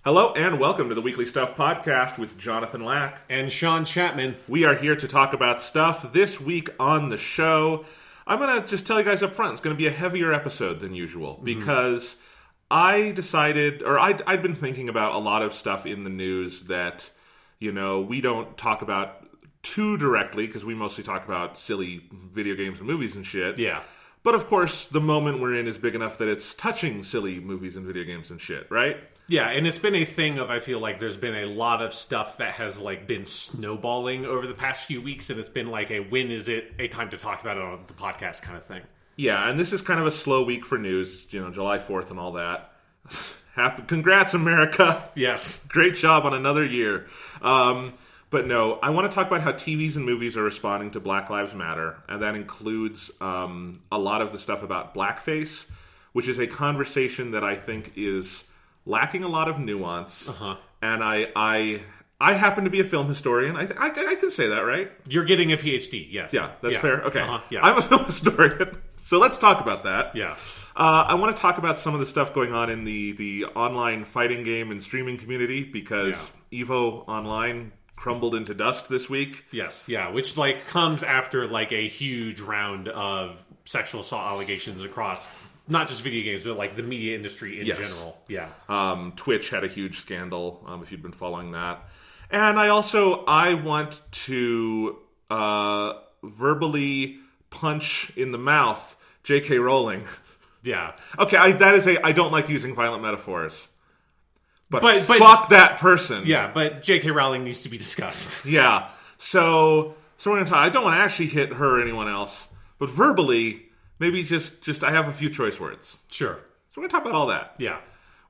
Hello and welcome to the Weekly Stuff Podcast with Jonathan Lack and Sean Chapman. We are here to talk about stuff. This week on the show, I'm going to just tell you guys up front, it's going to be a heavier episode than usual because I decided, or I'd been thinking about a lot of stuff in the news that, you know, we don't talk about too directly because we mostly talk about silly video games and movies and shit. Yeah. But of course, the moment we're in is big enough that it's touching silly movies and video games and shit, right? Yeah, and it's been a thing of, I feel like there's been a lot of stuff that has like been snowballing over the past few weeks, and it's been like a when is it a time to talk about it on the podcast kind of thing. Yeah, and this is kind of a slow week for news, you know, July 4th and all that. Congrats, America! Yes. Great job on another year. But no, I want to talk about how TVs and movies are responding to Black Lives Matter, and that includes a lot of the stuff about blackface, which is a conversation that I think is lacking a lot of nuance. And I happen to be a film historian. I can say that, right? You're getting a PhD, yes. Yeah, that's fair. Okay. Yeah. I'm a film historian, so let's talk about that. Yeah. I want to talk about some of the stuff going on in the online fighting game and streaming community, because EVO Online crumbled into dust this week. Yes, yeah, which like comes after like a huge round of sexual assault allegations across not just video games, but like the media industry in general. Yeah. Twitch had a huge scandal, if you've been following that. And I want to verbally punch in the mouth J.K. Rowling. Yeah. Okay, I don't like using violent metaphors. But fuck that person. Yeah, but J.K. Rowling needs to be discussed. Yeah. So we're going to talk. I don't want to actually hit her or anyone else, but verbally, maybe just I have a few choice words. Sure. So we're going to talk about all that. Yeah.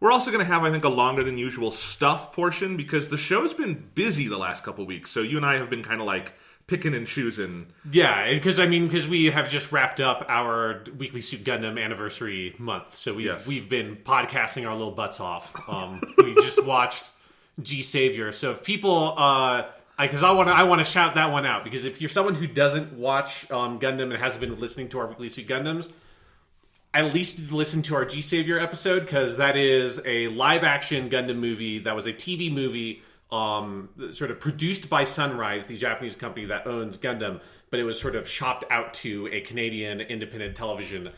We're also going to have, I think, a longer than usual stuff portion because the show's been busy the last couple weeks. So you and I have been kind of like picking and choosing. Yeah, because we have just wrapped up our Weekly Suit Gundam anniversary month, so we've been podcasting our little butts off. We just watched G Savior, so if people, because I want to shout that one out, because if you're someone who doesn't watch Gundam and hasn't been listening to our Weekly Suit Gundams, at least listen to our G Savior episode, because that is a live action Gundam movie that was a TV movie. Sort of produced by Sunrise, the Japanese company that owns Gundam, but it was sort of shopped out to a Canadian independent television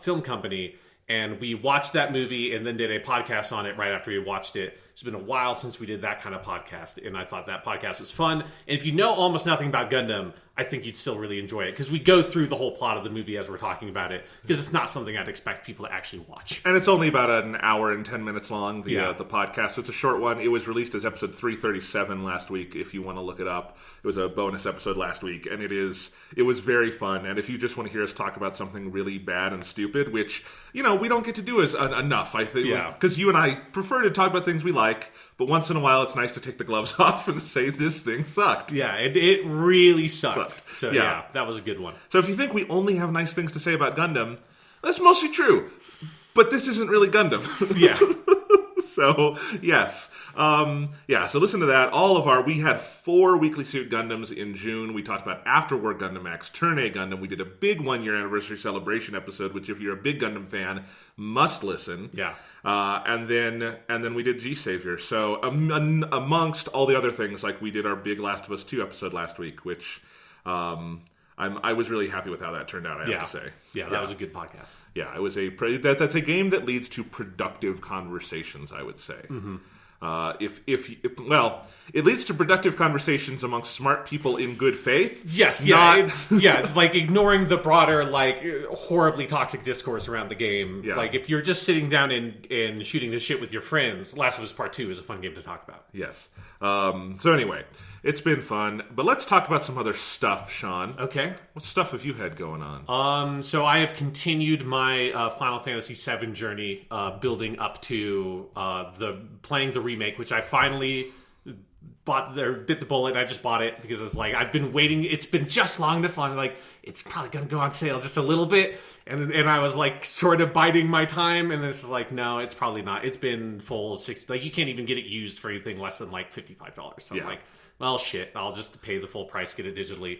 film company. And we watched that movie and then did a podcast on it right after we watched it. It's been a while since we did that kind of podcast, and I thought that podcast was fun. And if you know almost nothing about Gundam, I think you'd still really enjoy it, because we go through the whole plot of the movie as we're talking about it, because it's not something I'd expect people to actually watch. And it's only about an hour and 10 minutes long, the podcast, so it's a short one. It was released as episode 337 last week, if you want to look it up. It was a bonus episode last week, and it was very fun. And if you just want to hear us talk about something really bad and stupid, which, you know, we don't get to do enough, I think, because you and I prefer to talk about things we like, but once in a while it's nice to take the gloves off and say this thing sucked. Yeah, it really sucked. So yeah, that was a good one. So if you think we only have nice things to say about Gundam, that's mostly true. But this isn't really Gundam. Yeah. So, yes. So listen to that. We had 4 Weekly Suit Gundams in June. We talked about After War Gundam X, Turn A Gundam. We did a big 1-year anniversary celebration episode, which if you're a big Gundam fan, must listen. Yeah. And then we did G Savior. So amongst all the other things, like we did our big Last of Us 2 episode last week, which I was really happy with how that turned out, I have to say. Yeah, that was a good podcast. Yeah, it was that's a game that leads to productive conversations, I would say. Mm-hmm. It leads to productive conversations amongst smart people in good faith. Yes, like ignoring the broader, like horribly toxic discourse around the game. Yeah. Like if you're just sitting down and shooting this shit with your friends, Last of Us Part 2 is a fun game to talk about. Yes. So anyway, it's been fun, but let's talk about some other stuff, Sean. Okay. What stuff have you had going on? So I have continued my Final Fantasy VII journey, building up to playing the remake, which I finally bit the bullet. I just bought it because it's like I've been waiting. It's been just long enough. I'm like, it's probably going to go on sale just a little bit, and I was like sort of biding my time, and this is like, no, it's probably not. It's been full 60. Like you can't even get it used for anything less than like $55. So I'm like, well, shit, I'll just pay the full price, get it digitally.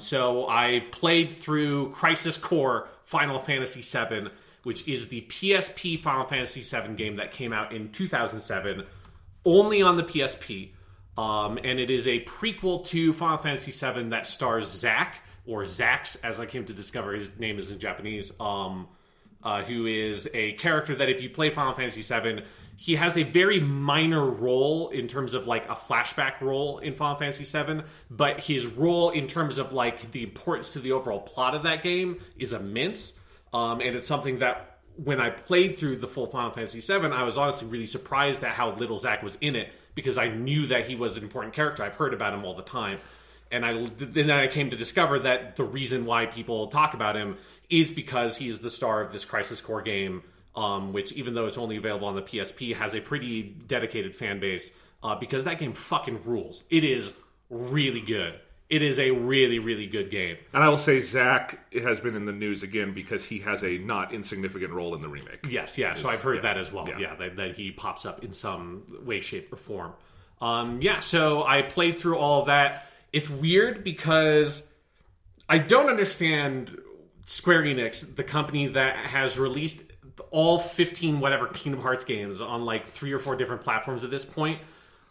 So I played through Crisis Core Final Fantasy VII, which is the PSP Final Fantasy VII game that came out in 2007, only on the PSP. And it is a prequel to Final Fantasy VII that stars Zack, or Zax, as I came to discover his name is in Japanese, who is a character that if you play Final Fantasy VII, he has a very minor role in terms of like a flashback role in Final Fantasy VII, but his role in terms of like the importance to the overall plot of that game is immense. And it's something that when I played through the full Final Fantasy VII, I was honestly really surprised at how little Zack was in it, because I knew that he was an important character. I've heard about him all the time. And then I came to discover that the reason why people talk about him is because he is the star of this Crisis Core game, which, even though it's only available on the PSP, has a pretty dedicated fan base, because that game fucking rules. It is really good. It is a really, really good game. And I will say Zack has been in the news again because he has a not insignificant role in the remake. Yes, yeah. So I've heard that as well. Yeah, that he pops up in some way, shape, or form. So I played through all of that. It's weird because I don't understand Square Enix, the company that has released all 15 whatever Kingdom Hearts games on like 3 or 4 different platforms at this point.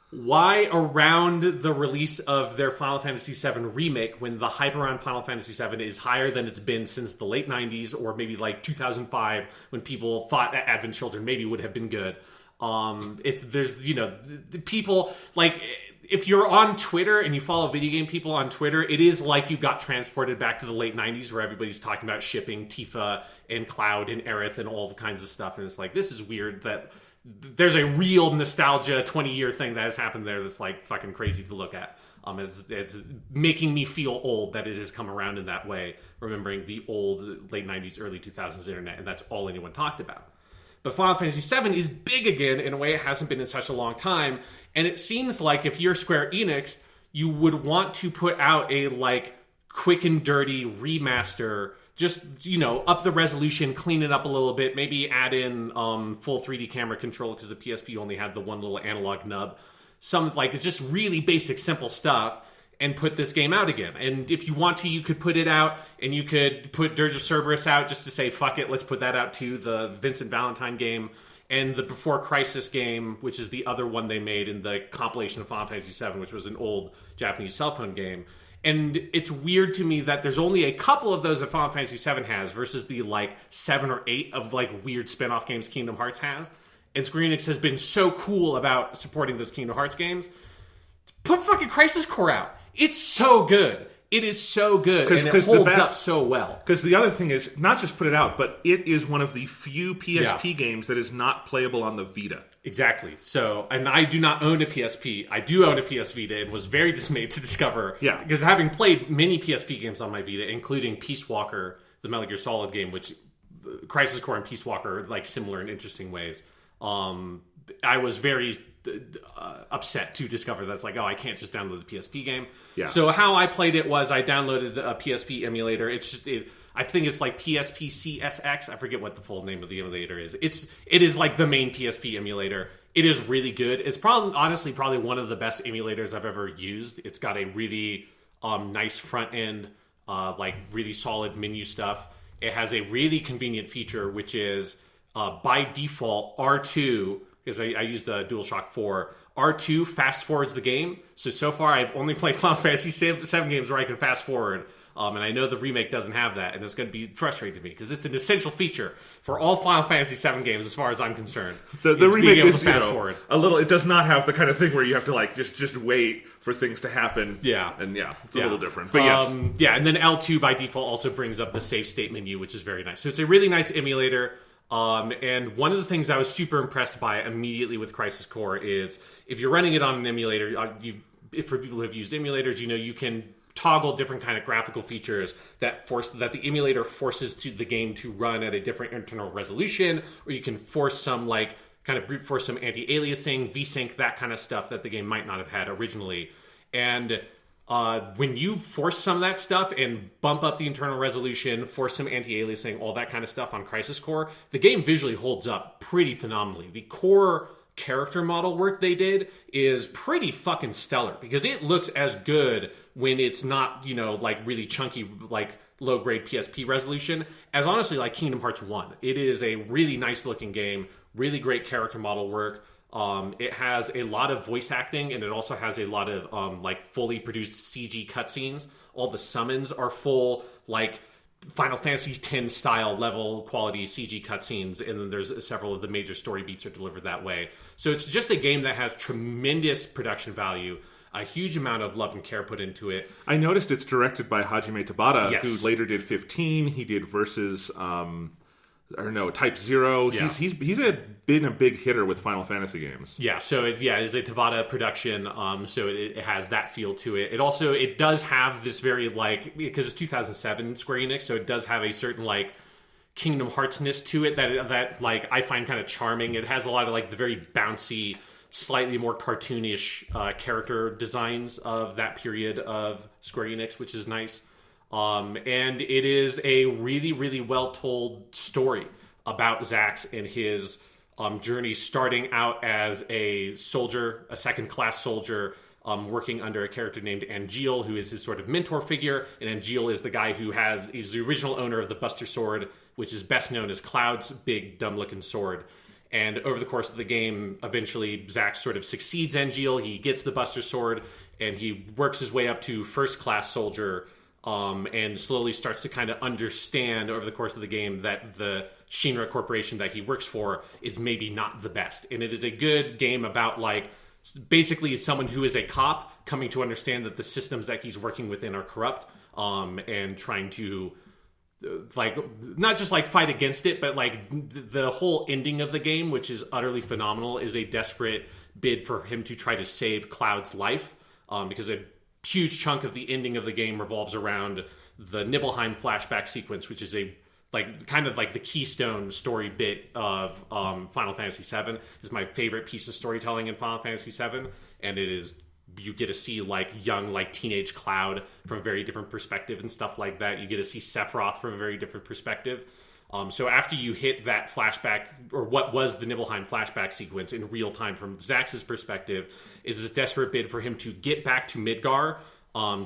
Why around the release of their Final Fantasy VII Remake, when the hype around Final Fantasy VII is higher than it's been since the late 90s, or maybe like 2005, when people thought that Advent Children maybe would have been good. People like, if you're on Twitter and you follow video game people on Twitter, it is like you got transported back to the late 90s, where everybody's talking about shipping Tifa and Cloud and Aerith and all the kinds of stuff. And it's like, this is weird that there's a real nostalgia 20-year thing that has happened there that's like fucking crazy to look at. It's making me feel old that it has come around in that way, remembering the old late 90s, early 2000s internet, and that's all anyone talked about. But Final Fantasy VII is big again in a way it hasn't been in such a long time, and it seems like if you're Square Enix, you would want to put out a like quick and dirty remaster. Just, up the resolution, clean it up a little bit, maybe add in full 3D camera control, because the PSP only had the one little analog nub. Some, like, it's just really basic, simple stuff, and put this game out again. And if you want to, you could put it out, and you could put Dirge of Cerberus out just to say, fuck it, let's put that out too, the Vincent Valentine game, and the Before Crisis game, which is the other one they made in the compilation of Final Fantasy VII, which was an old Japanese cell phone game. And it's weird to me that there's only a couple of those that Final Fantasy VII has versus the, 7 or 8 of, weird spin-off games Kingdom Hearts has. And Square Enix has been so cool about supporting those Kingdom Hearts games. Put fucking Crisis Core out. It's so good. It is so good, and it holds up so well. Because the other thing is, not just put it out, but it is one of the few PSP games that is not playable on the Vita. Exactly. So, and I do not own a PSP. I do own a PS Vita, and was very dismayed to discover. Yeah. Because having played many PSP games on my Vita, including Peace Walker, the Metal Gear Solid game, which Crisis Core and Peace Walker are similar in interesting ways. I was very upset to discover that's I can't just download the PSP game. Yeah. So how I played it was I downloaded a PSP emulator. It's just I think it's PSP CSX. I forget what the full name of the emulator is. It is the main PSP emulator. It is really good. It's probably one of the best emulators I've ever used. It's got a really nice front end, really solid menu stuff. It has a really convenient feature, which is by default R2, because I used the DualShock 4. R2 fast forwards the game. So far I've only played Final Fantasy VII games where I can fast forward. And I know the remake doesn't have that, and it's going to be frustrating to me because it's an essential feature for all Final Fantasy VII games, as far as I'm concerned. The remake is a little. It does not have the kind of thing where you have to just wait for things to happen. Yeah, and it's a little different. But yes, and then L2 by default also brings up the save state menu, which is very nice. So it's a really nice emulator. And one of the things I was super impressed by immediately with Crisis Core is if you're running it on an emulator, for people who have used emulators, you can toggle different kind of graphical features that the emulator forces the game to run at a different internal resolution, or you can force some kind of brute force some anti-aliasing, VSync, that kind of stuff that the game might not have had originally. And when you force some of that stuff and bump up the internal resolution, force some anti-aliasing, all that kind of stuff on Crisis Core, the game visually holds up pretty phenomenally. The core character model work they did is pretty fucking stellar, because it looks as good when it's not, like really chunky, like low-grade PSP resolution, as honestly like Kingdom Hearts 1. It is a really nice-looking game, really great character model work. It has a lot of voice acting, and it also has a lot of like fully produced CG cutscenes. All the summons are full, like Final Fantasy X style level quality CG cutscenes, and then there's several of the major story beats are delivered that way. So it's just a game that has tremendous production value, a huge amount of love and care put into it. I noticed it's directed by Hajime Tabata, yes. who later did 15. He did Versus, Type 0. Yeah. He's been a big hitter with Final Fantasy games. Yeah, so it is a Tabata production, so it has that feel to it. It does have this very, like, because it's 2007 Square Enix, so it does have a certain, like, Kingdom Hearts-ness to it that like, I find kind of charming. It has a lot of, like, the very bouncy, slightly more cartoonish character designs of that period of Square Enix, which is nice. And it is a really, really well-told story about Zax and his journey, starting out as a soldier, a second-class soldier, working under a character named Angeal, who is his sort of mentor figure. And Angeal is the guy who is the original owner of the Buster Sword, which is best known as Cloud's big, dumb-looking sword. And over the course of the game, eventually Zax sort of succeeds Angeal. He gets the Buster Sword, and he works his way up to first-class soldier, and slowly starts to kind of understand over the course of the game that the Shinra Corporation that he works for is maybe not the best. And it is a good game about, like, basically someone who is a cop coming to understand that the systems that he's working within are corrupt, and trying to, like, not just like fight against it, but like the whole ending of the game, which is utterly phenomenal, is a desperate bid for him to try to save Cloud's life, because a huge chunk of the ending of the game revolves around the Nibelheim flashback sequence, which is kind of like the keystone story bit of Final Fantasy VII. Is my favorite piece of storytelling in Final Fantasy VII, and it is, you get to see like young, like teenage Cloud from a very different perspective and stuff like that. You get to see Sephiroth from a very different perspective. So after you hit that flashback, or what was the Nibelheim flashback sequence in real time from Zax's perspective, is this desperate bid for him to get back to Midgar,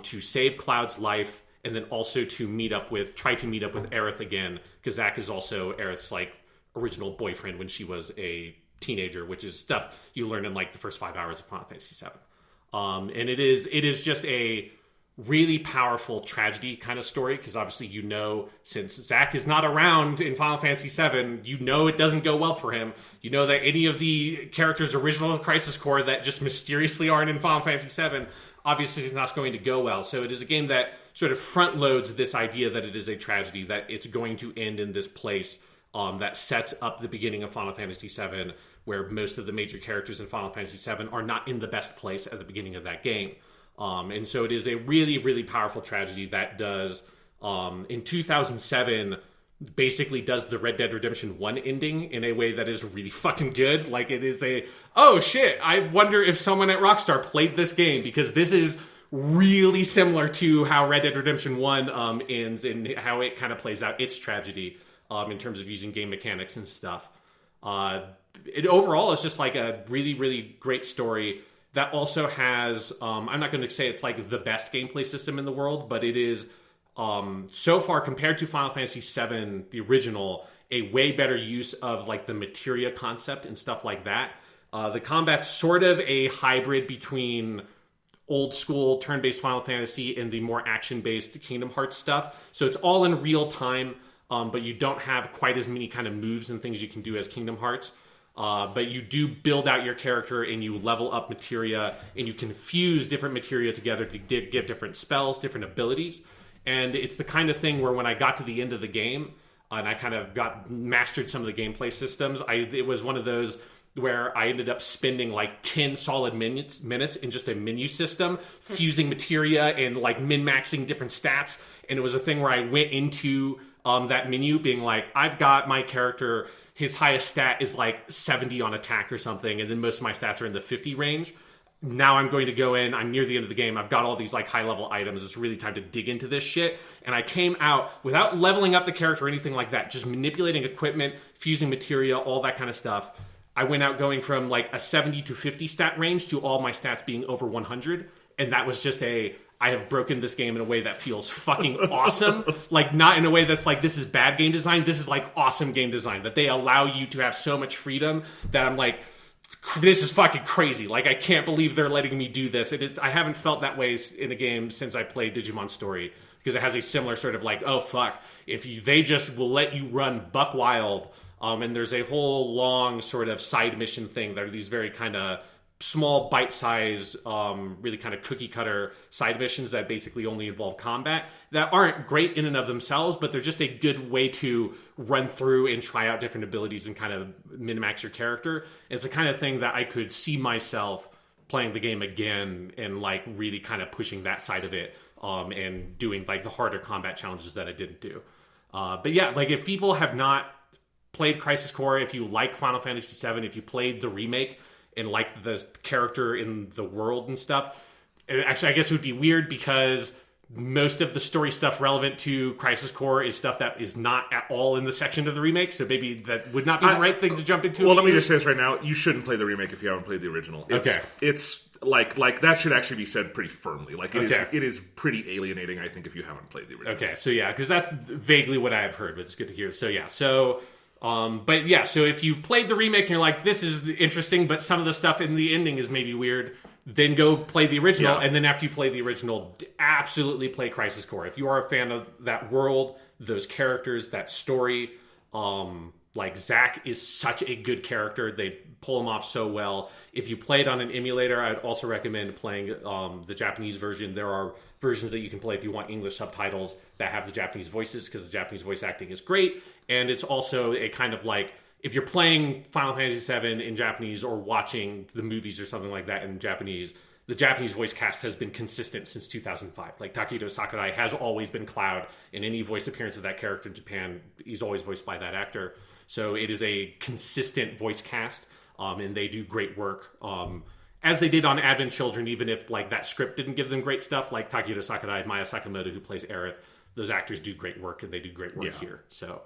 to save Cloud's life, and then also to try to meet up with Aerith again, because Zax is also Aerith's like original boyfriend when she was a teenager, which is stuff you learn in like the first 5 hours of Final Fantasy VII. And it is just a really powerful tragedy kind of story, because obviously, since Zax is not around in Final Fantasy VII, it doesn't go well for him. You know that any of the characters original in Crisis Core that just mysteriously aren't in Final Fantasy VII, obviously is not going to go well. So it is a game that sort of front loads this idea that it is a tragedy, that it's going to end in this place, that sets up the beginning of Final Fantasy VII, where most of the major characters in Final Fantasy VII are not in the best place at the beginning of that game. And so it is a really, really powerful tragedy that does, in 2007, basically does the Red Dead Redemption 1 ending in a way that is really fucking good. Like, it is oh shit, I wonder if someone at Rockstar played this game, because this is really similar to how Red Dead Redemption 1 ends, and how it kind of plays out its tragedy, in terms of using game mechanics and stuff. Overall, it's just like a really, really great story that also has, I'm not going to say it's like the best gameplay system in the world, but it is, so far compared to Final Fantasy VII, the original, a way better use of like the materia concept and stuff like that. The combat's sort of a hybrid between old school turn-based Final Fantasy and the more action-based Kingdom Hearts stuff. So it's all in real time, but you don't have quite as many kind of moves and things you can do as Kingdom Hearts. But you do build out your character, and you level up materia, and you can fuse different materia together to give different spells, different abilities. And it's the kind of thing where when I got to the end of the game, and I kind of mastered some of the gameplay systems, it was one of those where I ended up spending like 10 solid minutes in just a menu system, fusing materia and like min-maxing different stats. And it was a thing where I went into that menu being like, I've got my character, his highest stat is like 70 on attack or something, and then most of my stats are in the 50 range. Now I'm going to go in, I'm near the end of the game, I've got all these like high-level items, it's really time to dig into this shit. And I came out without leveling up the character or anything like that, just manipulating equipment, fusing materia, all that kind of stuff. I went out going from like a 70 to 50 stat range to all my stats being over 100. And that was just I have broken this game in a way that feels fucking awesome. Like, not in a way that's like, this is bad game design. This is like awesome game design. That they allow you to have so much freedom that I'm like, this is fucking crazy. Like, I can't believe they're letting me do this. I haven't felt that way in a game since I played Digimon Story. Because it has a similar sort of like, oh fuck, they just will let you run buck wild. And there's a whole long sort of side mission thing that are these very kind of small bite-sized, really kind of cookie-cutter side missions that basically only involve combat that aren't great in and of themselves, but they're just a good way to run through and try out different abilities and kind of min-max your character. And it's the kind of thing that I could see myself playing the game again and like really kind of pushing that side of it and doing like the harder combat challenges that I didn't do. But yeah, like if people have not played Crisis Core, if you like Final Fantasy VII, if you played the remake and like the character in the world and stuff, actually I guess it would be weird because most of the story stuff relevant to Crisis Core is stuff that is not at all in the section of the remake, so maybe that would not be the right thing to jump into. Well, let me just say this right now, you shouldn't play the remake if you haven't played the original. It's like that should actually be said pretty firmly. Like it is pretty alienating, I think, if you haven't played the original. Okay, so yeah, because that's vaguely what I have heard, but it's good to hear. So yeah, so if you played the remake and you're like, this is interesting, but some of the stuff in the ending is maybe weird, then go play the original, and then after you play the original, absolutely play Crisis Core. If you are a fan of that world, those characters, that story, like Zack is such a good character. They pull him off so well. If you play it on an emulator, I'd also recommend playing the Japanese version. There are versions that you can play if you want English subtitles that have the Japanese voices, because the Japanese voice acting is great. And it's also a kind of like, if you're playing Final Fantasy VII in Japanese or watching the movies or something like that in Japanese, the Japanese voice cast has been consistent since 2005. Like, Takahito Sakurai has always been Cloud. In any voice appearance of that character in Japan, he's always voiced by that actor. So it is a consistent voice cast, and they do great work. As they did on Advent Children, even if like that script didn't give them great stuff, like Takahito Sakurai, Maya Sakamoto, who plays Aerith, those actors do great work, and they do great work here. So...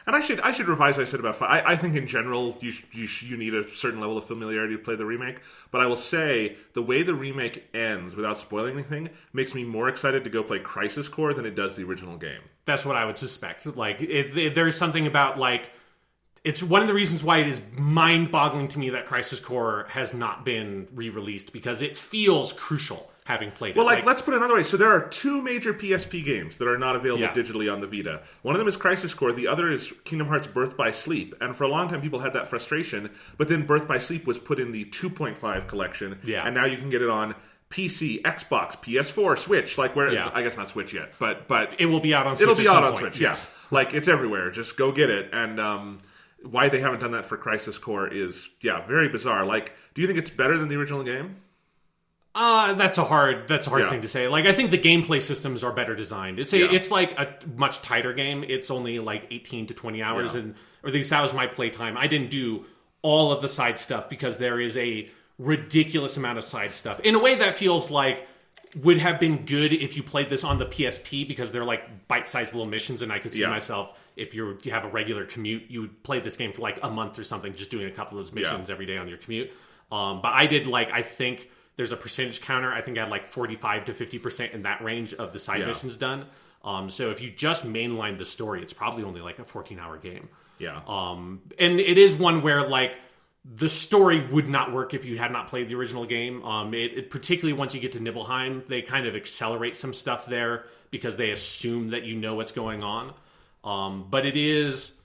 And I should revise what I said about... I think in general, you need a certain level of familiarity to play the remake. But I will say, the way the remake ends, without spoiling anything, makes me more excited to go play Crisis Core than it does the original game. That's what I would suspect. Like, if there's something about, like... It's one of the reasons why it is mind-boggling to me that Crisis Core has not been re-released, because it feels crucial, having played it. Well, let's put it another way. So there are two major PSP games that are not available digitally on the Vita. One of them is Crisis Core. The other is Kingdom Hearts Birth by Sleep. And for a long time, people had that frustration. But then Birth by Sleep was put in the 2.5 collection. Yeah. And now you can get it on PC, Xbox, PS4, Switch. Like, where... Yeah. I guess not Switch yet. But it will be out on Switch. It'll be out on Switch, yes. Yeah. Like, it's everywhere. Just go get it. And... why they haven't done that for Crisis Core is, very bizarre. Like, do you think it's better than the original game? That's a hard thing to say. Like, I think the gameplay systems are better designed. It's like a much tighter game. It's only like 18 to 20 hours, or at least that was my playtime. I didn't do all of the side stuff because there is a ridiculous amount of side stuff in a way that feels like would have been good if you played this on the PSP, because they're like bite-sized little missions, and I could see myself, if you have a regular commute, you would play this game for like a month or something, just doing a couple of those missions every day on your commute. But I did I think there's a percentage counter. I think I had like 45 to 50% in that range of the side missions done. So if you just mainline the story, it's probably only like a 14-hour game. Yeah. And it is one where like the story would not work if you had not played the original game. It particularly once you get to Nibelheim, they kind of accelerate some stuff there because they assume that you know what's going on. But it is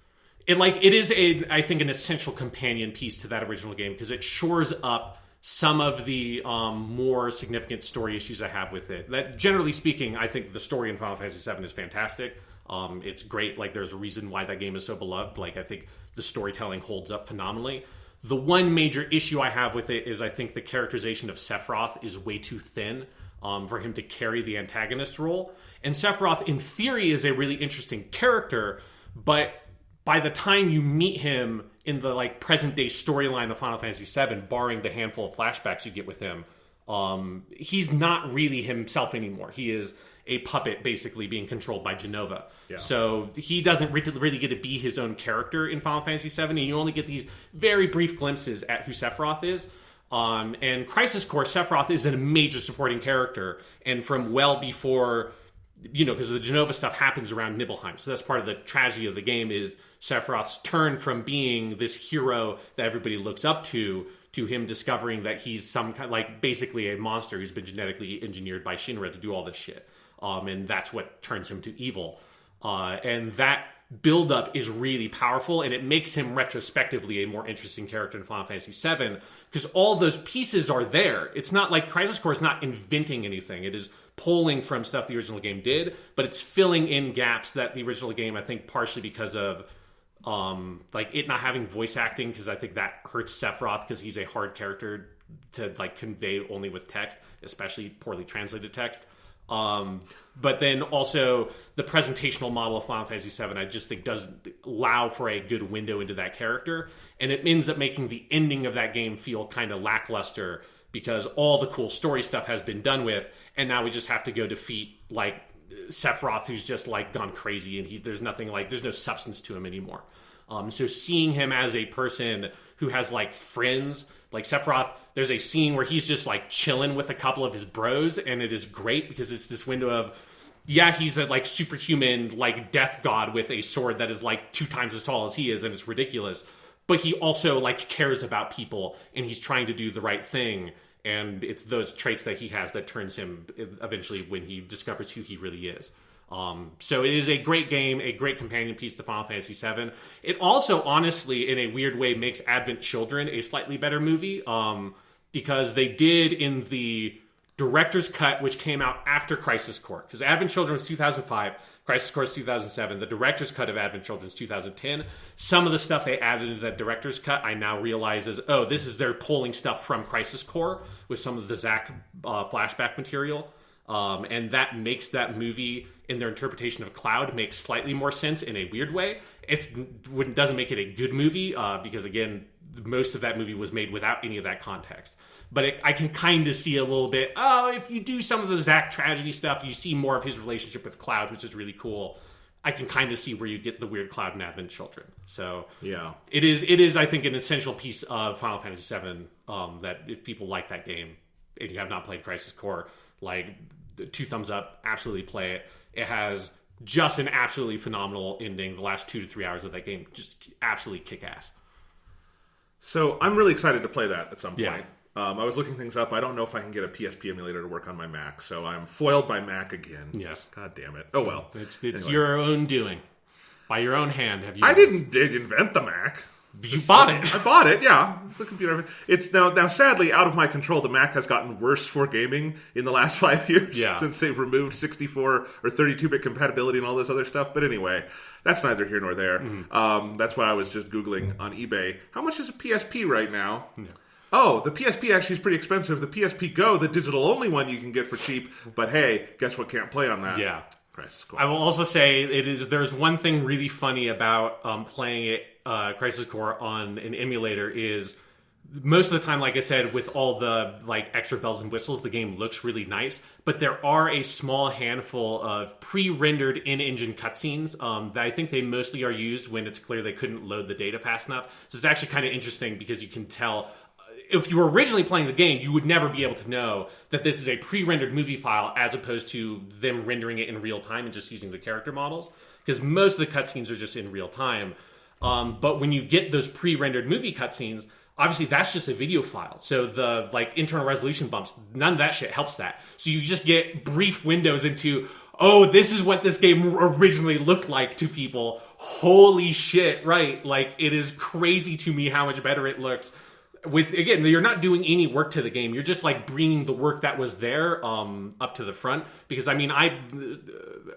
I think an essential companion piece to that original game, because it shores up some of the more significant story issues I have with it. That, generally speaking, I think the story in Final Fantasy VII is fantastic. It's great. Like, there's a reason why that game is so beloved. Like, I think the storytelling holds up phenomenally. The one major issue I have with it is I think the characterization of Sephiroth is way too thin for him to carry the antagonist role. And Sephiroth, in theory, is a really interesting character, but by the time you meet him in the like present-day storyline of Final Fantasy VII, barring the handful of flashbacks you get with him, he's not really himself anymore. He is a puppet basically being controlled by Jenova. Yeah. So he doesn't really get to be his own character in Final Fantasy VII, and you only get these very brief glimpses at who Sephiroth is. And Crisis Core, Sephiroth is a major supporting character, and from well before, because the Jenova stuff happens around Nibelheim. So that's part of the tragedy of the game is Sephiroth's turn from being this hero that everybody looks up to him discovering that he's some kind, like basically a monster who's been genetically engineered by Shinra to do all this shit. And that's what turns him to evil. And that buildup is really powerful, and it makes him retrospectively a more interesting character in Final Fantasy VII, because all those pieces are there. It's not like Crisis Core is not inventing anything. It is pulling from stuff the original game did, but it's filling in gaps that the original game, I think partially because of like it not having voice acting, because I think that hurts Sephiroth because he's a hard character to like convey only with text, especially poorly translated text. But then also the presentational model of Final Fantasy VII, I just think doesn't allow for a good window into that character, and it ends up making the ending of that game feel kind of lackluster because all the cool story stuff has been done with, and now we just have to go defeat like Sephiroth, who's just like gone crazy, and there's nothing like there's no substance to him anymore. So seeing him as a person who has like friends, like Sephiroth, there's a scene where he's just like chilling with a couple of his bros, and it is great because it's this window of, yeah, he's a like superhuman like death god with a sword that is like 2 times as tall as he is, and it's ridiculous. But he also like cares about people, and he's trying to do the right thing. And it's those traits that he has that turns him eventually when he discovers who he really is. So it is a great game, a great companion piece to Final Fantasy VII. It also, honestly, in a weird way, makes Advent Children a slightly better movie, because they did in the director's cut, which came out after Crisis Core. Because Advent Children was 2005, Crisis Core is 2007. The director's cut of Advent Children is 2010. Some of the stuff they added into that director's cut, I now realize is, this is they're pulling stuff from Crisis Core with some of the Zack flashback material. And that makes that movie, in their interpretation of Cloud, makes slightly more sense in a weird way. It doesn't make it a good movie, because, again, most of that movie was made without any of that context. But I can kind of see a little bit, if you do some of the Zack tragedy stuff, you see more of his relationship with Cloud, which is really cool. I can kind of see where you get the weird Cloud and Advent Children. So yeah, it is, I think, an essential piece of Final Fantasy VII, that if people like that game, and you have not played Crisis Core, like, 2 thumbs up, absolutely play it. It has just an absolutely phenomenal ending. The last 2 to 3 hours of that game just absolutely kick ass. So I'm really excited to play that at some point. Yeah. I was looking things up. I don't know if I can get a PSP emulator to work on my Mac, so I'm foiled by Mac again. Yes. God damn it. Oh well. It's anyway. Your own doing. By your own hand, have you? I didn't invent the Mac. You bought it. I bought it, yeah. It's a computer. It's now sadly out of my control. The Mac has gotten worse for gaming in the last 5 years, since they've removed 64 or 32-bit compatibility and all this other stuff. But anyway, that's neither here nor there. Mm-hmm. That's why I was just Googling on eBay. How much is a PSP right now? Yeah. Oh, the PSP actually is pretty expensive. The PSP Go, the digital-only one you can get for cheap. But hey, guess what can't play on that? Yeah. Crisis Core. I will also say there's one thing really funny about playing it, Crisis Core on an emulator is most of the time, like I said, with all the like extra bells and whistles, the game looks really nice. But there are a small handful of pre-rendered in-engine cutscenes that I think they mostly are used when it's clear they couldn't load the data fast enough. So it's actually kind of interesting because you can tell. If you were originally playing the game, you would never be able to know that this is a pre-rendered movie file as opposed to them rendering it in real time and just using the character models. Because most of the cutscenes are just in real time. But when you get those pre-rendered movie cutscenes, obviously that's just a video file. So the like internal resolution bumps, none of that shit helps that. So you just get brief windows into, this is what this game originally looked like to people. Holy shit, right? Like, it is crazy to me how much better it looks. With, again, you're not doing any work to the game. You're just like bringing the work that was there up to the front. Because I mean, I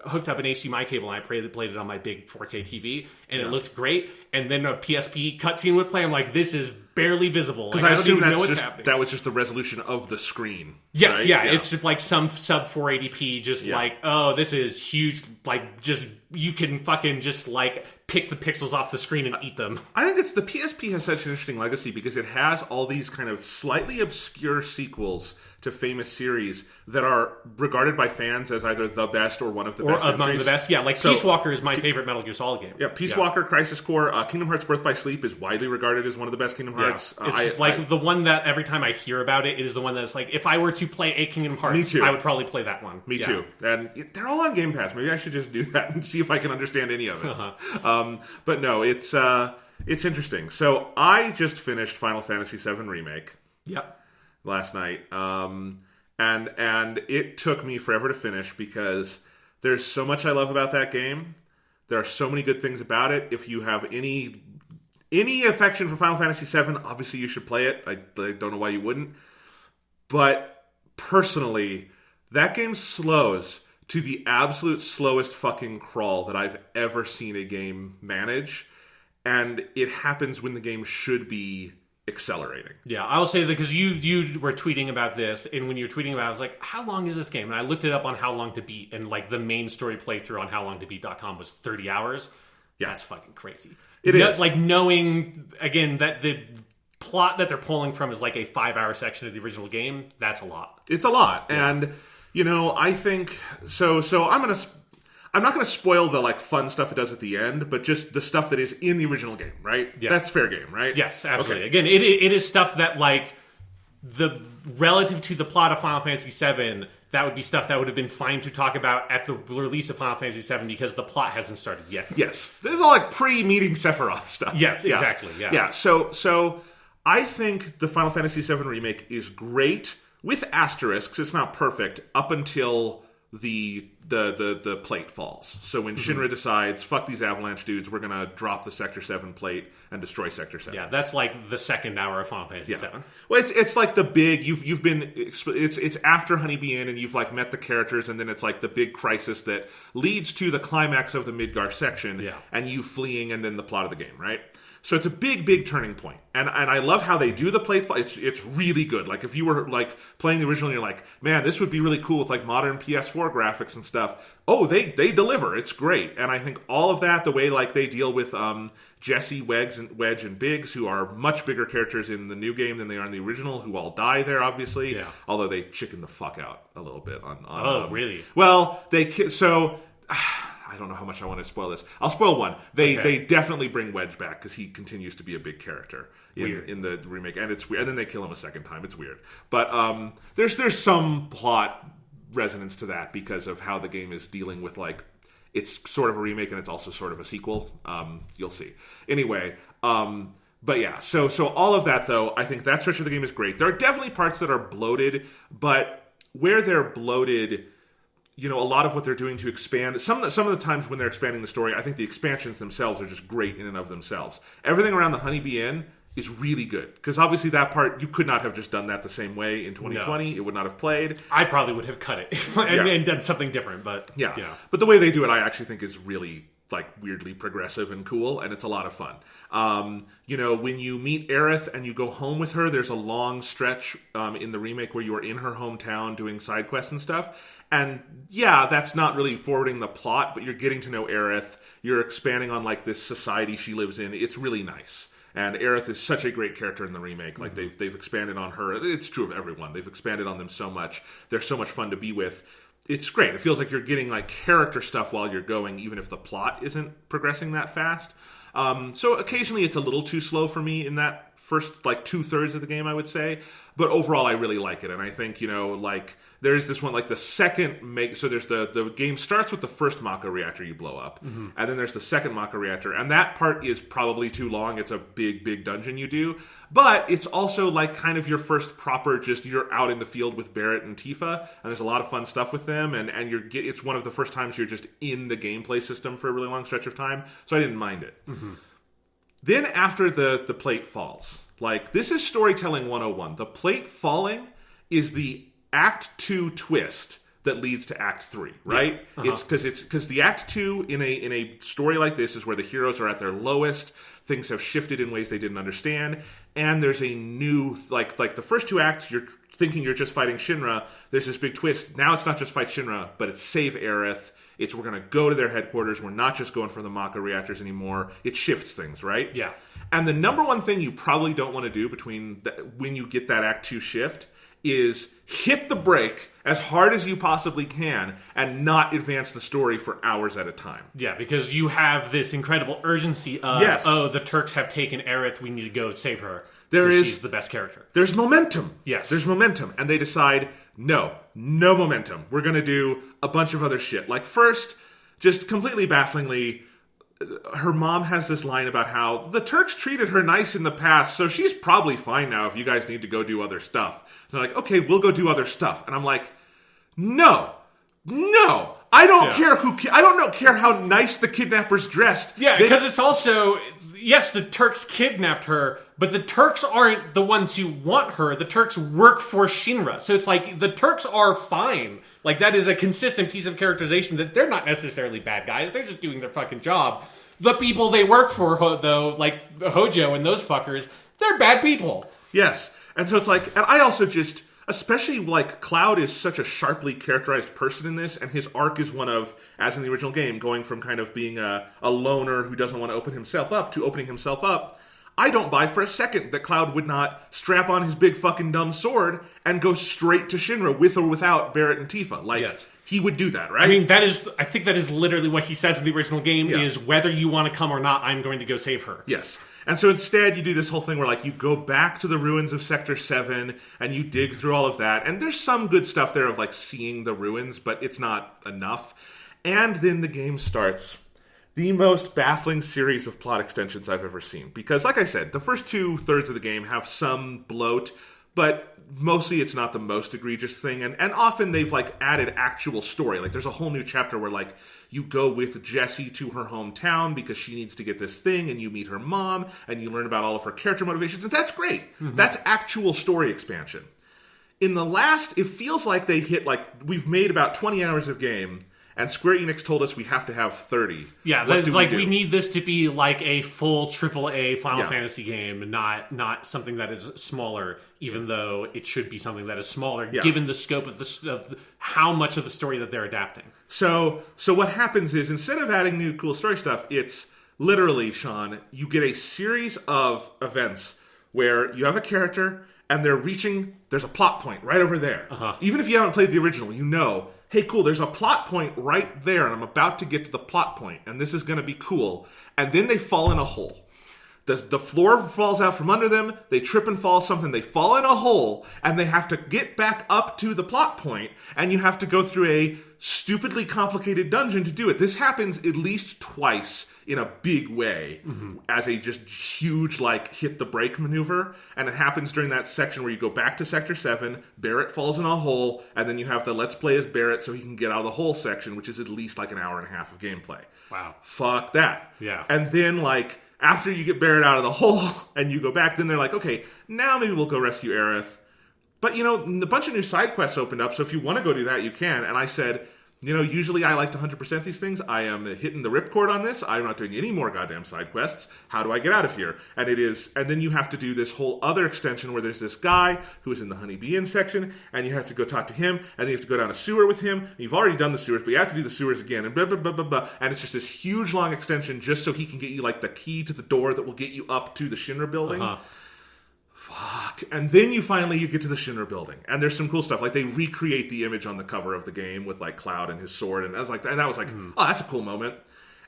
hooked up an HDMI cable and I played it on my big 4K TV, and it looked great. And then a PSP cutscene would play. I'm like, this is barely visible. Because like, I assume that was just the resolution of the screen. Yes, right? Yeah. It's just like some sub 480p. Just like, this is huge. Like just you can fucking just like pick the pixels off the screen and eat them. I think it's the PSP has such an interesting legacy because it has all these kind of slightly obscure sequels to famous series that are regarded by fans as either the best or one of the best. Or among the best, yeah. Like Peace Walker is my favorite Metal Gear Solid game. Yeah, Peace Walker, Crisis Core, Kingdom Hearts Birth by Sleep is widely regarded as one of the best Kingdom Hearts. It's the one that every time I hear about it, it is the one that's like, if I were to play a Kingdom Hearts, I would probably play that one. Me too. And they're all on Game Pass. Maybe I should just do that and see if I can understand any of it. But no, it's interesting. So I just finished Final Fantasy VII Remake. Yep. Last night, and it took me forever to finish because there's so much I love about that game. There are so many good things about it. If you have any affection for Final Fantasy VII, obviously you should play it. I don't know why you wouldn't. But personally, that game slows to the absolute slowest fucking crawl that I've ever seen a game manage, and it happens when the game should be accelerating. Yeah, I will say that because you were tweeting about this, and when you were tweeting about it, I was like, how long is this game? And I looked it up on How Long to Beat, and like the main story playthrough on howlongtobeat.com was 30 hours. Yeah. That's fucking crazy. It is. Like knowing, again, that the plot that they're pulling from is like a 5-hour section of the original game, that's a lot. It's a lot. Yeah. And, I think, so I'm not going to spoil the like fun stuff it does at the end, but just the stuff that is in the original game, right? Yeah. That's fair game, right? Yes, absolutely. Okay. Again, it is stuff that like the relative to the plot of Final Fantasy VII, that would be stuff that would have been fine to talk about at the release of Final Fantasy VII because the plot hasn't started yet. Yes, there's all like pre-meeting Sephiroth stuff. Yes, exactly. Yeah. So I think the Final Fantasy VII remake is great with asterisks. It's not perfect up until the plate falls. So when Shinra decides, fuck these Avalanche dudes, we're gonna drop the Sector 7 plate and destroy Sector 7. Yeah, that's like the second hour of Final Fantasy VII. Well, it's like the big it's after Honeybee Inn and you've like met the characters, and then it's like the big crisis that leads to the climax of the Midgar section, and you fleeing, and then the plot of the game, right? So it's a big turning point. And I love how they do the plate fall. It's really good. Like if you were like playing the original and you're like, man, this would be really cool with like modern PS4 graphics and stuff. Oh, they deliver. It's great. And I think all of that, the way like they deal with Jesse, Wedge, and Biggs, who are much bigger characters in the new game than they are in the original, who all die there, obviously. Yeah. Although they chicken the fuck out a little bit on really? Well, I don't know how much I want to spoil this. I'll spoil one. They definitely bring Wedge back because he continues to be a big character in the remake, and it's weird. And then they kill him a second time. It's weird, but there's some plot resonance to that because of how the game is dealing with like it's sort of a remake and it's also sort of a sequel. You'll see. Anyway, but yeah. So all of that though, I think that stretch of the game is great. There are definitely parts that are bloated, but where they're bloated, a lot of what they're doing to expand, some of the times when they're expanding the story, I think the expansions themselves are just great in and of themselves. Everything around the Honeybee Inn is really good. Because obviously that part, you could not have just done that the same way in 2020. No. It would not have played. I probably would have cut it and done something different. But yeah. But the way they do it, I actually think is really like weirdly progressive and cool, and it's a lot of fun. When you meet Aerith and you go home with her, there's a long stretch in the remake where you are in her hometown doing side quests and stuff. And yeah, that's not really forwarding the plot, but you're getting to know Aerith. You're expanding on like this society she lives in. It's really nice. And Aerith is such a great character in the remake. Like they've expanded on her. It's true of everyone. They've expanded on them so much. They're so much fun to be with. It's great. It feels like you're getting like character stuff while you're going, even if the plot isn't progressing that fast. So occasionally it's a little too slow for me in that first like 2/3 of the game, I would say. But overall, I really like it. And I think, like there's this one, like the second so there's the game starts with the first Mako reactor you blow up. Mm-hmm. And then there's the second Mako reactor. And that part is probably too long. It's a big dungeon you do. But it's also like kind of your first proper, just you're out in the field with Barrett and Tifa. And there's a lot of fun stuff with them. And it's one of the first times you're just in the gameplay system for a really long stretch of time. So I didn't mind it. Mm-hmm. Then after the plate falls, like this is storytelling 101. The plate falling is the Act 2 twist that leads to Act 3, right? Yeah. Uh-huh. It's because the Act 2 in a story like this is where the heroes are at their lowest. Things have shifted in ways they didn't understand, and there's a new like the first two acts. You're thinking you're just fighting Shinra. There's this big twist. Now it's not just fight Shinra, but it's save Aerith It's we're going to go to their headquarters. We're not just going for the Maka reactors anymore. It shifts things, right? Yeah. And the number one thing you probably don't want to do when you get that Act 2 shift is hit the brake as hard as you possibly can and not advance the story for hours at a time. Yeah, because you have this incredible urgency of, the Turks have taken Aerith, we need to go save her. She's the best character. There's momentum. Yes. There's momentum. And they decide, no momentum. We're going to do a bunch of other shit. Like first, just completely bafflingly, her mom has this line about how the Turks treated her nice in the past, so she's probably fine now if you guys need to go do other stuff. So they're like, okay, we'll go do other stuff. And I'm like, no, I don't care how nice the kidnappers dressed. Yeah, because it's also, yes, the Turks kidnapped her, but the Turks aren't the ones who want her. The Turks work for Shinra. So it's like, the Turks are fine. Like, that is a consistent piece of characterization that they're not necessarily bad guys. They're just doing their fucking job. The people they work for, though, like Hojo and those fuckers, they're bad people. Yes. And so it's like, and I also just, especially like Cloud is such a sharply characterized person in this, and his arc is one of, as in the original game, going from kind of being a loner who doesn't want to open himself up to opening himself up. I don't buy for a second that Cloud would not strap on his big fucking dumb sword and go straight to Shinra with or without Barrett and Tifa. Like, yes. He would do that, right? I mean, I think that is literally what he says in the original game, is whether you want to come or not, I'm going to go save her. Yes. And so instead, you do this whole thing where, like, you go back to the ruins of Sector 7, and you dig through all of that, and there's some good stuff there of, like, seeing the ruins, but it's not enough. And then the game starts. The most baffling series of plot extensions I've ever seen. Because, like I said, the first 2/3 of the game have some bloat, but mostly it's not the most egregious thing. And often they've, like, added actual story. Like, there's a whole new chapter where, like, you go with Jessie to her hometown because she needs to get this thing, and you meet her mom, and you learn about all of her character motivations, and that's great. Mm-hmm. That's actual story expansion. In the last, it feels like they hit, like, we've made about 20 hours of game, and Square Enix told us we have to have 30. Yeah, it's like we need this to be like a full AAA Final Fantasy game, not something that is smaller, even though it should be something that is smaller, given the scope of how much of the story that they're adapting. So what happens is, instead of adding new cool story stuff, it's literally, Sean, you get a series of events where you have a character, and there's a plot point right over there. Uh-huh. Even if you haven't played the original, you know, hey, cool, there's a plot point right there, and I'm about to get to the plot point, and this is going to be cool. And then they fall in a hole. The floor falls out from under them, they trip and fall something, they fall in a hole, and they have to get back up to the plot point, and you have to go through a stupidly complicated dungeon to do it. This happens at least twice in a big way, as a just huge, like, hit the brake maneuver. And it happens during that section where you go back to Sector 7, Barrett falls in a hole, and then you have the let's play as Barrett so he can get out of the hole section, which is at least like an hour and a half of gameplay. Wow. Fuck that. Yeah. And then, like, after you get Barrett out of the hole and you go back, then they're like, okay, now maybe we'll go rescue Aerith. But, you know, a bunch of new side quests opened up, so if you want to go do that, you can. And I said, you know, usually I like to 100% these things. I am hitting the ripcord on this. I'm not doing any more goddamn side quests. How do I get out of here? And then you have to do this whole other extension where there's this guy who is in the Honeybee Inn section, and you have to go talk to him, and then you have to go down a sewer with him. You've already done the sewers, but you have to do the sewers again, and blah, blah, blah, blah, blah. And it's just this huge, long extension just so he can get you, like, the key to the door that will get you up to the Shinra building. Uh-huh. Fuck. And then you get to the Shinra building, and there's some cool stuff. Like, they recreate the image on the cover of the game with, like, Cloud and his sword, and that was like, oh, that's a cool moment.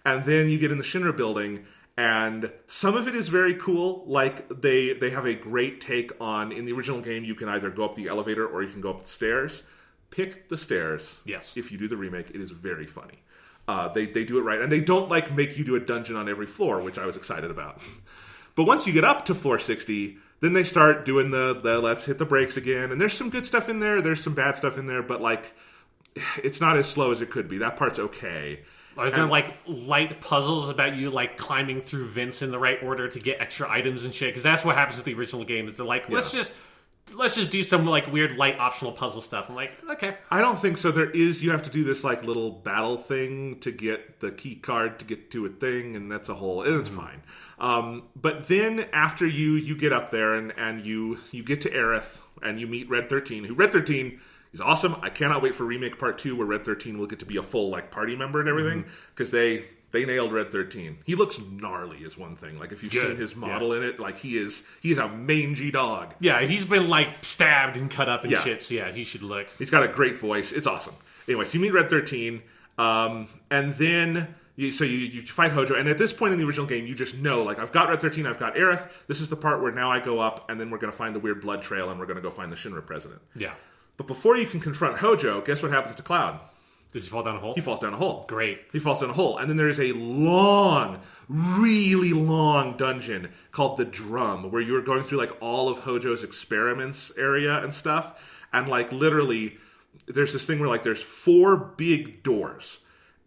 And then you get in the Shinra building, and some of it is very cool. Like, they have a great take on, in the original game, you can either go up the elevator or you can go up the stairs. Pick the stairs. Yes. If you do the remake, it is very funny. They do it right, and they don't, like, make you do a dungeon on every floor, which I was excited about. But once you get up to floor 60, then they start doing the let's hit the brakes again. And there's some good stuff in there. There's some bad stuff in there. But, like, it's not as slow as it could be. That part's okay. Are there, like, light puzzles about you, like, climbing through vents in the right order to get extra items and shit? Because that's what happens with the original game. Is they're like, let's just do some, like, weird light optional puzzle stuff. I'm like, okay. I don't think so. You have to do this, like, little battle thing to get the key card to get to a thing, and that's a whole... It's fine. But then after you get up there and you get to Aerith and you meet Red 13, who Red 13 He's awesome. I cannot wait for Remake Part 2 where Red 13 will get to be a full like party member and everything, because they nailed Red 13. He looks gnarly is one thing. Like if you've seen his model in it, like he is a mangy dog. Yeah, he's been like stabbed and cut up and shit, so he should look. He's got a great voice. It's awesome. Anyway, so you meet Red 13, and then you fight Hojo, and at this point in the original game, you just know, like, I've got Red 13, I've got Aerith, this is the part where now I go up, and then we're going to find the weird blood trail, and we're going to go find the Shinra president. Yeah. But before you can confront Hojo, guess what happens to Cloud? Does he fall down a hole? He falls down a hole. Great. He falls down a hole. And then there's a long, really long dungeon called the Drum, where you're going through, like, all of Hojo's experiments area and stuff, and, like, literally, there's this thing where, like, there's 4 big doors.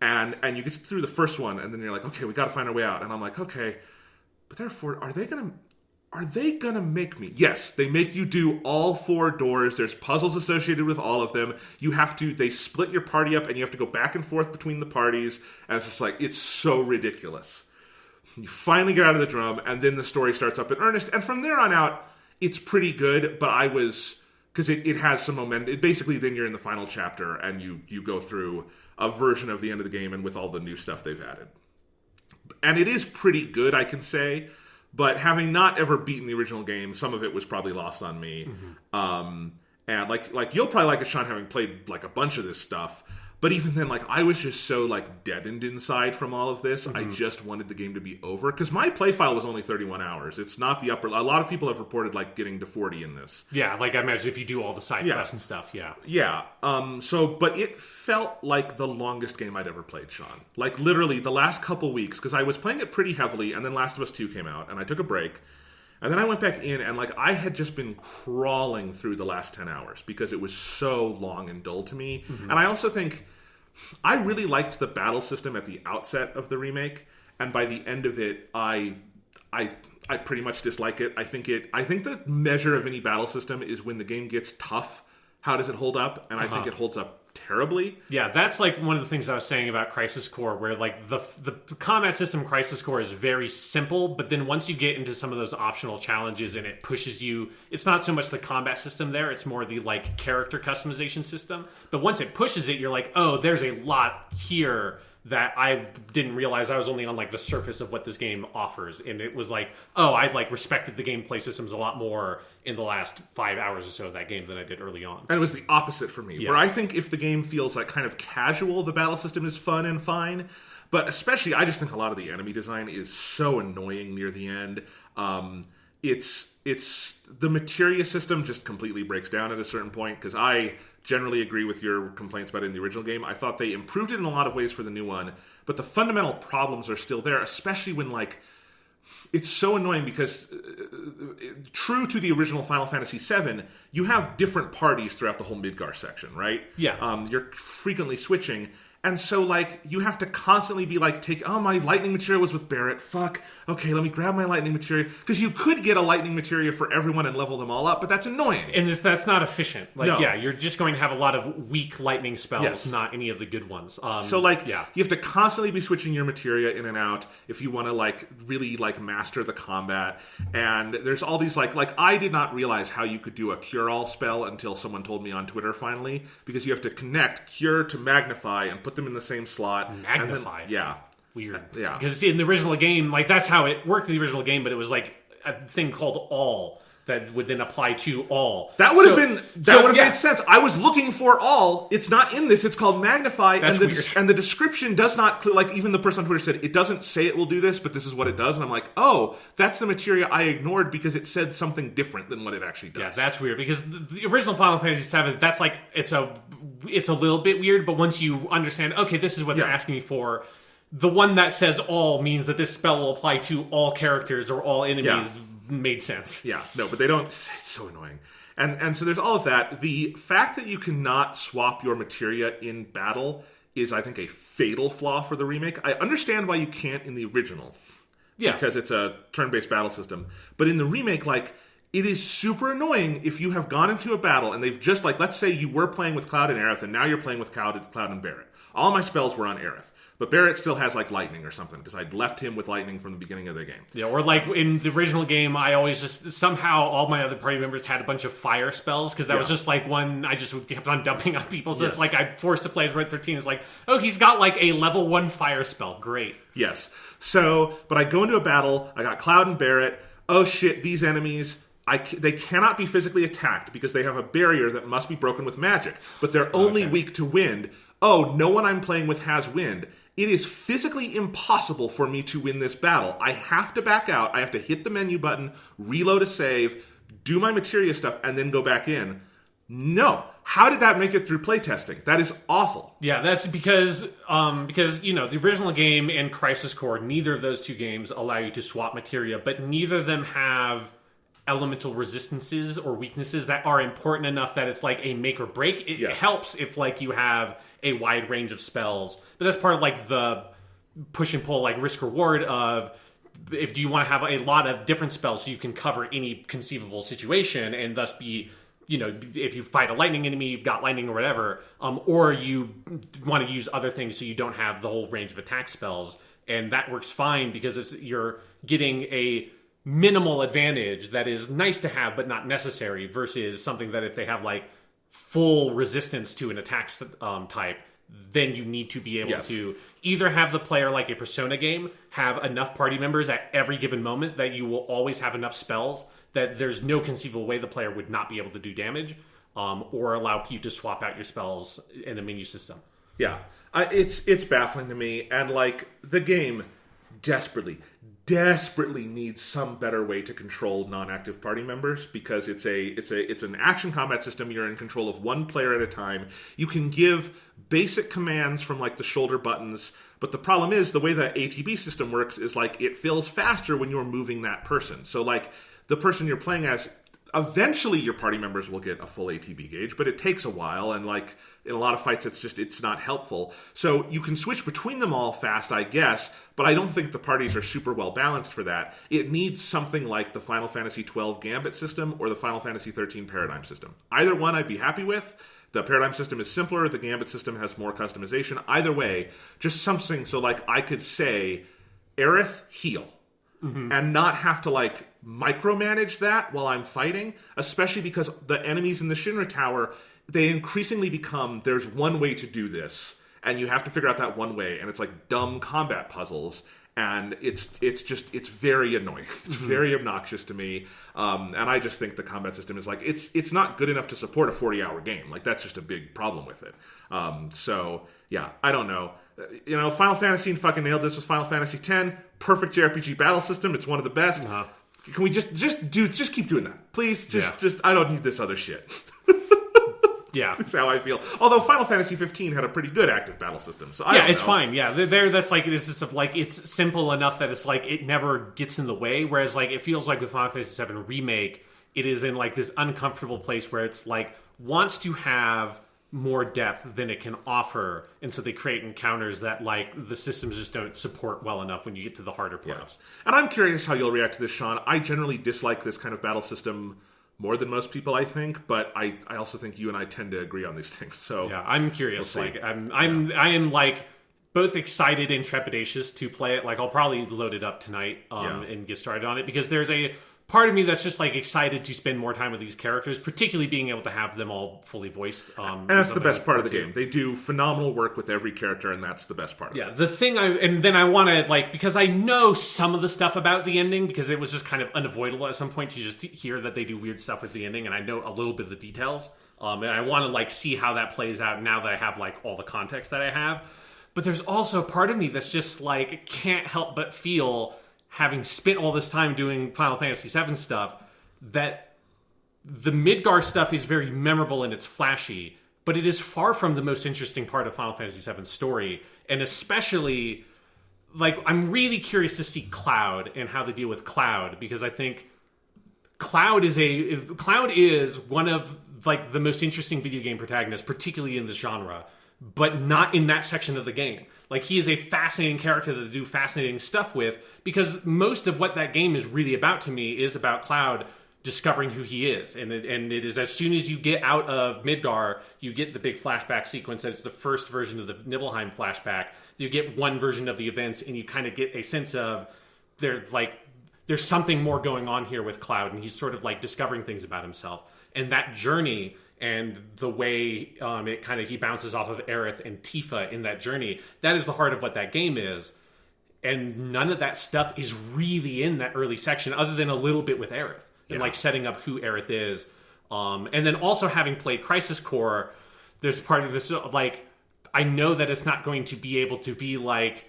And you get through the first one, and then you're like, okay, we got to find our way out. And I'm like, okay, but therefore, are they gonna make me? Yes, they make you do all 4 doors. There's puzzles associated with all of them. They split your party up, and you have to go back and forth between the parties. And it's just like, it's so ridiculous. You finally get out of the Drum, and then the story starts up in earnest. And from there on out, it's pretty good. But because it has some momentum. Basically, then you're in the final chapter, and you go through a version of the end of the game, and with all the new stuff they've added. And it is pretty good, I can say. But having not ever beaten the original game, some of it was probably lost on me. And like you'll probably like it, Sean, having played like a bunch of this stuff. But even then, like, I was just so, like, deadened inside from all of this. I just wanted the game to be over. Because my play file was only 31 hours. It's not the upper... A lot of people have reported, like, getting to 40 in this. Yeah, like, I imagine if you do all the side quests and stuff, Yeah. But it felt like the longest game I'd ever played, Sean. Like, literally, the last couple weeks, because I was playing it pretty heavily, and then Last of Us 2 came out, and I took a break. And then I went back in, and, like, I had just been crawling through the last 10 hours because it was so long and dull to me. And I also think... I really liked the battle system at the outset of the remake, and by the end of it, I pretty much dislike it. I think the measure of any battle system is when the game gets tough. How does it hold up? And I think it holds up terribly. Yeah, that's like one of the things I was saying about Crisis Core, where like the combat system in Crisis Core is very simple, but then once you get into some of those optional challenges and it pushes you, it's not so much the combat system there, it's more the like character customization system. But once it pushes it, you're like, oh, there's a lot here that I didn't realize. I was only on like the surface of what this game offers, and it was like, oh, I like respected the gameplay systems a lot more in the last 5 hours or so of that game than I did early on. And it was the opposite for me, where I think if the game feels like kind of casual, the battle system is fun and fine, but especially I just think a lot of the enemy design is so annoying near the end. It's the materia system just completely breaks down at a certain point, because I generally agree with your complaints about it in the original game. I thought they improved it in a lot of ways for the new one, but the fundamental problems are still there, especially when, like, it's so annoying because, true to the original Final Fantasy VII, you have different parties throughout the whole Midgar section, right? Yeah. You're frequently switching. And so, like, you have to constantly be like, my lightning materia was with Barrett. Fuck. Okay, let me grab my lightning materia. Because you could get a lightning materia for everyone and level them all up, but that's annoying. And that's not efficient. Like, no. Yeah, you're just going to have a lot of weak lightning spells, not any of the good ones. You have to constantly be switching your materia in and out if you want to, like, really, like, master the combat. And there's all these, like, I did not realize how you could do a cure-all spell until someone told me on Twitter, finally. Because you have to connect cure to magnify and put them in the same slot. Magnify. Yeah. Weird. Yeah. Because in the original game, like, that's how it worked in the original game, but it was like a thing called all that would then apply to all. That would have made sense. I was looking for all. It's not in this. It's called magnify. That's and weird. And the description does not, like, even the person on Twitter said, it doesn't say it will do this, but this is what it does. And I'm like, oh, that's the materia I ignored because it said something different than what it actually does. Yeah, that's weird, because the original Final Fantasy VII, that's like, it's a little bit weird, but once you understand, okay, this is what they're asking me for, the one that says all means that this spell will apply to all characters or all enemies made sense. Yeah, no, but they don't. It's so annoying. And so there's all of that. The fact that you cannot swap your materia in battle is, I think, a fatal flaw for the remake. I understand why you can't in the original. Yeah. Because it's a turn-based battle system. But in the remake, like, it is super annoying if you have gone into a battle and they've just, like, let's say you were playing with Cloud and Aerith and now you're playing with Cloud and Barrett. All my spells were on Aerith. But Barrett still has, like, lightning or something, because I'd left him with lightning from the beginning of the game. Yeah, or like in the original game, I always just, somehow all my other party members had a bunch of fire spells, because that was just like one I just kept on dumping on people. So it's like I'm forced to play as Red 13. It's like, oh, he's got like a level 1 fire spell. Great. Yes. So, but I go into a battle, I got Cloud and Barrett. Oh shit, these enemies... they cannot be physically attacked because they have a barrier that must be broken with magic. But they're only weak to wind. Oh, no one I'm playing with has wind. It is physically impossible for me to win this battle. I have to back out. I have to hit the menu button, reload a save, do my materia stuff, and then go back in. No. How did that make it through playtesting? That is awful. Yeah, that's because the original game and Crisis Core, neither of those two games allow you to swap materia, but neither of them have elemental resistances or weaknesses that are important enough that it's like a make or break. It helps if like you have a wide range of spells, but that's part of like the push and pull, like risk reward of if do you want to have a lot of different spells so you can cover any conceivable situation and thus be, if you fight a lightning enemy, you've got lightning or whatever, or you want to use other things so you don't have the whole range of attack spells, and that works fine because you're getting a minimal advantage that is nice to have but not necessary versus something that if they have like full resistance to an attack type, then you need to be able to either have the player, like a Persona game, have enough party members at every given moment that you will always have enough spells that there's no conceivable way the player would not be able to do damage, or allow you to swap out your spells in the menu system. Yeah, it's baffling to me, and like the game desperately needs some better way to control non-active party members because it's an action combat system. You're in control of one player at a time. You can give basic commands from like the shoulder buttons, but the problem is the way the ATB system works is like it fills faster when you're moving that person. So like the person you're playing as, eventually your party members will get a full ATB gauge, but it takes a while, and like in a lot of fights it's not helpful. So you can switch between them all fast, I guess, but I don't think the parties are super well balanced for that. It needs something like the Final Fantasy XII Gambit system or the Final Fantasy XIII Paradigm system. Either one I'd be happy with. The Paradigm system is simpler, the Gambit system has more customization. Either way, just something so like I could say, Aerith, heal. Mm-hmm. And not have to like micromanage that while I'm fighting, especially because the enemies in the Shinra Tower, they increasingly become, there's one way to do this, and you have to figure out that one way, and it's like dumb combat puzzles, and it's very annoying. It's very obnoxious to me, and I just think the combat system is like, it's not good enough to support a 40-hour game. Like, that's just a big problem with it. So, yeah, I don't know. Final Fantasy fucking nailed this with Final Fantasy X. Perfect JRPG battle system. It's one of the best. Uh-huh. Can we just keep doing that, please? Just I don't need this other shit. Yeah, that's how I feel. Although Final Fantasy 15 had a pretty good active battle system, so I don't know. It's fine. Yeah, that's like this is of like it's simple enough that it's like it never gets in the way. Whereas like it feels like with Final Fantasy VII Remake, it is in like this uncomfortable place where it's like wants to have more depth than it can offer, and so they create encounters that like the systems just don't support well enough when you get to the harder parts. Yeah. And I'm curious how you'll react to this, Sean. I generally dislike this kind of battle system more than most people, I think, but I also think you and I tend to agree on these things. So yeah, I'm curious. I am like both excited and trepidatious to play it. Like I'll probably load it up tonight and get started on it because there's a part of me that's just like excited to spend more time with these characters, particularly being able to have them all fully voiced. And that's the best part of the game. They do phenomenal work with every character, and that's the best part of it. Yeah, the thing then I want to like, because I know some of the stuff about the ending, because it was just kind of unavoidable at some point to just hear that they do weird stuff with the ending, and I know a little bit of the details. And I want to like see how that plays out now that I have like all the context that I have. But there's also part of me that's just like can't help but feel, having spent all this time doing Final Fantasy VII stuff, that the Midgar stuff is very memorable and it's flashy, but it is far from the most interesting part of Final Fantasy VII's story. And especially, like, I'm really curious to see Cloud and how they deal with Cloud, because I think Cloud is one of like the most interesting video game protagonists, particularly in the genre, but not in that section of the game. Like, he is a fascinating character to do fascinating stuff with, because most of what that game is really about to me is about Cloud discovering who he is. And it is as soon as you get out of Midgar, you get the big flashback sequence that's the first version of the Nibelheim flashback. you get one version of the events, and you kind of get a sense of there's something more going on here with Cloud, and he's sort of like discovering things about himself. And that journey and the way he bounces off of Aerith and Tifa in that journey, that is the heart of what that game is. And none of that stuff is really in that early section, other than a little bit with Aerith and like setting up who Aerith is. And then also having played Crisis Core, there's part of this like I know that it's not going to be able to be like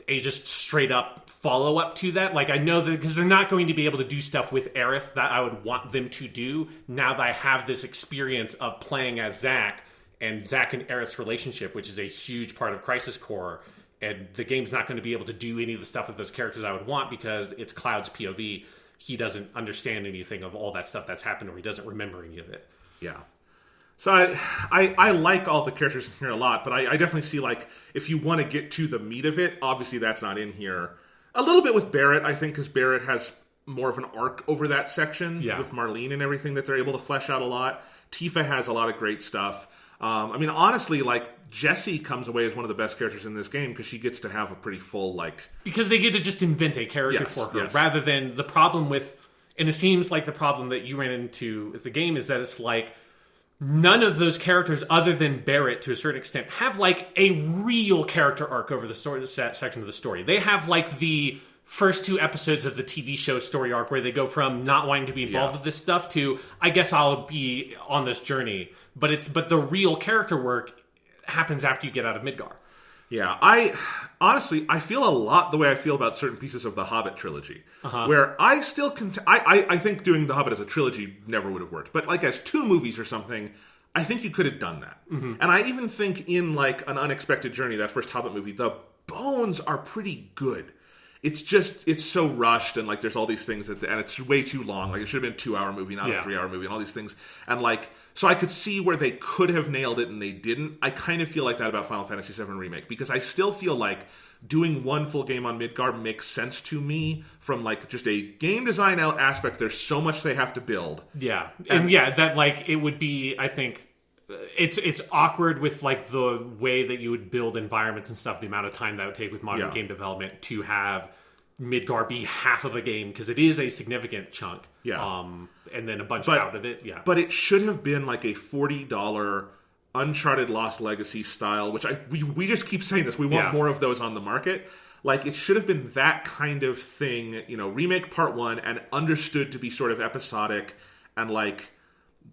a just straight up follow up to that. Like I know that because they're not going to be able to do stuff with Aerith that I would want them to do now that I have this experience of playing as Zack and Aerith's relationship, which is a huge part of Crisis Core. And the game's not going to be able to do any of the stuff with those characters I would want because it's Cloud's POV. He doesn't understand anything of all that stuff that's happened, or he doesn't remember any of it. Yeah. So I like all the characters in here a lot, but I definitely see, like, if you want to get to the meat of it, obviously that's not in here. A little bit with Barrett, I think, because Barrett has more of an arc over that section with Marlene and everything that they're able to flesh out a lot. Tifa has a lot of great stuff. I mean, honestly, like, Jessie comes away as one of the best characters in this game because she gets to have a pretty full, like... Because they get to just invent a character for her, rather than the problem with... And it seems like the problem that you ran into with the game is that it's like... None of those characters, other than Barrett, to a certain extent, have, like, a real character arc over the story, section of the story. They have, like, the first 2 episodes of the TV show story arc where they go from not wanting to be involved with this stuff to, I guess I'll be on this journey. But the real character work happens after you get out of Midgar. Yeah, I honestly feel a lot the way I feel about certain pieces of the Hobbit trilogy, where I still I think doing the Hobbit as a trilogy never would have worked, but like as 2 movies or something, I think you could have done that. Mm-hmm. And I even think in like An Unexpected Journey, that first Hobbit movie, the bones are pretty good. It's just, it's so rushed, and like there's all these things and it's way too long. Like it should have been a 2-hour movie, not a 3-hour movie, and all these things. And like, so I could see where they could have nailed it and they didn't. I kind of feel like that about Final Fantasy VII Remake, because I still feel like doing one full game on Midgar makes sense to me from like just a game design aspect. There's so much they have to build. Yeah. And that like, it would be, I think, it's awkward with like the way that you would build environments and stuff, the amount of time that would take with modern game development to have Midgar be half of a game, because it is a significant chunk. And then a bunch out of it. But it should have been like a $40 Uncharted Lost Legacy style, which we just keep saying this. We want more of those on the market. Like, it should have been that kind of thing, you know, remake part 1 and understood to be sort of episodic and like,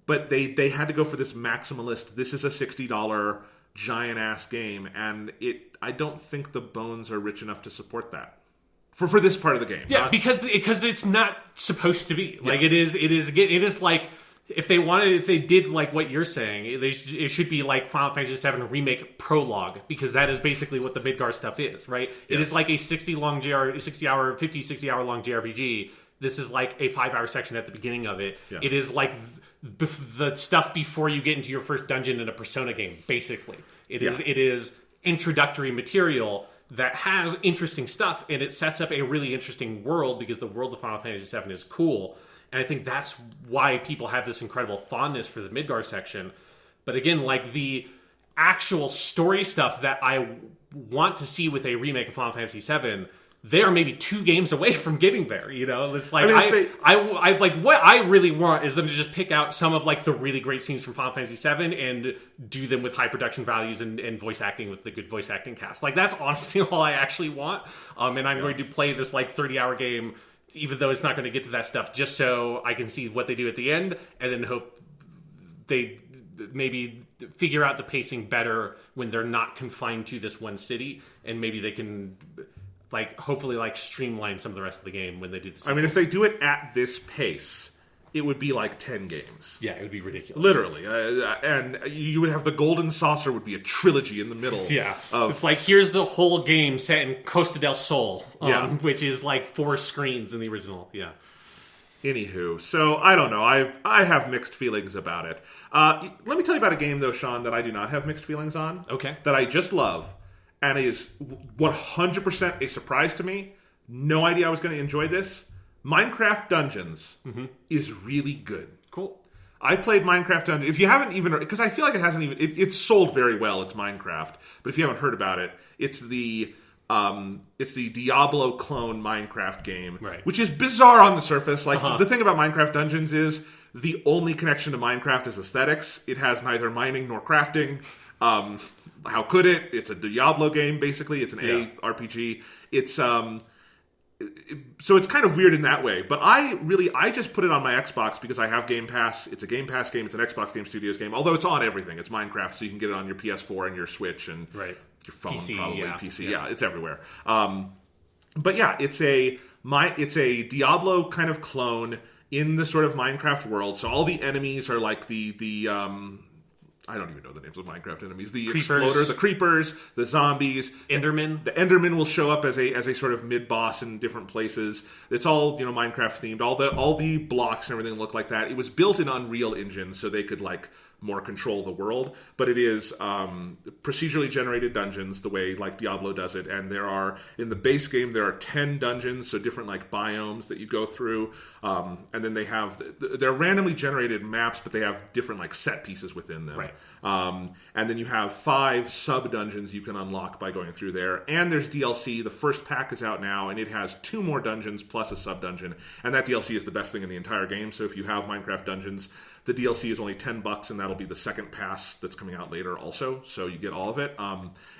but they had to go for this maximalist, this is a $60 giant ass game, and I don't think the bones are rich enough to support that. For this part of the game. Yeah, because it's not supposed to be. Like, it is like, if they did like what you're saying, it should be like Final Fantasy VII Remake Prologue, because that is basically what the Midgar stuff is, right? Yes. It is like a 50, 60 hour long JRPG. This is like a 5-hour section at the beginning of it. Yeah. It is like the stuff before you get into your first dungeon in a Persona game, basically. It is introductory material that has interesting stuff, and it sets up a really interesting world, because the world of Final Fantasy VII is cool. And I think that's why people have this incredible fondness for the Midgar section. But again, like the actual story stuff that I want to see with a remake of Final Fantasy VII, they are maybe 2 games away from getting there. You know, it's like I like what I really want is them to just pick out some of like the really great scenes from Final Fantasy VII and do them with high production values and voice acting with the good voice acting cast. Like, that's honestly all I actually want. And I'm going to play this like 30-hour game, even though it's not going to get to that stuff, just so I can see what they do at the end, and then hope they maybe figure out the pacing better when they're not confined to this one city, and maybe they can like hopefully like streamline some of the rest of the game when they do this. I mean, if they do it at this pace, it would be like 10 games. Yeah, it would be ridiculous. Literally. And you would have the Golden Saucer would be a trilogy in the middle. Yeah. It's like, here's the whole game set in Costa del Sol, which is like 4 screens in the original. Yeah. Anywho, so I don't know. I have mixed feelings about it. Let me tell you about a game, though, Sean, that I do not have mixed feelings on. Okay. That I just love, and is 100% a surprise to me. No idea I was going to enjoy this. Minecraft Dungeons is really good. Cool. I played Minecraft Dungeons. If you haven't even, because I feel like it hasn't even, it's sold very well. It's Minecraft, but if you haven't heard about it, it's the Diablo clone Minecraft game, right, which is bizarre on the surface. Like the thing about Minecraft Dungeons is the only connection to Minecraft is aesthetics. It has neither mining nor crafting. How could it? It's a Diablo game, basically. It's an ARPG. It's so it's kind of weird in that way. But I just put it on my Xbox because I have Game Pass. It's a Game Pass game. It's an Xbox Game Studios game. Although it's on everything. It's Minecraft, so you can get it on your PS4 and your Switch and your phone, PC, probably PC. Yeah, it's everywhere. But yeah, it's a Diablo kind of clone in the sort of Minecraft world. So all the enemies are like the I don't even know the names of Minecraft enemies. The Exploder, the Creepers, the Zombies. Enderman. The Enderman will show up as a sort of mid-boss in different places. It's all, Minecraft themed. All the blocks and everything look like that. It was built in Unreal Engine so they could more control the world, but it is procedurally generated dungeons the way Diablo does it, and in the base game there are 10 dungeons, so different biomes that you go through, and then they're randomly generated maps, but they have different set pieces within them, right. And then you have 5 sub dungeons you can unlock by going through there, and there's DLC. The first pack is out now, and it has 2 more dungeons plus a sub dungeon, and that DLC is the best thing in the entire game. So if you have Minecraft Dungeons, the DLC is only $10, and that'll be the second pass that's coming out later also, so you get all of it,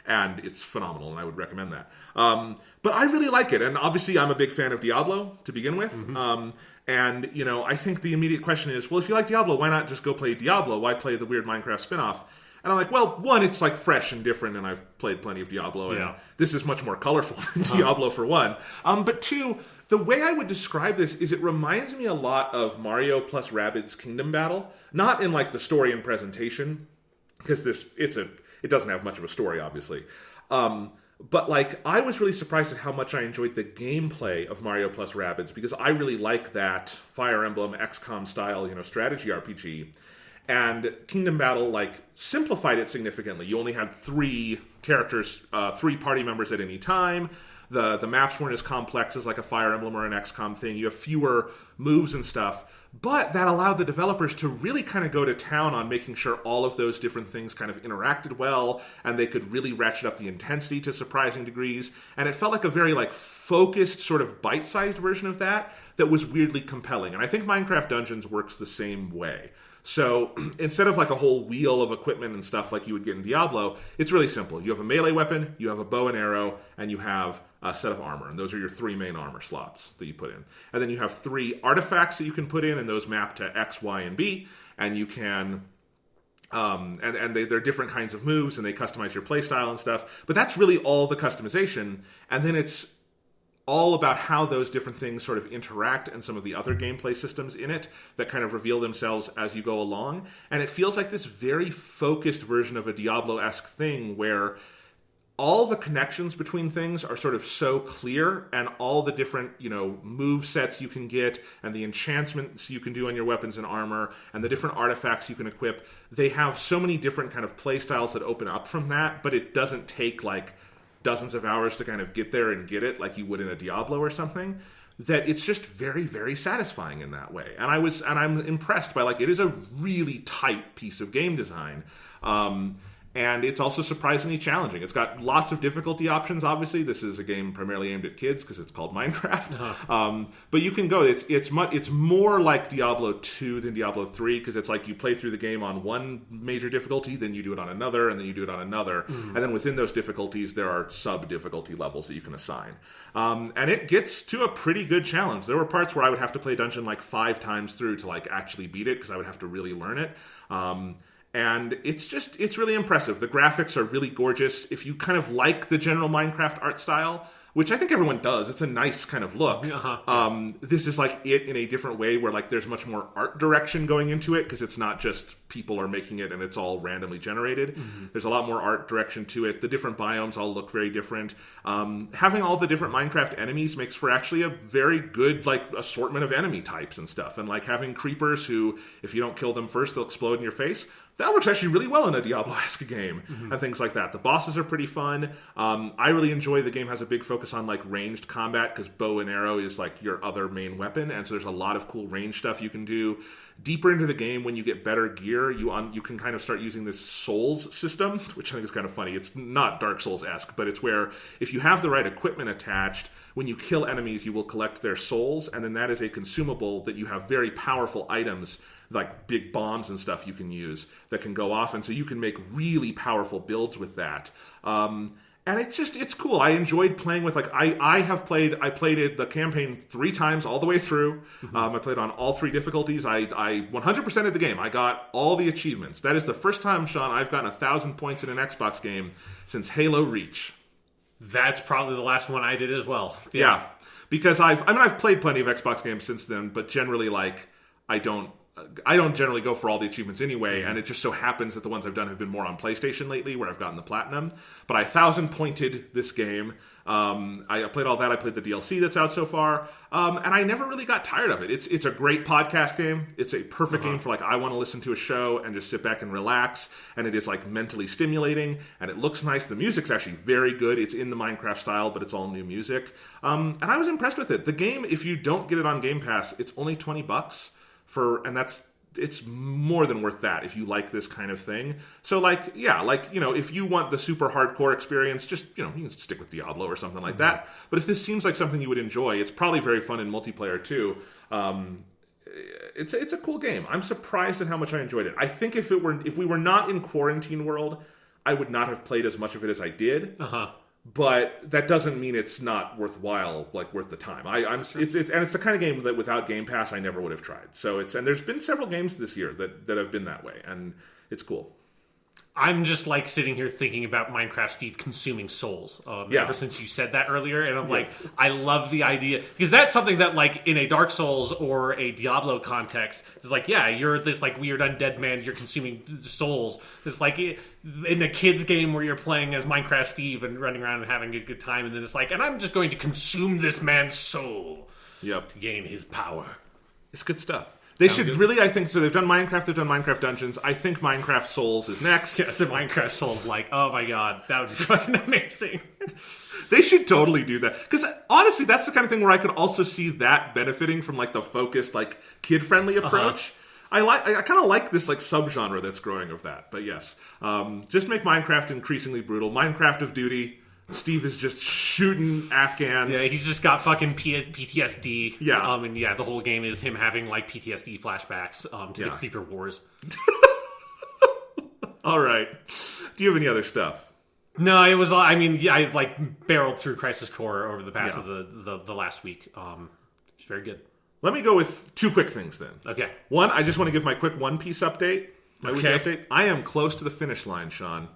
and it's phenomenal, and I would recommend that. But I really like it, and obviously I'm a big fan of Diablo to begin with, and, I think the immediate question is, well, if you like Diablo, why not just go play Diablo? Why play the weird Minecraft spinoff? And I'm like, well, one, it's fresh and different, and I've played plenty of Diablo, and this is much more colorful than Diablo for one. But two, the way I would describe this is it reminds me a lot of Mario plus Rabbids Kingdom Battle. Not in the story and presentation, because it doesn't have much of a story, obviously. But I was really surprised at how much I enjoyed the gameplay of Mario plus Rabbids, because I really like that Fire Emblem XCOM style, strategy RPG. And Kingdom Battle, simplified it significantly. You only had 3 characters, 3 party members at any time. The maps weren't as complex as a Fire Emblem or an XCOM thing. You have fewer moves and stuff. But that allowed the developers to really kind of go to town on making sure all of those different things kind of interacted well, and they could really ratchet up the intensity to surprising degrees. And it felt like a very focused, sort of bite-sized version of that was weirdly compelling. And I think Minecraft Dungeons works the same way. So instead of a whole wheel of equipment and stuff like you would get in Diablo, it's really simple. You have a melee weapon, you have a bow and arrow, and you have a set of armor. And those are your 3 main armor slots that you put in. And then you have 3 artifacts that you can put in, and those map to X, Y, and B. And you can... they're different kinds of moves, and they customize your playstyle and stuff. But that's really all the customization. And then it's all about how those different things sort of interact and some of the other gameplay systems in it that kind of reveal themselves as you go along. And it feels like this very focused version of a Diablo-esque thing where all the connections between things are sort of so clear, and all the different, move sets you can get, and the enchantments you can do on your weapons and armor, and the different artifacts you can equip, they have so many different kind of play styles that open up from that, but it doesn't take dozens of hours to kind of get there and get it like you would in a Diablo or something, that it's just very, very satisfying in that way. And I'm impressed by it is a really tight piece of game design. And it's also surprisingly challenging. It's got lots of difficulty options, obviously. This is a game primarily aimed at kids because it's called Minecraft. But you can go, it's more like Diablo 2 than Diablo 3, because it's you play through the game on one major difficulty, then you do it on another, and then you do it on another. And then within those difficulties, there are sub-difficulty levels that you can assign. And it gets to a pretty good challenge. There were parts where I would have to play a dungeon 5 times through to actually beat it, because I would have to really learn it. And it's really impressive. The graphics are really gorgeous. If you kind of like the general Minecraft art style, which I think everyone does, it's a nice kind of look. This is it in a different way, where there's much more art direction going into it, because it's not just people are making it and it's all randomly generated. There's a lot more art direction to it. The different biomes all look very different. Having all the different Minecraft enemies makes for actually a very good assortment of enemy types and stuff. And having creepers who, if you don't kill them first, they'll explode in your face. that works actually really well in a Diablo-esque game, and things like that. The bosses are pretty fun. I really enjoy the game has a big focus on like ranged combat, because bow and arrow is like your other main weapon, and so there's a lot of cool range stuff you can do. Deeper into the game, when you get better gear, you can kind of start using this souls system, which I think is kind of funny. It's not Dark Souls-esque, but it's where if you have the right equipment attached, when you kill enemies, you will collect their souls, and then that is a consumable that you have very powerful items, like big bombs and stuff you can use that can go off, and so you can make really powerful builds with that. And it's cool. I enjoyed playing with, like, I played it, the campaign 3 times all the way through. I played on all 3 difficulties. I 100%ed the game. I got all the achievements. That is the first time, Sean, I've gotten 1,000 points in an Xbox game since Halo Reach. That's probably the last one I did as well. Yeah. Because I've played plenty of Xbox games since then, but generally, like, I don't generally go for all the achievements anyway, and it just so happens that the ones I've done have been more on PlayStation lately, where I've gotten the platinum. But I 1,000-pointed this game. I played all that. I played the DLC that's out so far, and I never really got tired of it. It's a great podcast game. It's a perfect game for, like, I want to listen to a show and just sit back and relax, and it is, like, mentally stimulating, and it looks nice. The music's actually very good. It's in the Minecraft style, but it's all new music. And I was impressed with it. The game, if you don't get it on Game Pass, it's only $20. It's more than worth that if you like this kind of thing. So, like, yeah, like, you know, if you want the super hardcore experience, just, you know, you can stick with Diablo or something like that. But if this seems like something you would enjoy, it's probably very fun in multiplayer too. It's a cool game. I'm surprised at how much I enjoyed it. I think if we were not in Quarantine World, I would not have played as much of it as I did. But that doesn't mean it's not worthwhile, like worth the time. It's the kind of game that without Game Pass I never would have tried. So and there's been several games this year that have been that way, and it's cool. I'm just like sitting here thinking about Minecraft Steve consuming souls ever since you said that earlier, and I'm like, I love the idea, because that's something that, like, in a Dark Souls or a Diablo context is like, yeah, you're this like weird undead man, you're consuming souls. It's like in a kid's game where you're playing as Minecraft Steve and running around and having a good time, and then it's like, and I'm just going to consume this man's soul to gain his power. It's good stuff. They should really, I think, so they've done Minecraft Dungeons. I think Minecraft Souls is next. Yeah, so Minecraft Souls, like, oh my god, that would be fucking amazing. They should totally do that. Because, honestly, that's the kind of thing where I could also see that benefiting from, like, the focused, like, kid-friendly approach. I kind of like this, like, subgenre that's growing of that. But yes, just make Minecraft increasingly brutal. Minecraft of Duty. Steve is just shooting Afghans. Yeah, he's just got fucking PTSD. Yeah. And yeah, the whole game is him having, like, PTSD flashbacks to the Creeper Wars. All right. Do you have any other stuff? No, it was, I mean, I, like, barreled through Crisis Core over the past of the last week. It's very good. Let me go with 2 quick things then. Okay. One, I just want to give my quick One Piece update. My weekly update. I am close to the finish line, Sean.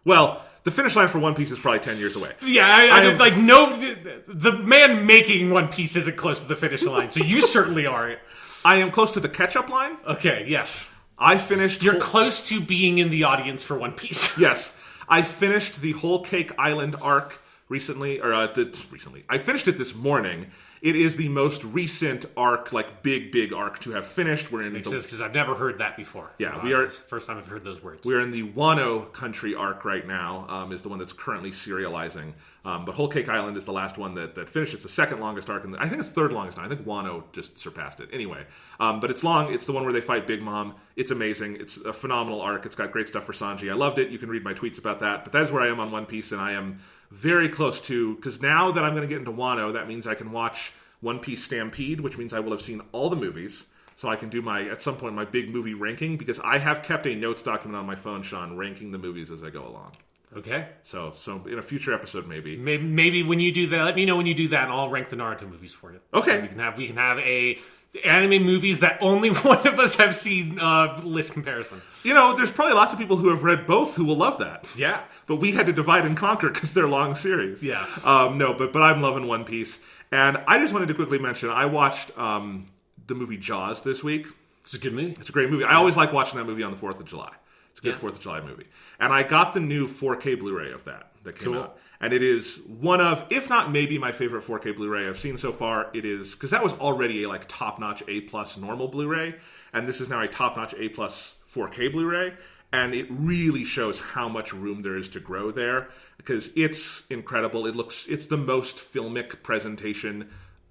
Well, the finish line for One Piece is probably 10 years away. Yeah, the man making One Piece isn't close to the finish line, so you certainly aren't. I am close to the catch-up line. Okay, yes. I finished... You're close to being in the audience for One Piece. Yes. I finished the Whole Cake Island arc recently. I finished it this morning. It is the most recent arc, like big arc to have finished. We're in Makes sense, because I've never heard that before. Yeah, we are. It's the first time I've heard those words. We're in the Wano country arc right now. Is the one that's currently serializing. But Whole Cake Island is the last one that finished. It's the second longest arc, and I think it's third longest. I think Wano just surpassed it. Anyway, but it's long. It's the one where they fight Big Mom. It's amazing. It's a phenomenal arc. It's got great stuff for Sanji. I loved it. You can read my tweets about that. But that is where I am on One Piece, and I am very close to, because now that I'm going to get into Wano, that means I can watch One Piece Stampede, which means I will have seen all the movies, so I can do at some point my big movie ranking, because I have kept a notes document on my phone, Sean, ranking the movies as I go along. Okay. So in a future episode, maybe when you do that, let me know when you do that, and I'll rank the Naruto movies for you. Okay. We can have a anime movies that only one of us have seen list comparison. You know, there's probably lots of people who have read both who will love that. Yeah. But we had to divide and conquer because they're long series. Yeah. No, but I'm loving One Piece. And I just wanted to quickly mention, I watched the movie Jaws this week. It's a good movie. It's a great movie. I always like watching that movie on the 4th of July. It's a good 4th of July movie. And I got the new 4K Blu-ray of that came out. And it is one of, if not maybe my favorite 4K Blu-ray I've seen so far. It is, because that was already a top-notch A+ normal Blu-ray, and this is now a top-notch A+ 4K Blu-ray. And it really shows how much room there is to grow there, because it's incredible. It's the most filmic presentation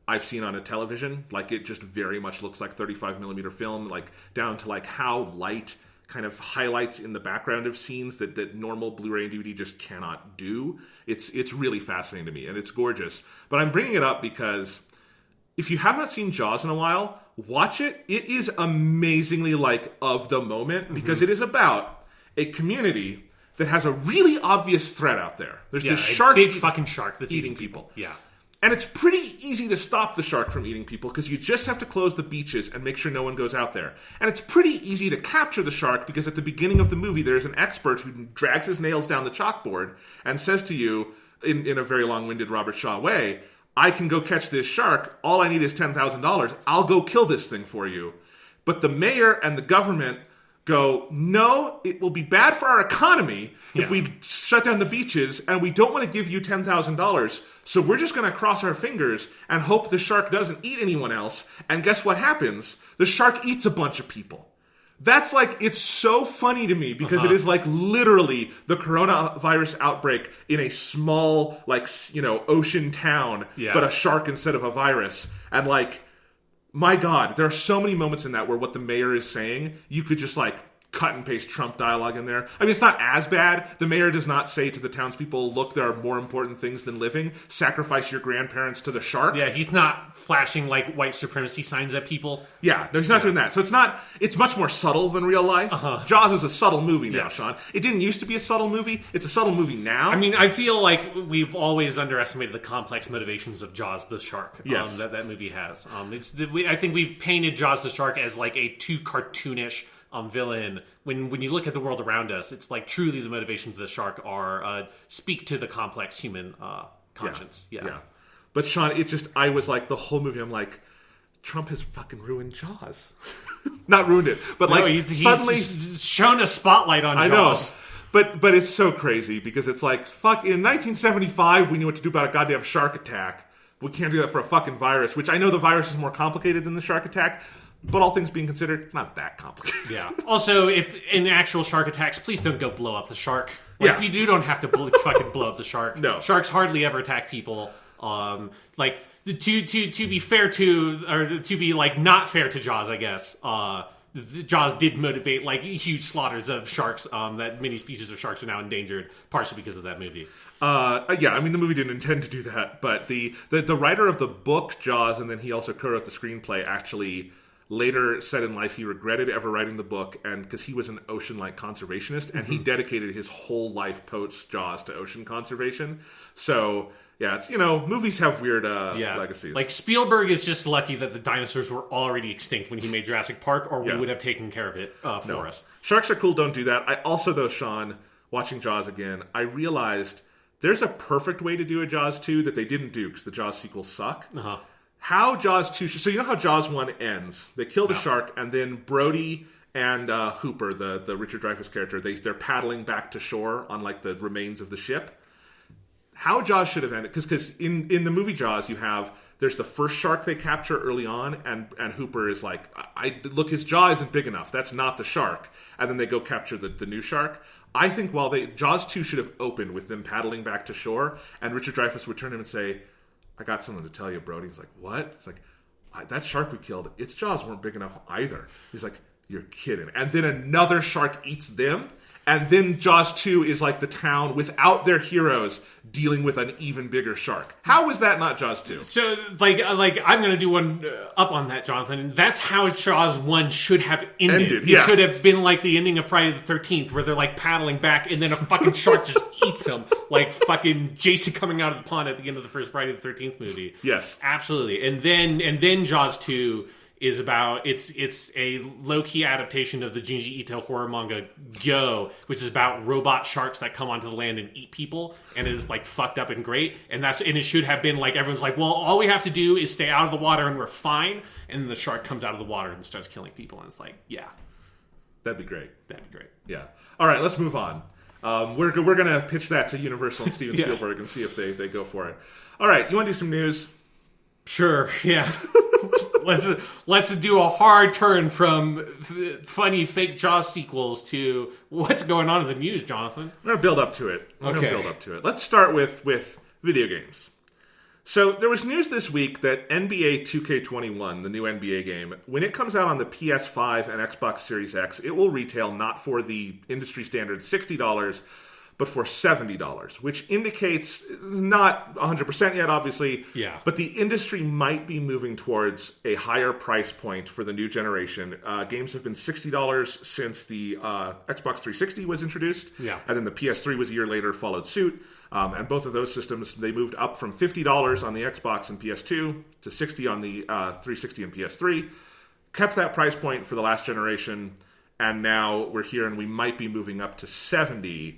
I've seen on a television. Like, it just very much looks like 35 millimeter film, like down to like how light kind of highlights in the background of scenes that normal Blu-ray and DVD just cannot do. It's really fascinating to me, and it's gorgeous. But I'm bringing it up because if you have not seen Jaws in a while, watch it. It is amazingly like of the moment, because it is about a community that has a really obvious threat out there. There's this shark, big fucking shark that's eating people. Yeah. And it's pretty easy to stop the shark from eating people, because you just have to close the beaches and make sure no one goes out there. And it's pretty easy to capture the shark, because at the beginning of the movie, there's an expert who drags his nails down the chalkboard and says to you, in a very long-winded Robert Shaw way, I can go catch this shark. All I need is $10,000. I'll go kill this thing for you. But the mayor and the government go, no, it will be bad for our economy if we shut down the beaches, and we don't want to give you $10,000. So we're just going to cross our fingers and hope the shark doesn't eat anyone else. And guess what happens? The shark eats a bunch of people. That's like, it's so funny to me, because it is like literally the coronavirus outbreak in a small, like, ocean town, but a shark instead of a virus. And like, my God, there are so many moments in that where what the mayor is saying, you could just like cut and paste Trump dialogue in there. I mean, it's not as bad. The mayor does not say to the townspeople, look, there are more important things than living. Sacrifice your grandparents to the shark. Yeah, he's not flashing like white supremacy signs at people. Yeah, no, he's not doing that. So it's much more subtle than real life. Jaws is a subtle movie now, Sean. It didn't used to be a subtle movie. It's a subtle movie now. I mean, I feel like we've always underestimated the complex motivations of Jaws the shark that movie has. I think we've painted Jaws the shark as like a too cartoonish villain. When you look at the world around us, it's like truly the motivations of the shark are speak to the complex human conscience. Yeah. But Sean, I was like, the whole movie, I'm like, Trump has fucking ruined Jaws. Not ruined it, but like he's suddenly shown a spotlight on Jaws. I know. But it's so crazy, because it's like, fuck, in 1975 we knew what to do about a goddamn shark attack. We can't do that for a fucking virus, which I know the virus is more complicated than the shark attack. But all things being considered, it's not that complicated. Yeah. Also, if in actual shark attacks, please don't go blow up the shark. Like, you don't have to fucking blow up the shark. No. Sharks hardly ever attack people. Like, to be fair to, or to be like not fair to Jaws, I guess. Jaws did motivate like huge slaughters of sharks. That many species of sharks are now endangered, partially because of that movie. I mean, the movie didn't intend to do that, but the writer of the book Jaws, and then he also co-wrote the screenplay, actually later said in life he regretted ever writing the book, and because he was an ocean-like conservationist, and he dedicated his whole life post Jaws to ocean conservation. So yeah, it's, movies have weird legacies. Like, Spielberg is just lucky that the dinosaurs were already extinct when he made Jurassic Park, or we would have taken care of it for us. Sharks are cool, don't do that. I also, though, Sean, watching Jaws again, I realized there's a perfect way to do a Jaws 2 that they didn't do, because the Jaws sequels suck. How Jaws 2... So you know how Jaws 1 ends? They kill the shark, and then Brody and Hooper, the Richard Dreyfuss character, they're paddling back to shore on like the remains of the ship. How Jaws should have ended... Because in the movie Jaws, there's the first shark they capture early on, and Hooper is like, look, his jaw isn't big enough. That's not the shark. And then they go capture the new shark. I think Jaws 2 should have opened with them paddling back to shore, and Richard Dreyfuss would turn to him and say, I got something to tell you, Brody. He's like, what? He's like, that shark we killed, its jaws weren't big enough either. He's like, you're kidding. And then another shark eats them. And then Jaws 2 is like the town without their heroes dealing with an even bigger shark. How is that not Jaws 2? So, like I'm going to do one up on that, Jonathan. That's how Jaws 1 should have ended. It should have been like the ending of Friday the 13th, where they're like paddling back, and then a fucking shark just eats them. Like fucking Jason coming out of the pond at the end of the first Friday the 13th movie. Yes. Absolutely. And then Jaws 2... is about it's a low-key adaptation of the Junji Ito horror manga Go, which is about robot sharks that come onto the land and eat people, and it is like fucked up and great. And it should have been like, everyone's like, well, all we have to do is stay out of the water and we're fine. And then the shark comes out of the water and starts killing people, and it's like, yeah, that'd be great. Yeah. All right, let's move on. We're gonna pitch that to Universal and Steven Spielberg and see if they go for it. All right, you want to do some news? Sure. Yeah. let's do a hard turn from funny fake Jaws sequels to what's going on in the news, Jonathan. We're going to build up to it. Okay. Let's start with video games. So there was news this week that NBA 2K21, the new NBA game, when it comes out on the PS5 and Xbox Series X, it will retail not for the industry standard $60, but for $70, which indicates not 100% yet, obviously, but the industry might be moving towards a higher price point for the new generation. Games have been $60 since the Xbox 360 was introduced, and then the PS3 was a year later, followed suit. And both of those systems, they moved up from $50 on the Xbox and PS2 to $60 on the 360 and PS3. Kept that price point for the last generation, and now we're here and we might be moving up to $70.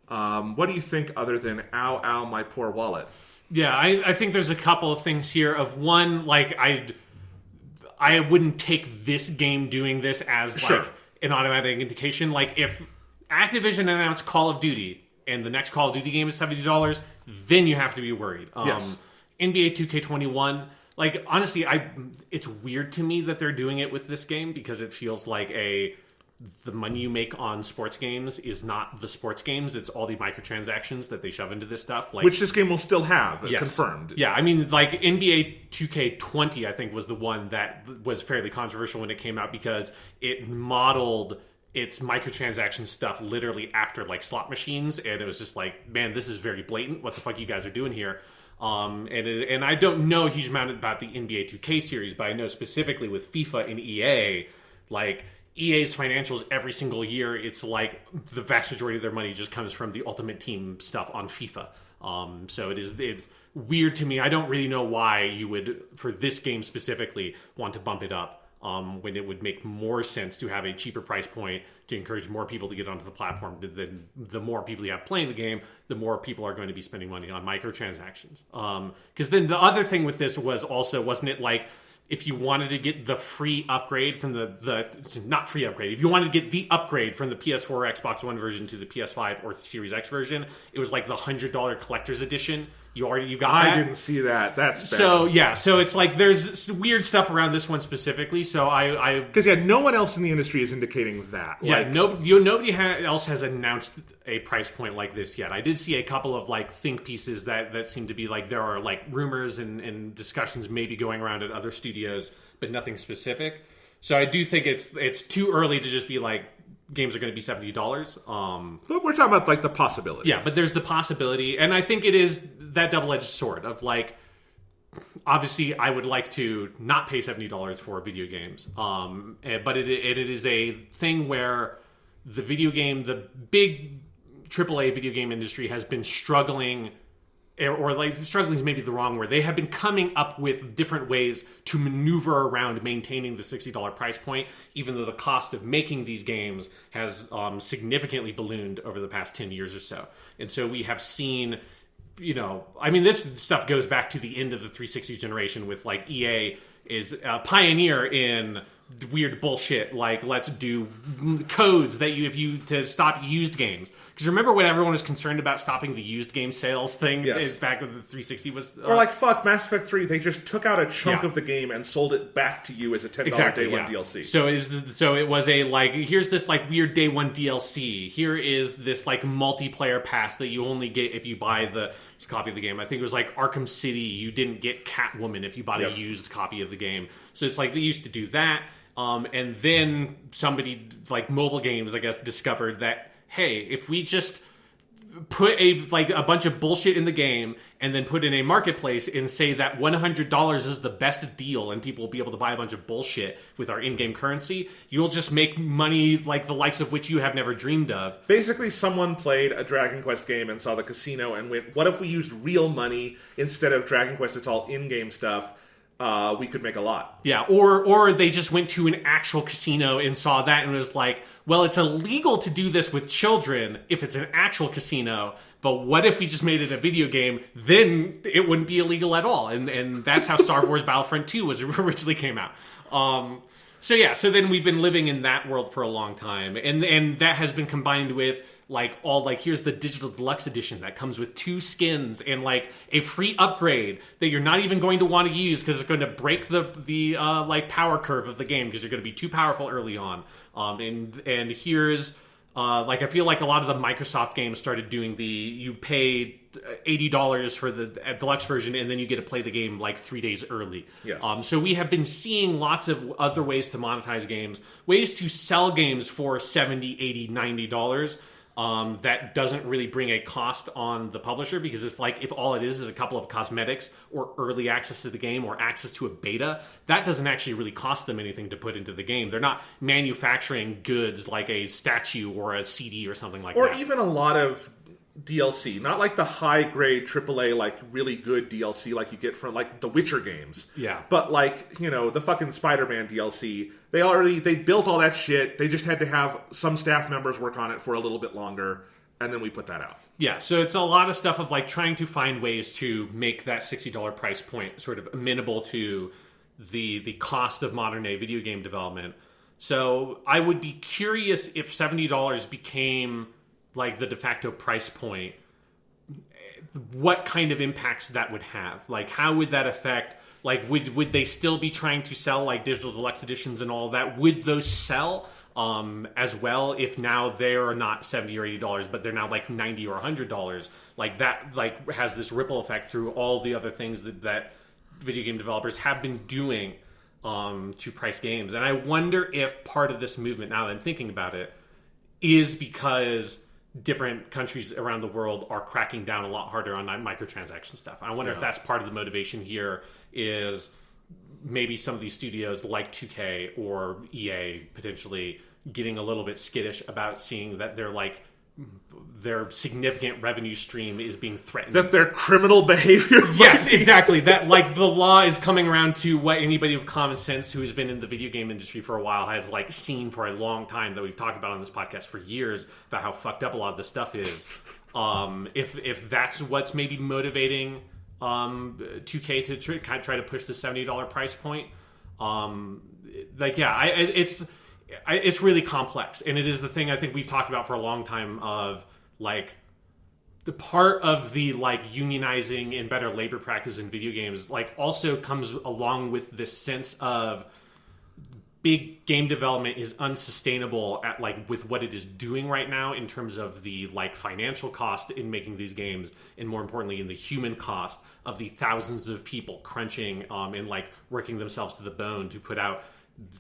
What do you think other than ow, ow, my poor wallet? Yeah, I think there's a couple of things here. Of one, like, I wouldn't take this game doing this as like an automatic indication. Like, if Activision announced Call of Duty and the next Call of Duty game is $70, then you have to be worried. Yes. NBA 2K21, like, honestly, it's weird to me that they're doing it with this game because it feels like the money you make on sports games is not the sports games. It's all the microtransactions that they shove into this stuff. Like, which this game will still have, confirmed. Yeah, I mean, like, NBA 2K20, I think, was the one that was fairly controversial when it came out because it modeled its microtransaction stuff literally after, like, slot machines, and it was just like, man, this is very blatant. What the fuck you guys are doing here? And I don't know a huge amount about the NBA 2K series, but I know specifically with FIFA and EA, like, EA's financials every single year, it's like the vast majority of their money just comes from the Ultimate Team stuff on FIFA. So it's weird to me. I don't really know why you would, for this game specifically, want to bump it up when it would make more sense to have a cheaper price point to encourage more people to get onto the platform. Then the more people you have playing the game, the more people are going to be spending money on microtransactions. Because then the other thing with this was also, wasn't it like, if you wanted to get the free upgrade from not free upgrade, if you wanted to get the upgrade from the PS4 or Xbox One version to the PS5 or Series X version, it was like the $100 collector's edition. You got that? I didn't see that. That's bad. So it's like there's weird stuff around this one specifically. So because no one else in the industry is indicating that. Yeah, nobody else has announced a price point like this yet. I did see a couple of like think pieces that seem to be like there are like rumors and discussions maybe going around at other studios, but nothing specific. So I do think it's too early to just be like, games are going to be $70. But we're talking about like the possibility. Yeah, but there's the possibility, and I think it is that double-edged sword of like, obviously I would like to not pay $70 for video games, but it is a thing where the big AAA video game industry has been struggling. Or like struggling is maybe the wrong word. They have been coming up with different ways to maneuver around maintaining the $60 price point, even though the cost of making these games has significantly ballooned over the past 10 years or so. And so we have seen, I mean, this stuff goes back to the end of the 360 generation with like EA is a pioneer in weird bullshit like let's do codes that to stop used games, because remember when everyone was concerned about stopping the used game sales thing? Yes. Back when the 360 was or like fuck Mass Effect 3, they just took out a chunk of the game and sold it back to you as a $10 day one DLC. So it was a like, here's this like weird day one DLC, here is this like multiplayer pass that you only get if you buy the copy of the game. I think it was like Arkham City, you didn't get Catwoman if you bought a used copy of the game. So it's like they used to do that. And then somebody like Mobile Games, I guess, discovered that, hey, if we just put a bunch of bullshit in the game and then put in a marketplace and say that $100 is the best deal and people will be able to buy a bunch of bullshit with our in-game currency, you'll just make money like the likes of which you have never dreamed of. Basically, someone played a Dragon Quest game and saw the casino and went, what if we used real money instead of Dragon Quest? It's all in-game stuff. We could make a lot. Yeah, or they just went to an actual casino and saw that and was like, well, it's illegal to do this with children if it's an actual casino, but what if we just made it a video game? Then it wouldn't be illegal at all. And that's how Star Wars Battlefront 2 originally came out. So then we've been living in that world for a long time. And that has been combined with here's the digital deluxe edition that comes with 2 skins and like a free upgrade that you're not even going to want to use because it's going to break the power curve of the game because you're going to be too powerful early on. And here's I feel like a lot of the Microsoft games started doing you pay $80 for the deluxe version and then you get to play the game like 3 days early. Yes. So we have been seeing lots of other ways to monetize games, ways to sell games for $70, $80, $90. That doesn't really bring a cost on the publisher because if all it is a couple of cosmetics or early access to the game or access to a beta, that doesn't actually really cost them anything to put into the game. They're not manufacturing goods like a statue or a CD or something like that. Or even a lot of DLC, not like the high-grade AAA, like really good DLC like you get from like the Witcher games. Yeah. But like, the fucking Spider-Man DLC, they built all that shit. They just had to have some staff members work on it for a little bit longer, and then we put that out. Yeah, so it's a lot of stuff of like trying to find ways to make that $60 price point sort of amenable to the cost of modern day video game development. So I would be curious if $70 became like the de facto price point, what kind of impacts that would have. Like, how would that affect, like, would they still be trying to sell, like, digital deluxe editions and all that? Would those sell as well if now they're not $70 or $80, but they're now, like, $90 or $100? Like, that, like, has this ripple effect through all the other things that video game developers have been doing to price games. And I wonder if part of this movement, now that I'm thinking about it, is because different countries around the world are cracking down a lot harder on microtransaction stuff. I wonder if that's part of the motivation here is maybe some of these studios like 2K or EA potentially getting a little bit skittish about seeing that their significant revenue stream is being threatened. That their criminal behavior. Yes, exactly. That like the law is coming around to what anybody with common sense who has been in the video game industry for a while has like seen for a long time, that we've talked about on this podcast for years about how fucked up a lot of this stuff is. If that's what's maybe motivating 2K to try to push the $70 price point, it's really complex, and it is the thing I think we've talked about for a long time of like the part of the like unionizing and better labor practice in video games like also comes along with this sense of big game development is unsustainable at like with what it is doing right now in terms of the like financial cost in making these games, and more importantly in the human cost of the thousands of people crunching and like working themselves to the bone to put out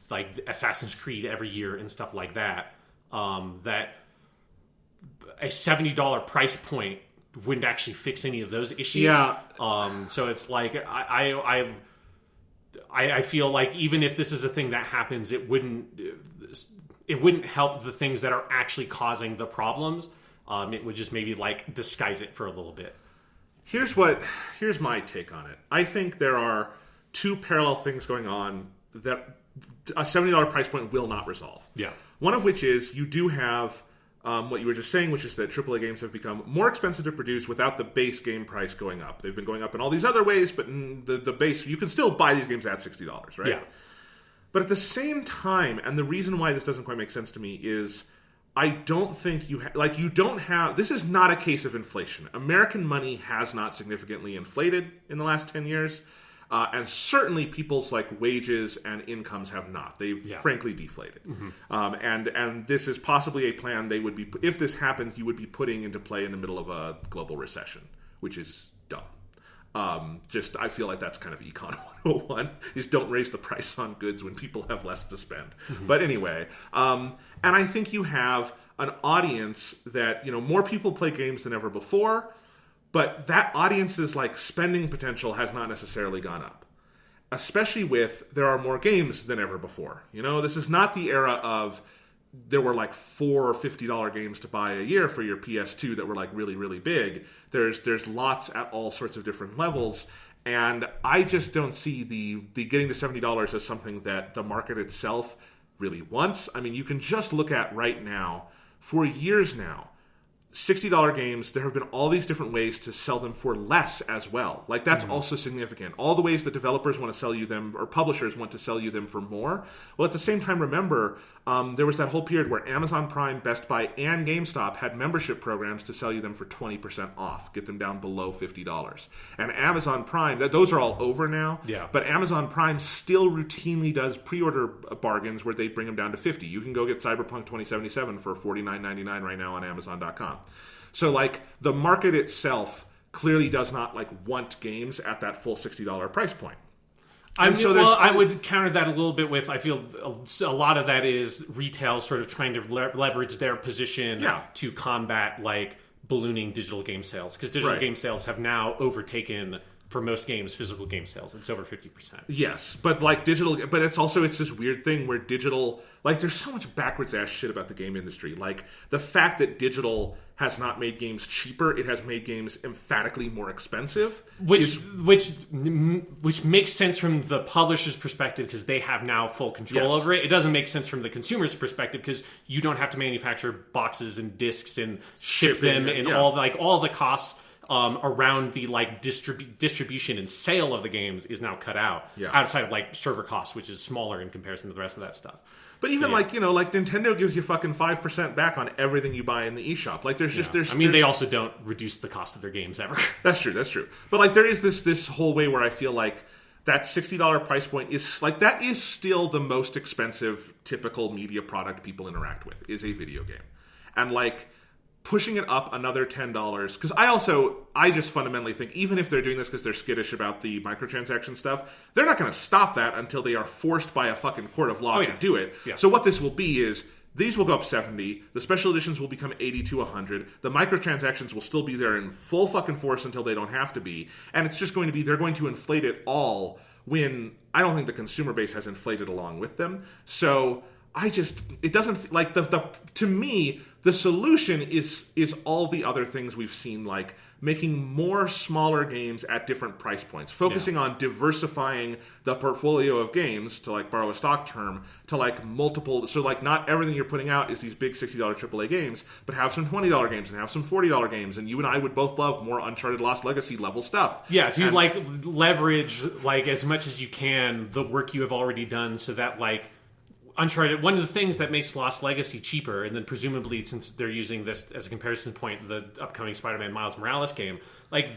like Assassin's Creed every year and stuff like that. That a $70 price point wouldn't actually fix any of those issues. Yeah. So it's like I feel like even if this is a thing that happens, it wouldn't help the things that are actually causing the problems. It would just maybe like disguise it for a little bit. Here's my take on it. I think there are two parallel things going on that a $70 price point will not resolve. Yeah. One of which is you do have what you were just saying, which is that AAA games have become more expensive to produce without the base game price going up. They've been going up in all these other ways, but in the base, you can still buy these games at $60, right? Yeah. But at the same time, and the reason why this doesn't quite make sense to me is I don't think you don't have... This is not a case of inflation. American money has not significantly inflated in the last 10 years. And certainly people's like wages and incomes have not. They've frankly deflated. Mm-hmm. And this is possibly a plan they would be, if this happens, you would be putting into play in the middle of a global recession, which is dumb. I feel like that's kind of Econ 101. Just don't raise the price on goods when people have less to spend. Mm-hmm. But anyway, and I think you have an audience that, more people play games than ever before. But that audience's like spending potential has not necessarily gone up, especially with there are more games than ever before. This is not the era of there were like $4 or $50 games to buy a year for your PS2 that were like really, really big. There's lots at all sorts of different levels, and I just don't see the getting to $70 as something that the market itself really wants. I mean, you can just look at right now, for years now, $60 games, there have been all these different ways to sell them for less as well. Like, that's also significant. All the ways that developers want to sell you them, or publishers want to sell you them for more. Well, at the same time, remember, there was that whole period where Amazon Prime, Best Buy, and GameStop had membership programs to sell you them for 20% off, get them down below $50. And Amazon Prime, those are all over now, but Amazon Prime still routinely does pre-order bargains where they bring them down to $50. You can go get Cyberpunk 2077 for $49.99 right now on Amazon.com. So, like, the market itself clearly does not, like, want games at that full $60 price point. I would counter that a little bit with, I feel a lot of that is retail sort of trying to leverage their position to combat, like, ballooning digital game sales. Because digital game sales have now overtaken, for most games, physical game sales. It's over 50%. Yes, but like but it's this weird thing where digital, like, there's so much backwards ass shit about the game industry. Like, the fact that digital has not made games cheaper, it has made games emphatically more expensive. Which makes sense from the publisher's perspective because they have now full control over it. It doesn't make sense from the consumer's perspective because you don't have to manufacture boxes and discs and ship them and all the costs around the like distribution and sale of the games is now cut out outside of like server costs, which is smaller in comparison to the rest of that stuff. But even like Nintendo gives you fucking 5% back on everything you buy in the eShop. Like they also don't reduce the cost of their games ever. That's true. But like there is this whole way where I feel like that $60 price point is like, that is still the most expensive typical media product people interact with is a video game. And like pushing it up another $10, because I just fundamentally think even if they're doing this because they're skittish about the microtransaction stuff, they're not going to stop that until they are forced by a fucking court of law to do it. Yeah. So what this will be is these will go up 70, the special editions will become 80 to 100, the microtransactions will still be there in full fucking force until they don't have to be, and it's just going to be, they're going to inflate it all when I don't think the consumer base has inflated along with them. So it doesn't, like, to me, the solution is all the other things we've seen, like making more smaller games at different price points, focusing on diversifying the portfolio of games, to like borrow a stock term, to like multiple, so like not everything you're putting out is these big $60 AAA games, but have some $20 games and have some $40 games, and you and I would both love more Uncharted Lost Legacy level stuff. Yeah, to like leverage like as much as you can the work you have already done, so that like Uncharted, one of the things that makes Lost Legacy cheaper, and then presumably since they're using this as a comparison point, the upcoming Spider-Man Miles Morales game, like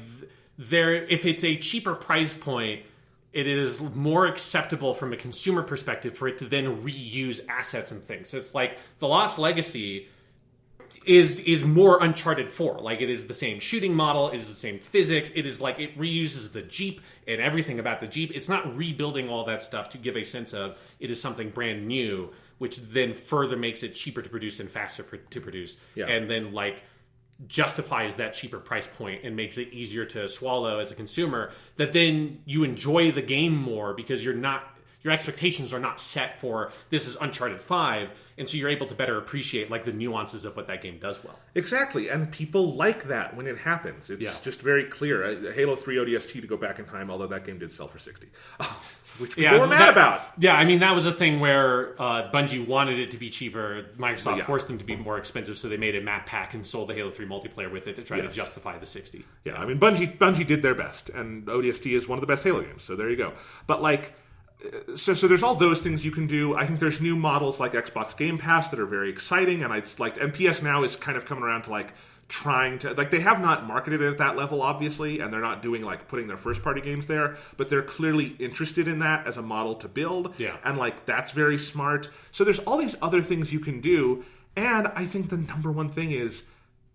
if it's a cheaper price point, it is more acceptable from a consumer perspective for it to then reuse assets and things. So it's like the Lost Legacy is more Uncharted 4. Like, it is the same shooting model, it is the same physics, it is like it reuses the Jeep and everything about the Jeep. It's not rebuilding all that stuff to give a sense of it is something brand new, which then further makes it cheaper to produce and faster to produce. Yeah. And then like justifies that cheaper price point and makes it easier to swallow as a consumer, that then you enjoy the game more because your expectations are not set for this is Uncharted 5, and so you're able to better appreciate like the nuances of what that game does well. Exactly, and people like that when it happens. It's just very clear. Halo 3 ODST, to go back in time, although that game did sell for $60. Which people were mad about. Yeah, I mean, that was a thing where Bungie wanted it to be cheaper. Microsoft forced them to be more expensive, so they made a map pack and sold the Halo 3 multiplayer with it to try to justify the $60. Yeah, I mean, Bungie did their best, and ODST is one of the best Halo games, so there you go. But like, So there's all those things you can do. I think there's new models like Xbox Game Pass that are very exciting, and and PS Now is kind of coming around to like trying to, like, they have not marketed it at that level, obviously, and they're not doing like putting their first party games there, but they're clearly interested in that as a model to build. Yeah. And like that's very smart. So there's all these other things you can do, and I think the number one thing is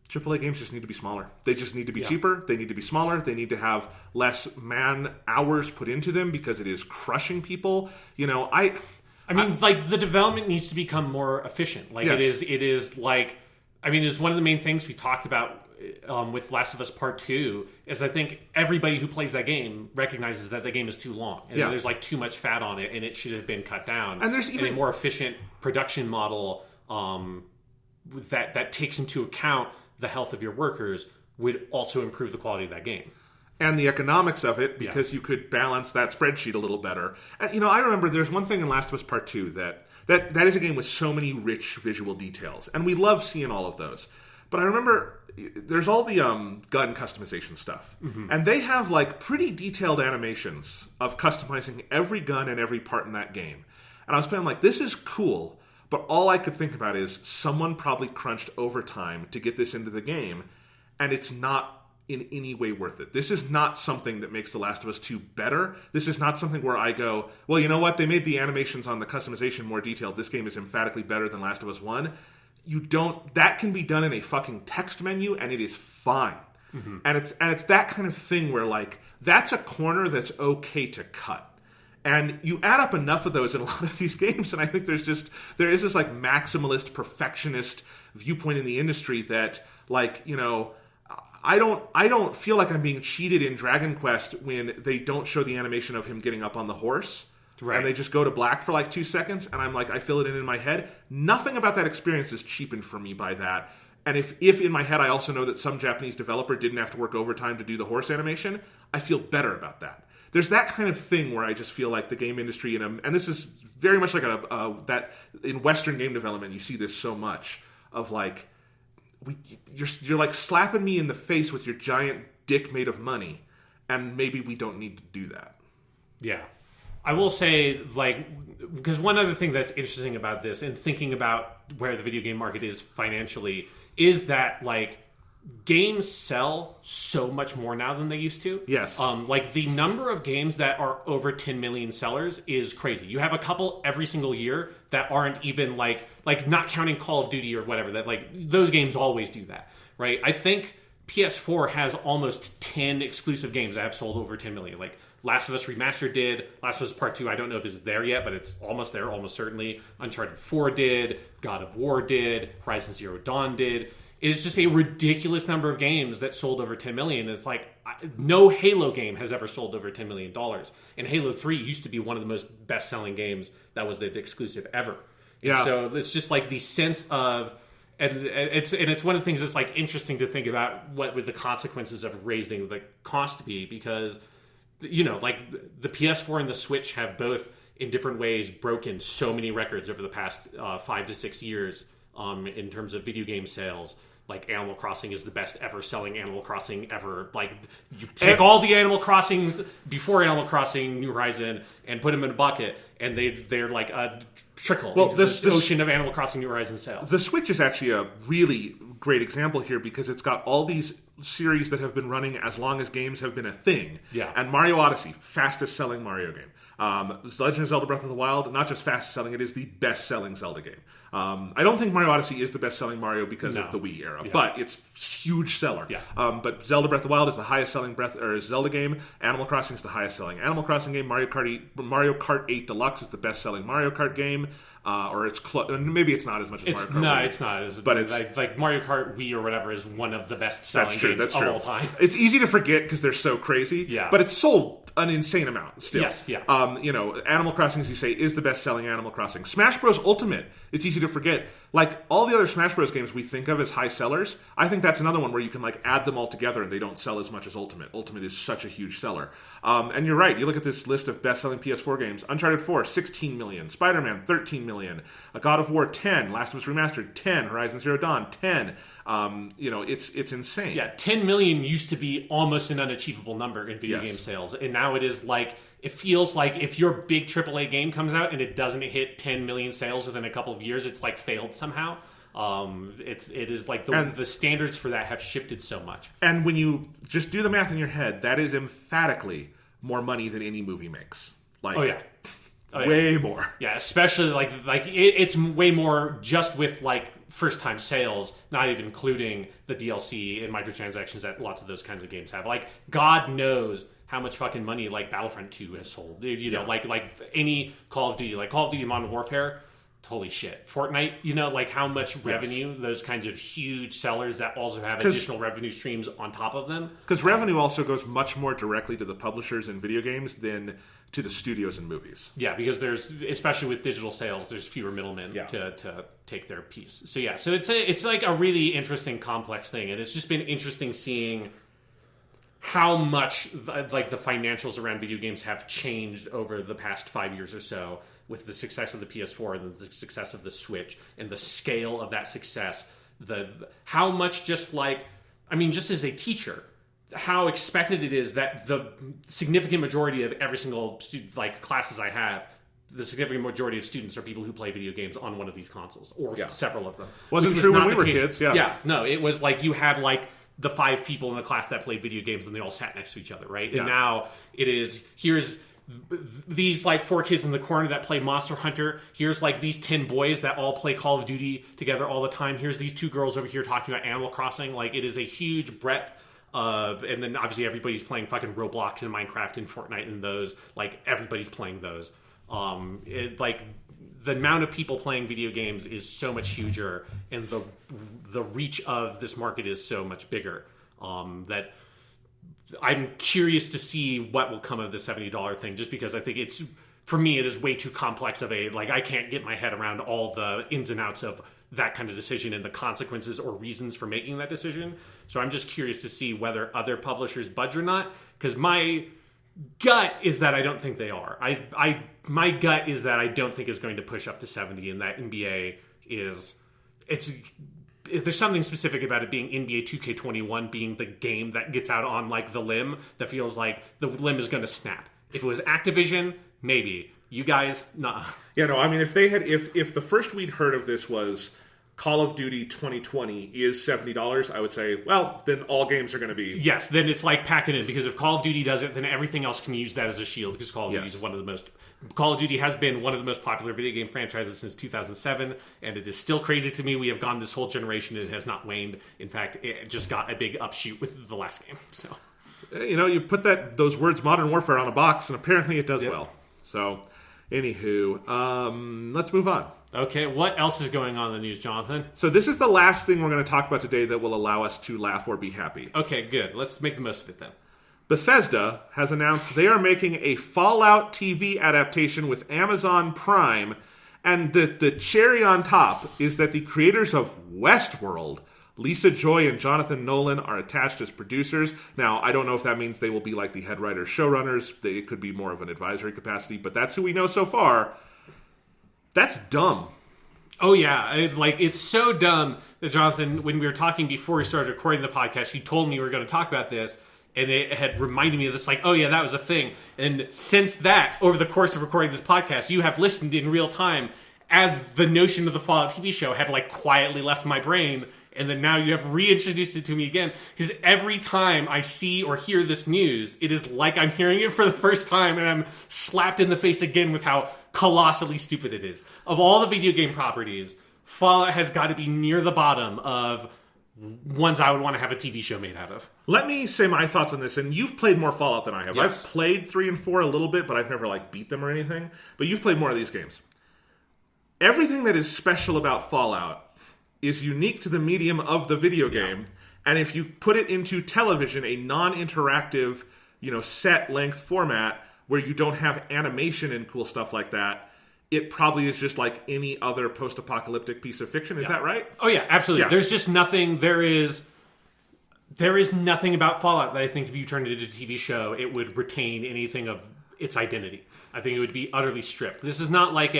AAA games just need to be smaller. They just need to be cheaper. They need to be smaller. They need to have less man hours put into them because it is crushing people. You know, I mean, like, the development needs to become more efficient. Like, it is like, I mean, it's one of the main things we talked about with Last of Us Part 2 is I think everybody who plays that game recognizes that the game is too long. And there's like too much fat on it and it should have been cut down. And there's even a more efficient production model that takes into account the health of your workers would also improve the quality of that game. And the economics of it, because you could balance that spreadsheet a little better. And, you know, I remember there's one thing in Last of Us Part 2 that is a game with so many rich visual details. And we love seeing all of those. But I remember there's all the gun customization stuff, and they have like pretty detailed animations of customizing every gun and every part in that game. And I was playing like, this is cool, but all I could think about is someone probably crunched overtime to get this into the game, and it's not in any way worth it. This is not something that makes The Last of Us 2 better. This is not something where I go, well, you know what? They made the animations on the customization more detailed. This game is emphatically better than Last of Us 1. That can be done in a fucking text menu, and it is fine. And it's that kind of thing where, like, that's a corner that's okay to cut. And you add up enough of those in a lot of these games, and I think there is this like maximalist, perfectionist viewpoint in the industry that, like, you know, I don't feel like I'm being cheated in Dragon Quest when they don't show the animation of him getting up on the horse. Right. And they just go to black for like 2 seconds, and I'm like, I fill it in my head. Nothing about that experience is cheapened for me by that. And if in my head I also know that some Japanese developer didn't have to work overtime to do the horse animation, I feel better about that. There's that kind of thing where I just feel like the game industry, and this is very much like that in Western game development, you see this so much of like, you're like slapping me in the face with your giant dick made of money, and maybe we don't need to do that. Yeah. I will say, like, because one other thing that's interesting about this and thinking about where the video game market is financially is that, like, games sell so much more now than they used to. Yes. Like, the number of games that are over 10 million sellers is crazy. You have a couple every single year that aren't even, like not counting Call of Duty or whatever, that, like, those games always do that, right? I think PS4 has almost 10 exclusive games that have sold over 10 million. Like, Last of Us Remastered did. Last of Us Part 2, I don't know if it's there yet, but it's almost there, almost certainly. Uncharted 4 did. God of War did. Horizon Zero Dawn did. It is just a ridiculous number of games that sold over 10 million. It's like, no Halo game has ever sold over $10 million. And Halo 3 used to be one of the most best-selling games that was the exclusive ever. Yeah. And so it's just like the sense of... And it's one of the things that's like interesting to think about what would the consequences of raising the cost be, because, you know, like the PS4 and the Switch have both in different ways broken so many records over the past 5 to 6 years in terms of video game sales. Like, Animal Crossing is the best ever selling Animal Crossing ever. Like, you take all the Animal Crossings before Animal Crossing New Horizon and put them in a bucket, and they're like a trickle into this ocean of Animal Crossing New Horizon sales. The Switch is actually a really great example here because it's got all these series that have been running as long as games have been a thing. Yeah. And Mario Odyssey, fastest selling Mario game. Legend of Zelda Breath of the Wild, not just fastest selling, it is the best selling Zelda game. I don't think Mario Odyssey is the best selling Mario because of the Wii era, but it's huge seller. Yeah. But Zelda Breath of the Wild is the highest selling Zelda game. Animal Crossing is the highest selling Animal Crossing game. Mario Kart 8 Deluxe is the best selling Mario Kart game. Or it's maybe it's not as much as Mario Kart. No, Wii. It's not. But it's like Mario Kart Wii or whatever is one of the best selling games of all time. It's easy to forget because they're so crazy. Yeah. But it's sold an insane amount still. Yes, yeah. You know, Animal Crossing, as you say, is the best-selling Animal Crossing. Smash Bros. Ultimate, it's easy to forget. Like, all the other Smash Bros. Games we think of as high sellers, I think that's another one where you can, like, add them all together and they don't sell as much as Ultimate. Ultimate is such a huge seller. And you're right, you look at this list of best-selling PS4 games. Uncharted 4, 16 million. Spider-Man, 13 million. God of War, 10. Last of Us Remastered, 10. Horizon Zero Dawn, 10. You know, it's insane. Yeah, 10 million used to be almost an unachievable number in video game sales. And now it is like, it feels like if your big AAA game comes out and it doesn't hit 10 million sales within a couple of years, it's like failed somehow. It is like the standards for that have shifted so much. And when you just do the math in your head, that is emphatically more money than any movie makes. Like, way more. Yeah, especially like it's way more just with like first time sales, not even including the DLC and microtransactions that lots of those kinds of games have. Like, God knows how much fucking money like Battlefront 2 has sold. You know, like any Call of Duty, like Call of Duty Modern Warfare. Holy shit. Fortnite, you know, like how much revenue, those kinds of huge sellers that also have additional revenue streams on top of them. Because revenue also goes much more directly to the publishers in video games than to the studios in movies. Yeah, because there's, especially with digital sales, there's fewer middlemen to take their piece. So yeah, so it's like a really interesting, complex thing. And it's just been interesting seeing how much like the financials around video games have changed over the past 5 years or so, with the success of the PS4 and the success of the Switch and the scale of that success, how much just like I mean, just as a teacher, how expected it is that the significant majority of every single classes I have, the significant majority of students are people who play video games on one of these consoles, or several of them. Wasn't true when we were kids, Yeah, no, it was like you had the 5 people in the class that played video games and they all sat next to each other, right? And now it is, here's these 4 kids in the corner that play Monster Hunter. Here's these 10 boys that all play Call of Duty together all the time. Here's these 2 girls over here talking about Animal Crossing. It is a huge breadth of, and then obviously everybody's playing fucking Roblox and Minecraft and Fortnite and those. Everybody's playing those. The amount of people playing video games is so much huger, and the reach of this market is so much bigger, that I'm curious to see what will come of the $70 thing, just because I think it's, for me, it is way too complex of I can't get my head around all the ins and outs of that kind of decision and the consequences or reasons for making that decision. So I'm just curious to see whether other publishers budge or not, because my gut is that I don't think they are. My gut is that I don't think it's going to push up to 70, and that NBA there's something specific about it being NBA 2K21 being the game that gets out on the limb that feels like the limb is going to snap. If it was Activision, maybe. You guys, nah. Yeah, no, I mean, if the first we'd heard of this was Call of Duty 2020 is $70, I would say, well, then all games are going to be... Yes, then it's pack it in, because if Call of Duty does it, then everything else can use that as a shield, because Call of Duty is Call of Duty has been one of the most popular video game franchises since 2007, and it is still crazy to me. We have gone this whole generation, and it has not waned. In fact, it just got a big upshoot with the last game. So, you put those words Modern Warfare on a box, and apparently it does well. So, anywho, let's move on. Okay, what else is going on in the news, Jonathan? So this is the last thing we're going to talk about today that will allow us to laugh or be happy. Okay, good. Let's make the most of it then. Bethesda has announced they are making a Fallout TV adaptation with Amazon Prime, and the cherry on top is that the creators of Westworld, Lisa Joy and Jonathan Nolan, are attached as producers. Now, I don't know if that means they will be the head writers, showrunners. It could be more of an advisory capacity, but that's who we know so far. That's dumb. Oh, yeah. It's so dumb that, Jonathan, when we were talking before we started recording the podcast, you told me we were going to talk about this, and it had reminded me of this, oh, yeah, that was a thing. And since that, over the course of recording this podcast, you have listened in real time as the notion of the Fallout TV show had, quietly left my brain, and then now you have reintroduced it to me again. Because every time I see or hear this news, it is like I'm hearing it for the first time, and I'm slapped in the face again with how colossally stupid it is. Of all the video game properties, Fallout has got to be near the bottom of ones I would want to have a TV show made out of. Let me say my thoughts on this, and you've played more Fallout than I have. Yes. I've played 3 and 4 a little bit, but I've never beat them or anything. But you've played more of these games. Everything that is special about Fallout is unique to the medium of the video game, and if you put it into television, a non-interactive, set length format where you don't have animation and cool stuff like that, it probably is just like any other post-apocalyptic piece of fiction. Is that right? Oh yeah, absolutely. Yeah. There's just nothing. There is nothing about Fallout that I think if you turned it into a TV show, it would retain anything of its identity. I think it would be utterly stripped. This is not like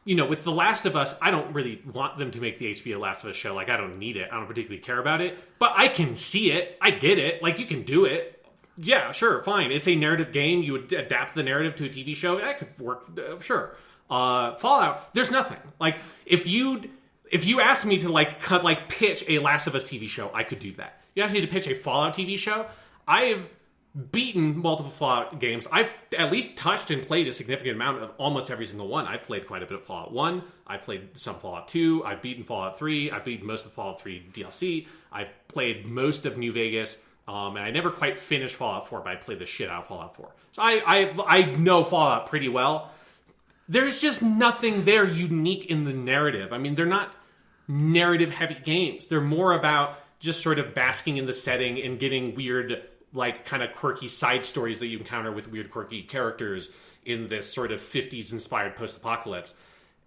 with The Last of Us, I don't really want them to make the HBO Last of Us show. I don't need it. I don't particularly care about it. But I can see it. I get it. You can do it. Yeah, sure, fine. It's a narrative game. You would adapt the narrative to a TV show. That could work, sure. Fallout, there's nothing. If you asked me to pitch a Last of Us TV show, I could do that. You asked me to pitch a Fallout TV show, I've beaten multiple Fallout games. I've at least touched and played a significant amount of almost every single one. I've played quite a bit of Fallout 1. I've played some Fallout 2. I've beaten Fallout 3. I've beaten most of the Fallout 3 DLC. I've played most of New Vegas. And I never quite finished Fallout 4, but I played the shit out of Fallout 4. So I know Fallout pretty well. There's just nothing there unique in the narrative. I mean, they're not narrative-heavy games. They're more about just sort of basking in the setting and getting weird, kind of quirky side stories that you encounter with weird, quirky characters in this sort of 50s-inspired post-apocalypse.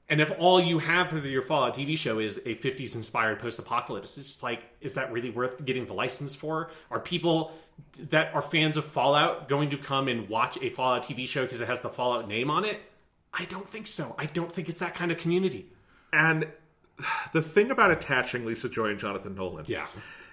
And if all you have for your Fallout TV show is a 50s-inspired post-apocalypse, it's is that really worth getting the license for? Are people that are fans of Fallout going to come and watch a Fallout TV show because it has the Fallout name on it? I don't think so. I don't think it's that kind of community. And the thing about attaching Lisa Joy and Jonathan Nolan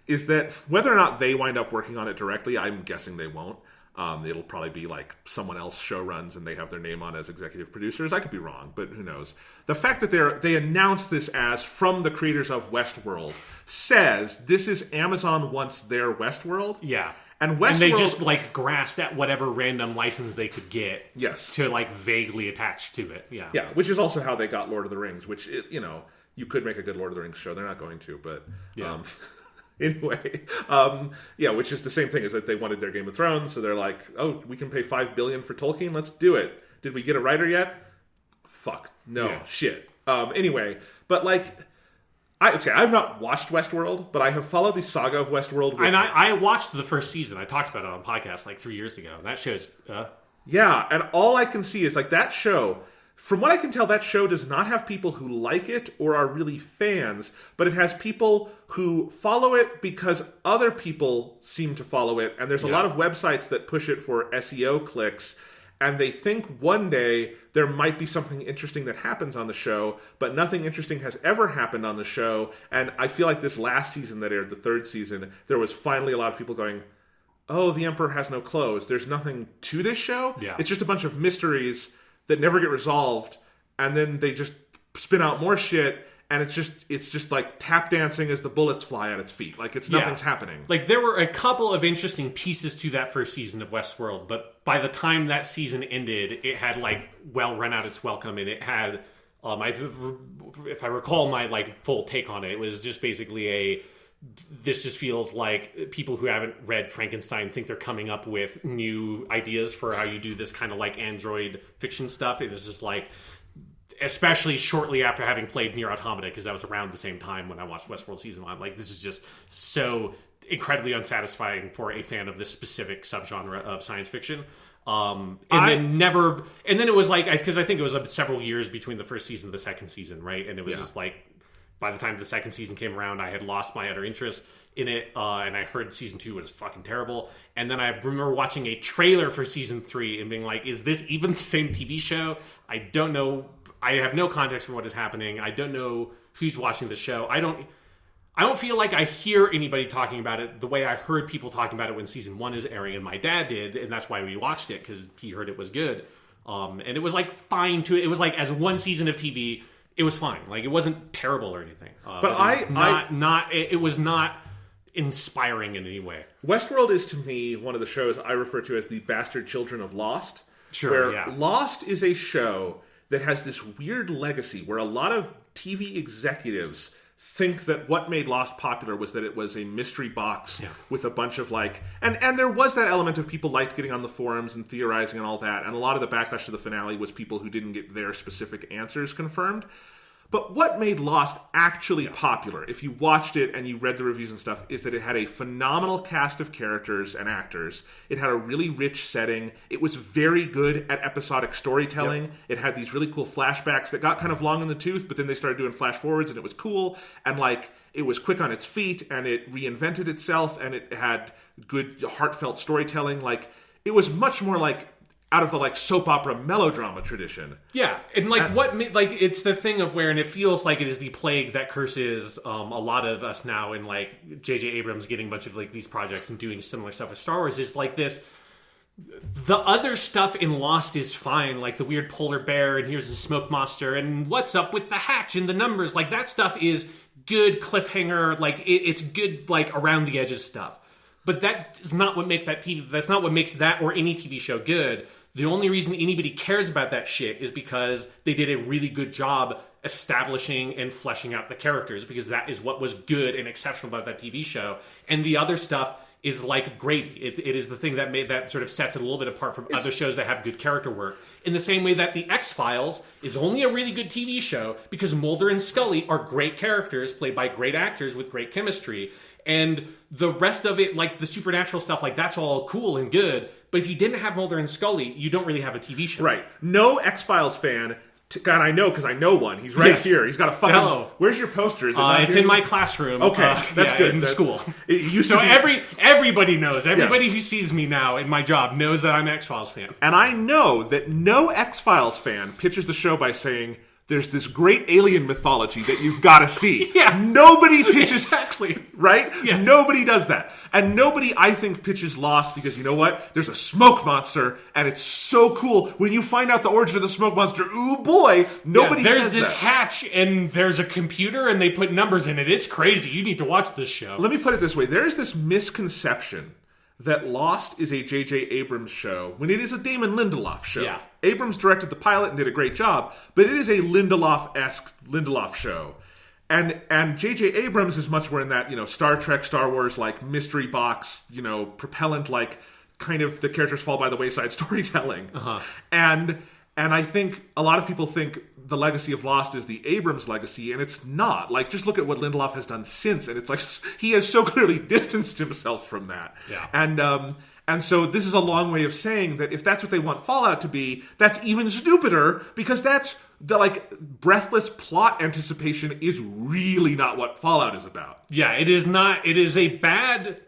is that whether or not they wind up working on it directly, I'm guessing they won't. It'll probably be like someone else show runs and they have their name on as executive producers. I could be wrong, but who knows? The fact that they announced this as from the creators of Westworld says this is Amazon wants their Westworld. Yeah. And Westworld... And they just, like, grasped at whatever random license they could get. Yes. To, like, vaguely attach to it. Yeah. Yeah, which is also how they got Lord of the Rings, which, you could make a good Lord of the Rings show. They're not going to, but... Yeah. Anyway, which is the same thing, is that they wanted their Game of Thrones, so they're like, oh, we can pay $5 billion for Tolkien, let's do it. Did we get a writer yet? Fuck. No. Shit. Anyway, but, like... I've not watched Westworld, but I have followed the saga of Westworld. And I watched the first season. I talked about it on a podcast like 3 years ago. And that show's... Yeah, and all I can see is, like, that show... From what I can tell, that show does not have people who like it or are really fans, but it has people who follow it because other people seem to follow it. And there's a lot of websites that push it for SEO clicks. And they think one day there might be something interesting that happens on the show, but nothing interesting has ever happened on the show. And I feel like this last season that aired, the third season, there was finally a lot of people going, oh, the Emperor has no clothes. There's nothing to this show. Yeah. It's just a bunch of mysteries that never get resolved. And then they just spin out more shit. And it's just like tap dancing as the bullets fly at its feet. Like, nothing's happening. Like, there were a couple of interesting pieces to that first season of Westworld, but by the time that season ended, it had, like, run out its welcome, and it had, if I recall my, like, full take on it, it was just basically this just feels like people who haven't read Frankenstein think they're coming up with new ideas for how you do this kind of, like, android fiction stuff. It was just, like... Especially shortly after having played Nier Automata, because that was around the same time when I watched Westworld Season 1. Like, this is just so incredibly unsatisfying for a fan of this specific subgenre of science fiction. And then it was like, because I think it was several years between the first season and the second season, right? And it was just like, by the time the second season came around, I had lost my utter interest in it, and I heard season 2 was fucking terrible. And then I remember watching a trailer for season 3 and being like, is this even the same TV show? I don't know. I have no context for what is happening. I don't know who's watching the show. I don't feel like I hear anybody talking about it the way I heard people talking about it when season 1 is airing, and my dad did, and that's why we watched it, because he heard it was good. And it was like fine to it. It was like, as one season of TV, it was fine. Like, it wasn't terrible or anything. It was not inspiring in any way. Westworld is, to me, one of the shows I refer to as the bastard children of Lost. Sure, where Lost is a show that has this weird legacy where a lot of TV executives think that what made Lost popular was that it was a mystery box with a bunch of, like... And there was that element of people liked getting on the forums and theorizing and all that, and a lot of the backlash to the finale was people who didn't get their specific answers confirmed. But what made Lost actually popular, if you watched it and you read the reviews and stuff, is that it had a phenomenal cast of characters and actors. It had a really rich setting. It was very good at episodic storytelling. Yep. It had these really cool flashbacks that got kind of long in the tooth, but then they started doing flash forwards and it was cool. And, like, it was quick on its feet and it reinvented itself and it had good heartfelt storytelling. Like, it was much more like... out of the, like, soap opera melodrama tradition. Yeah, and, like, it's the thing of where, and it feels like it is the plague that curses a lot of us now, and, like, J.J. Abrams getting a bunch of, like, these projects and doing similar stuff with Star Wars, is, like, this... The other stuff in Lost is fine, like the weird polar bear, and here's the smoke monster, and what's up with the hatch and the numbers, like, that stuff is good cliffhanger, like, it's good, like, around the edges stuff. But that is not what that's not what makes that or any TV show good. The only reason anybody cares about that shit is because they did a really good job establishing and fleshing out the characters, because that is what was good and exceptional about that TV show. And the other stuff is like gravy. It is the thing that sort of sets it a little bit apart from other shows that have good character work. In the same way that The X-Files is only a really good TV show because Mulder and Scully are great characters played by great actors with great chemistry. And the rest of it, like the supernatural stuff, like that's all cool and good. But if you didn't have Mulder and Scully, you don't really have a TV show. Right. No X-Files fan... God, I know because I know one. He's right here. He's got a fucking... Hello. Where's your poster? Is it it's in my classroom. Okay, that's good. In school. It used to be... everybody knows. Everybody who sees me now in my job knows that I'm an X-Files fan. And I know that no X-Files fan pitches the show by saying, there's this great alien mythology that you've got to see. Yeah. Nobody pitches... Exactly. Right? Yes. Nobody does that. And nobody, I think, pitches Lost because, you know what? There's a smoke monster, and it's so cool. When you find out the origin of the smoke monster, ooh boy, nobody says that. There's this hatch, and there's a computer, and they put numbers in it. It's crazy. You need to watch this show. Let me put it this way. There is this misconception that Lost is a J.J. Abrams show when it is a Damon Lindelof show. Yeah. Abrams directed the pilot and did a great job, but it is a Lindelof-esque Lindelof show. And J.J. Abrams is much more in that, Star Trek, Star Wars, like, mystery box, propellant, like, kind of the characters fall by the wayside storytelling. Uh-huh. And I think a lot of people think the legacy of Lost is the Abrams legacy, and it's not. Like, just look at what Lindelof has done since, and it's like he has so clearly distanced himself from that. Yeah. And so this is a long way of saying that if that's what they want Fallout to be, that's even stupider, because that's the, like, breathless plot anticipation is really not what Fallout is about. Yeah, it is not. It is a bad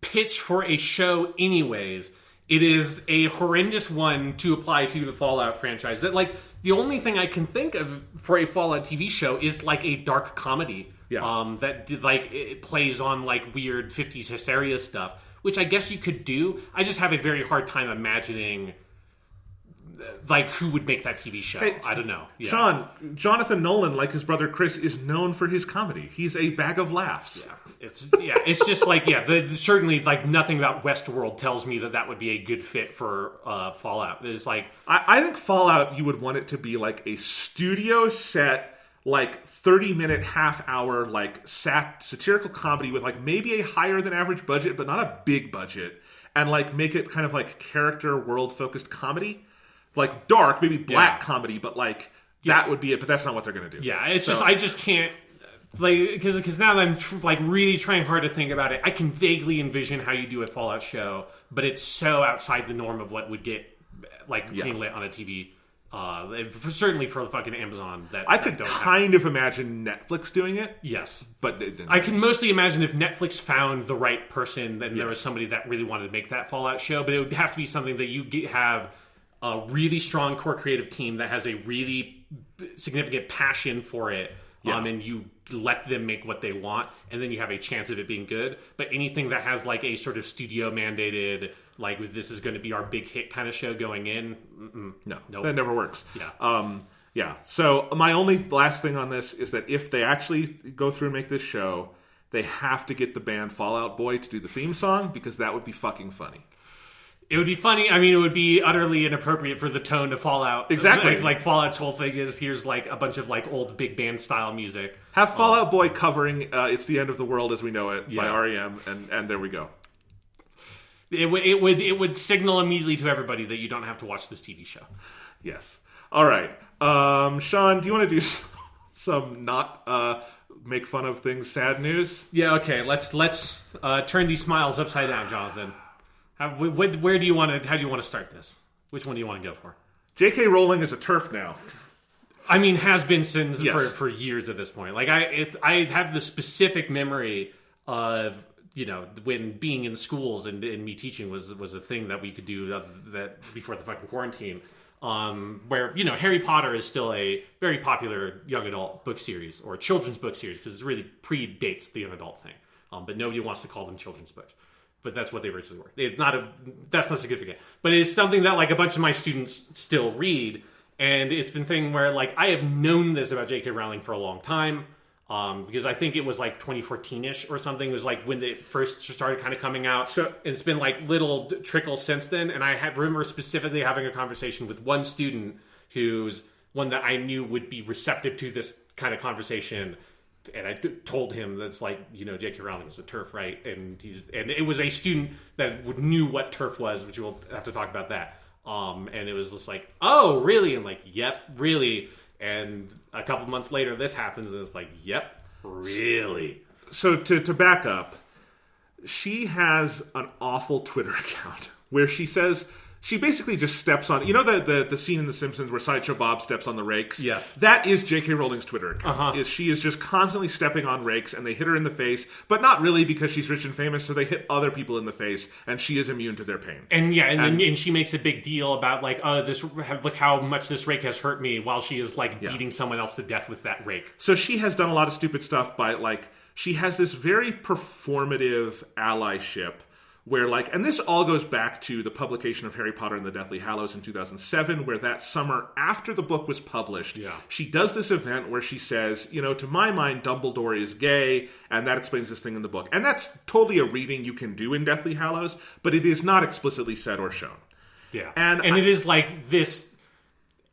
pitch for a show anyways. It is a horrendous one to apply to the Fallout franchise. That, like, the only thing I can think of for a Fallout TV show is, like, a dark comedy. Yeah. That, like, it plays on, like, weird 50s hysteria stuff, which I guess you could do. I just have a very hard time imagining, like, who would make that TV show. I don't know. Yeah. Sean, Jonathan Nolan, like his brother Chris, is known for his comedy. He's a bag of laughs. Yeah. It's just like, certainly, like, nothing about Westworld tells me that would be a good fit for Fallout. It's like... I think Fallout, you would want it to be like a studio set, like, 30-minute, half-hour, like, satirical comedy with, like, maybe a higher than average budget, but not a big budget. And, like, make it kind of like character, world-focused comedy. Like, dark, maybe black comedy, but, like, that would be it. But that's not what they're going to do. Yeah, it's just, I just can't... Like, because now that I'm really trying hard to think about it, I can vaguely envision how you do a Fallout show, but it's so outside the norm of what would get, like, greenlit on a TV. Certainly for the fucking Amazon. I could kind of imagine Netflix doing it. Yes. But it didn't. I can mostly imagine if Netflix found the right person, then there was somebody that really wanted to make that Fallout show, but it would have to be something that you have a really strong core creative team that has a really significant passion for it. And you let them make what they want, and then you have a chance of it being good. But anything that has, like, a sort of studio mandated, like, this is going to be our big hit kind of show going in, nope. That never works. Yeah. So my only last thing on this is that if they actually go through and make this show, they have to get the band Fall Out Boy to do the theme song, because that would be fucking funny. It would be funny. I mean, it would be utterly inappropriate for the tone of Fallout. Exactly. Like Fallout's whole thing is, here's, like, a bunch of, like, old big band style music. Have Fall Out Boy covering It's the End of the World as We Know It by R.E.M., and there we go. It would signal immediately to everybody that you don't have to watch this TV show. Yes. All right. Sean, do you want to do some not make fun of things sad news? Yeah, okay. Let's turn these smiles upside down, Jonathan. How do you want to start this? Which one do you want to go for? J.K. Rowling is a TERF now. I mean, has been since for years at this point. Like, I have the specific memory of, when being in schools and me teaching was a thing that we could do that before the fucking quarantine. Where, Harry Potter is still a very popular young adult book series or children's book series, because it really predates the young adult thing. But nobody wants to call them children's books. But that's what they originally were. That's not significant. But it's something that, like, a bunch of my students still read. And it's been a thing where, like, I have known this about J.K. Rowling for a long time. Because I think it was, like, 2014-ish or something. It was, like, when it first started kind of coming out. So it's been, like, little trickles since then. And I remember specifically having a conversation with one student who's one that I knew would be receptive to this kind of conversation. And I told him that's like, J.K. Rowling is a TERF, right? And it was a student that knew what TERF was, which we'll have to talk about that. And it was just like, oh, really? And like, yep, really. And a couple months later, this happens, and it's like, yep, really. So to back up, she has an awful Twitter account where she says She basically just steps on... You know the scene in The Simpsons where Sideshow Bob steps on the rakes? Yes. That is J.K. Rowling's Twitter account. She is just constantly stepping on rakes, and they hit her in the face, but not really because she's rich and famous, so they hit other people in the face, and she is immune to their pain. And and she makes a big deal about, like, look how much this rake has hurt me, while she is, like, beating someone else to death with that rake. So she has done a lot of stupid stuff by, like... She has this very performative allyship where, like, and this all goes back to the publication of Harry Potter and the Deathly Hallows in 2007, where that summer after the book was published, she does this event where she says, to my mind, Dumbledore is gay, and that explains this thing in the book. And that's totally a reading you can do in Deathly Hallows, but it is not explicitly said or shown. Yeah. And it is like this,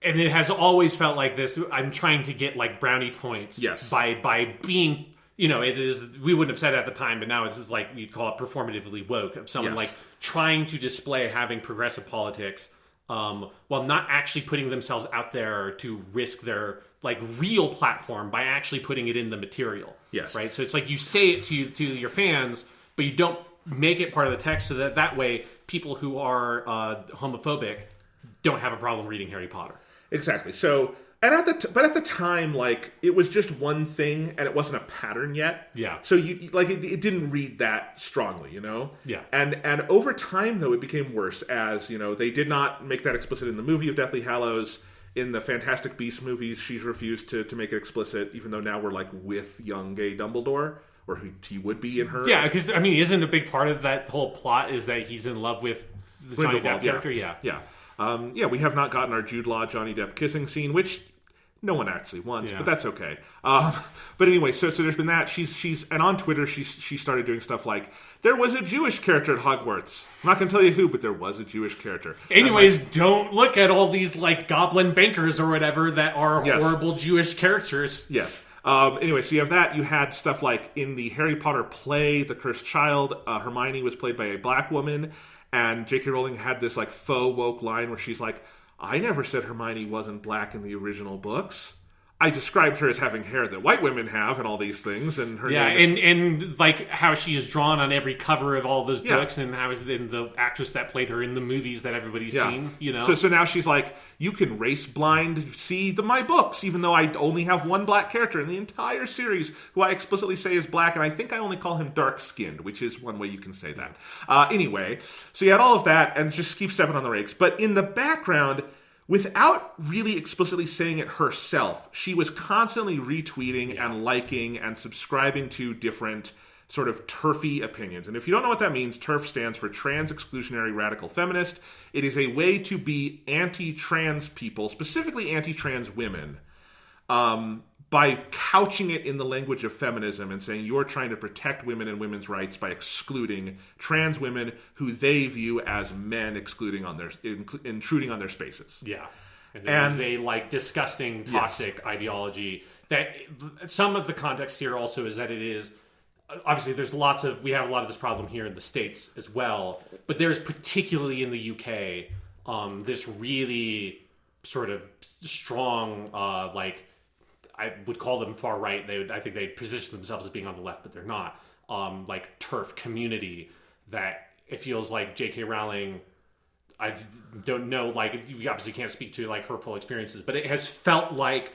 and it has always felt like this, I'm trying to get, like, brownie points by being... it is. We wouldn't have said it at the time, but now it's just like you'd call it performatively woke. Of someone like trying to display having progressive politics, while not actually putting themselves out there to risk their like real platform by actually putting it in the material. Yes, right. So it's like you say it to your fans, but you don't make it part of the text, so that way people who are homophobic don't have a problem reading Harry Potter. Exactly. So. And at the time, like, it was just one thing, and it wasn't a pattern yet. Yeah. So it didn't read that strongly, Yeah. And over time, though, it became worse as they did not make that explicit in the movie of Deathly Hallows. In the Fantastic Beasts movies, she's refused to make it explicit, even though now we're like with young gay Dumbledore, or who he would be in her. Yeah, because isn't a big part of that whole plot is that he's in love with the Johnny Depp character? Yeah. We have not gotten our Jude Law Johnny Depp kissing scene, which no one actually wants, but that's okay. But anyway, so there's been that. She's and on Twitter she started doing stuff like, there was a Jewish character at Hogwarts. I'm not going to tell you who, but there was a Jewish character. Anyways, don't look at all these like goblin bankers or whatever that are horrible Jewish characters. Yes. Anyway, so you have that. You had stuff like in the Harry Potter play, The Cursed Child, Hermione was played by a black woman, and J.K. Rowling had this like faux woke line where she's like, I never said Hermione wasn't black in the original books. I described her as having hair that white women have and all these things. And her name is... and like how she is drawn on every cover of all those books, and how and the actress that played her in the movies that everybody's seen. So now she's like, you can race blind see my books, even though I only have one black character in the entire series who I explicitly say is black, and I think I only call him dark skinned, which is one way you can say that. Anyway, so you had all of that, and just keep stepping on the rakes. But in the background, without really explicitly saying it herself, she was constantly retweeting and liking and subscribing to different sort of TERFy opinions. And if you don't know what that means, TERF stands for Trans Exclusionary Radical Feminist. It is a way to be anti-trans people, specifically anti-trans women, by couching it in the language of feminism and saying you're trying to protect women and women's rights by excluding trans women who they view as men intruding on their spaces. Yeah. And it is a like disgusting, toxic ideology that some of the context here also is that it is obviously we have a lot of this problem here in the States as well, but there's particularly in the UK this really sort of strong I would call them far right. I think they position themselves as being on the left, but they're not. Like TERF community that it feels like J.K. Rowling. I don't know. Like you obviously can't speak to like her full experiences, but it has felt like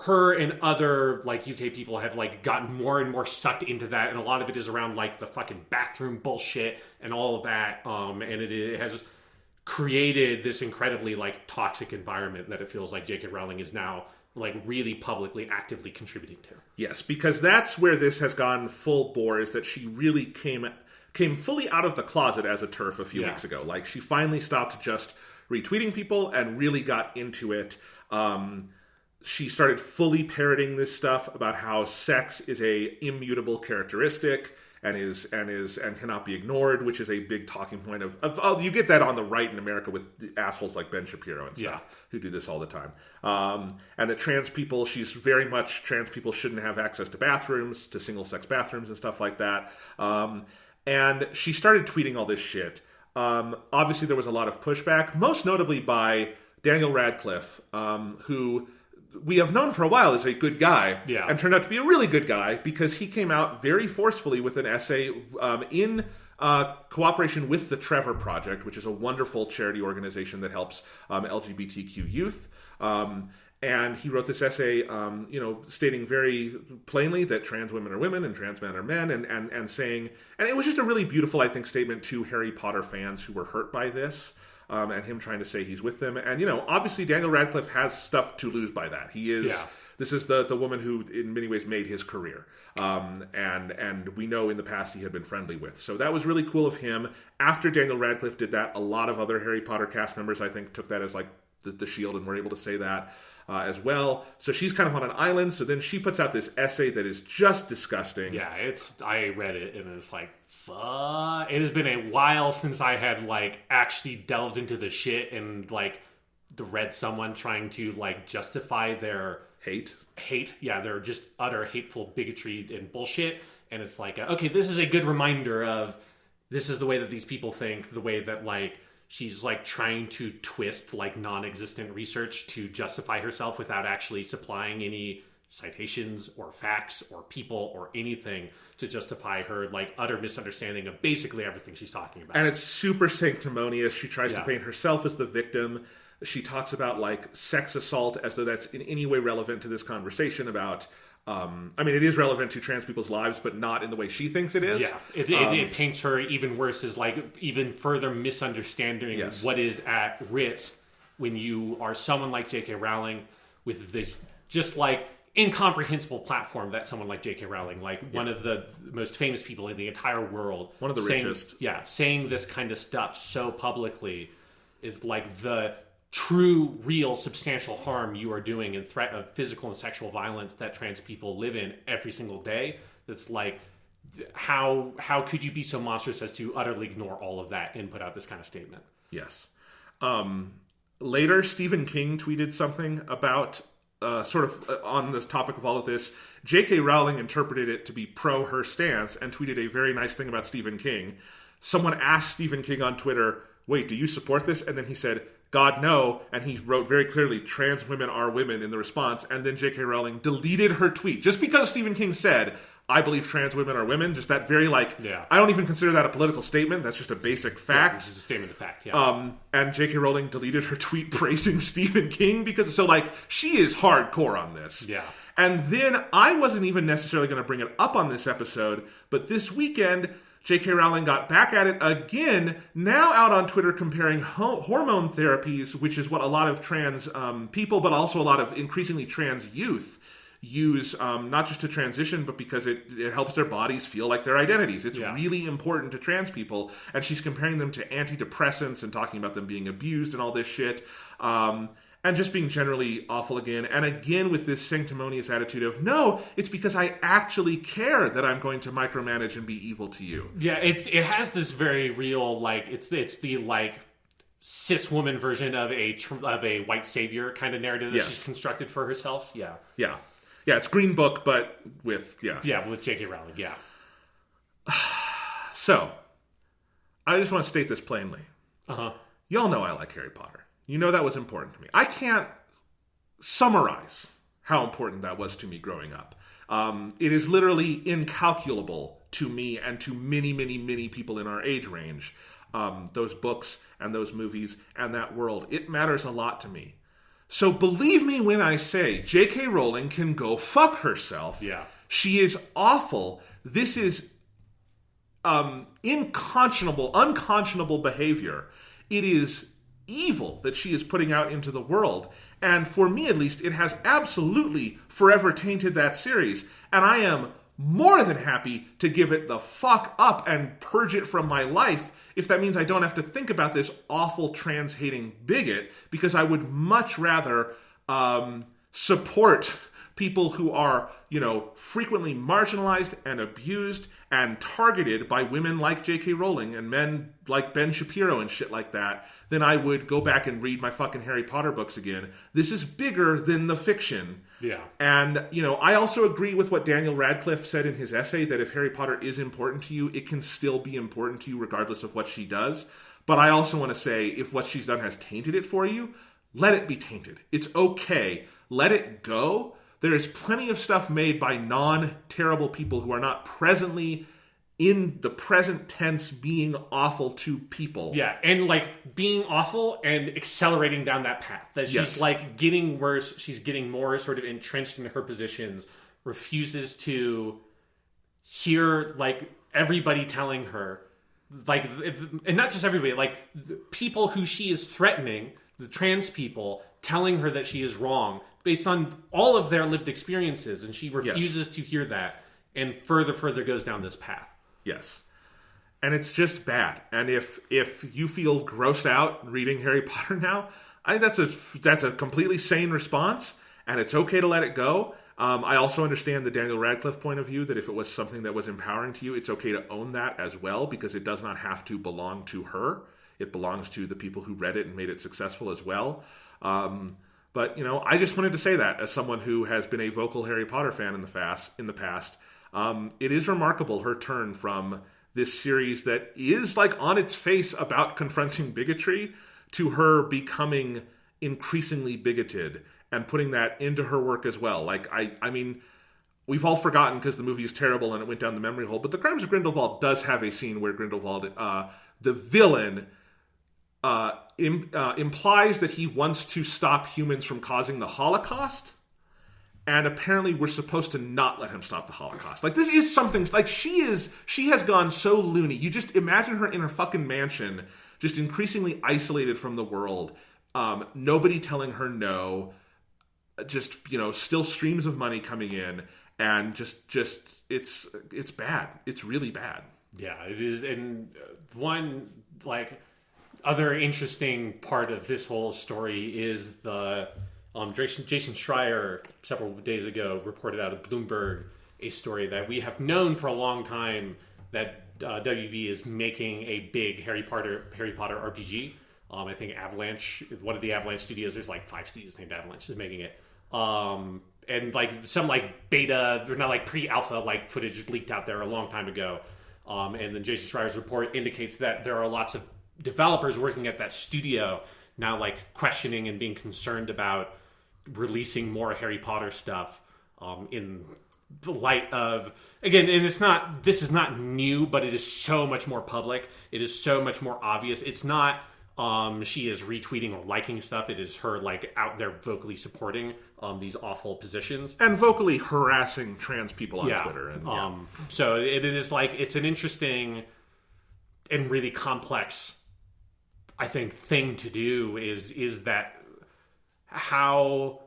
her and other like UK people have like gotten more and more sucked into that, and a lot of it is around like the fucking bathroom bullshit and all of that. And it has created this incredibly like toxic environment that it feels like J.K. Rowling is now like really publicly actively contributing to. Yes, because that's where this has gone full bore, is that she really came fully out of the closet as a TERF a few weeks ago. Like she finally stopped just retweeting people and really got into it. She started fully parroting this stuff about how sex is a immutable characteristic and cannot be ignored, which is a big talking point of you get that on the right in America with assholes like Ben Shapiro and stuff who do this all the time. And that trans people shouldn't have access to bathrooms, to single-sex bathrooms and stuff like that. And she started tweeting all this shit. Obviously, there was a lot of pushback, most notably by Daniel Radcliffe, who we have known for a while as a good guy, and turned out to be a really good guy because he came out very forcefully with an essay in cooperation with the Trevor Project, which is a wonderful charity organization that helps LGBTQ youth. And he wrote this essay, stating very plainly that trans women are women and trans men are men, and saying, and it was just a really beautiful, I think, statement to Harry Potter fans who were hurt by this, and him trying to say he's with them. And, obviously Daniel Radcliffe has stuff to lose by that. He is... Yeah. This is the woman who, in many ways, made his career. And we know in the past he had been friendly with. So that was really cool of him. After Daniel Radcliffe did that, a lot of other Harry Potter cast members, I think, took that as like the shield and were able to say that as well. So she's kind of on an island. So then she puts out this essay that is just disgusting. Yeah, I read it and it's like, fuck. It has been a while since I had like actually delved into the shit and like read someone trying to like justify their hate. Yeah, they're just utter hateful bigotry and bullshit. And it's like, okay, this is a good reminder of this is the way that these people think, the way that like she's like trying to twist like non-existent research to justify herself without actually supplying any citations or facts or people or anything to justify her like utter misunderstanding of basically everything she's talking about. And it's super sanctimonious. She tries to paint herself as the victim. She talks about like sex assault as though that's in any way relevant to this conversation about. It is relevant to trans people's lives, but not in the way she thinks it is. Yeah, it paints her even worse as like even further misunderstanding what is at risk when you are someone like J.K. Rowling with the just like incomprehensible platform that someone like J.K. Rowling, like one of the most famous people in the entire world, one of the richest, saying this kind of stuff so publicly is like the true, real, substantial harm you are doing and threat of physical and sexual violence that trans people live in every single day. That's like, how could you be so monstrous as to utterly ignore all of that and put out this kind of statement? Yes. Later, Stephen King tweeted something about on this topic of all of this. J.K. Rowling interpreted it to be pro her stance and tweeted a very nice thing about Stephen King. Someone asked Stephen King on Twitter, wait, do you support this? And then he said, God, no. And he wrote very clearly, trans women are women in the response. And then J.K. Rowling deleted her tweet. Just because Stephen King said, I believe trans women are women. Just that very I don't even consider that a political statement. That's just a basic fact. Yeah, this is a statement of fact, yeah. And J.K. Rowling deleted her tweet praising Stephen King because, she is hardcore on this. Yeah. And then I wasn't even necessarily going to bring it up on this episode, but this weekend, J.K. Rowling got back at it again, now out on Twitter comparing hormone therapies, which is what a lot of trans people, but also a lot of increasingly trans youth use, not just to transition, but because it helps their bodies feel like their identities. It's really important to trans people, and she's comparing them to antidepressants and talking about them being abused and all this shit. And just being generally awful again. And again with this sanctimonious attitude of, no, it's because I actually care that I'm going to micromanage and be evil to you. Yeah, it has this very real, like, it's the, like, cis woman version of a white savior kind of narrative that she's constructed for herself. Yeah. Yeah. Yeah, it's Green Book, but with, Yeah, with J.K. Rowling, yeah. So, I just want to state this plainly. Y'all know I like Harry Potter. You know that was important to me. I can't summarize how important that was to me growing up. It is literally incalculable to me and to many, many, many people in our age range. Those books and those movies and that world. It matters a lot to me. So believe me when I say J.K. Rowling can go fuck herself. Yeah. She is awful. This is unconscionable behavior. It is evil that she is putting out into the world. And for me, at least, it has absolutely forever tainted that series. And I am more than happy to give it the fuck up and purge it from my life if that means I don't have to think about this awful trans-hating bigot, because I would much rather support people who are, frequently marginalized and abused and targeted by women like J.K. Rowling and men like Ben Shapiro and shit like that, then I would go back and read my fucking Harry Potter books again. This is bigger than the fiction. Yeah. And, I also agree with what Daniel Radcliffe said in his essay, that if Harry Potter is important to you, it can still be important to you regardless of what she does. But I also want to say, if what she's done has tainted it for you, let it be tainted. It's okay. Let it go. There is plenty of stuff made by non-terrible people who are not presently in the present tense being awful to people. Yeah, and like being awful and accelerating down that path. That she's like getting worse, she's getting more sort of entrenched in her positions, refuses to hear like everybody telling her, like, and not just everybody, like the people who she is threatening, the trans people, telling her that she is wrong based on all of their lived experiences, and she refuses to hear that, and further goes down this path. Yes. And it's just bad. And if you feel grossed out reading Harry Potter now, I think that's a completely sane response, and it's okay to let it go. I also understand the Daniel Radcliffe point of view that if it was something that was empowering to you, it's okay to own that as well, because it does not have to belong to her. It belongs to the people who read it and made it successful as well. But, you know, I just wanted to say that as someone who has been a vocal Harry Potter fan in the past. It is remarkable, her turn from this series that is, like, on its face about confronting bigotry to her becoming increasingly bigoted and putting that into her work as well. Like, I mean, we've all forgotten because the movie is terrible and it went down the memory hole, but The Crimes of Grindelwald does have a scene where Grindelwald, the villain, implies that he wants to stop humans from causing the Holocaust, and apparently we're supposed to not let him stop the Holocaust. Like, this is something, like, she has gone so loony. You just imagine her in her fucking mansion, just increasingly isolated from the world, nobody telling her no, just, you know, still streams of money coming in, and just it's bad. It's really bad. Yeah, it is. And one, like, other interesting part of this whole story is the Jason Schreier several days ago reported out of Bloomberg a story that we have known for a long time that WB is making a big Harry Potter RPG. I think Avalanche, one of the Avalanche studios, there's like 5 studios named Avalanche, is making it. And like some like beta, they're not like pre-alpha like footage leaked out there a long time ago. And then Jason Schreier's report indicates that there are lots of developers working at that studio now like questioning and being concerned about releasing more Harry Potter stuff in the light of, again, and this is not new, but it is so much more public. It is so much more obvious. It's not she is retweeting or liking stuff. It is her like out there vocally supporting these awful positions and vocally harassing trans people on Twitter. And, so it is like, it's an interesting and really complex, I think, thing to do is that how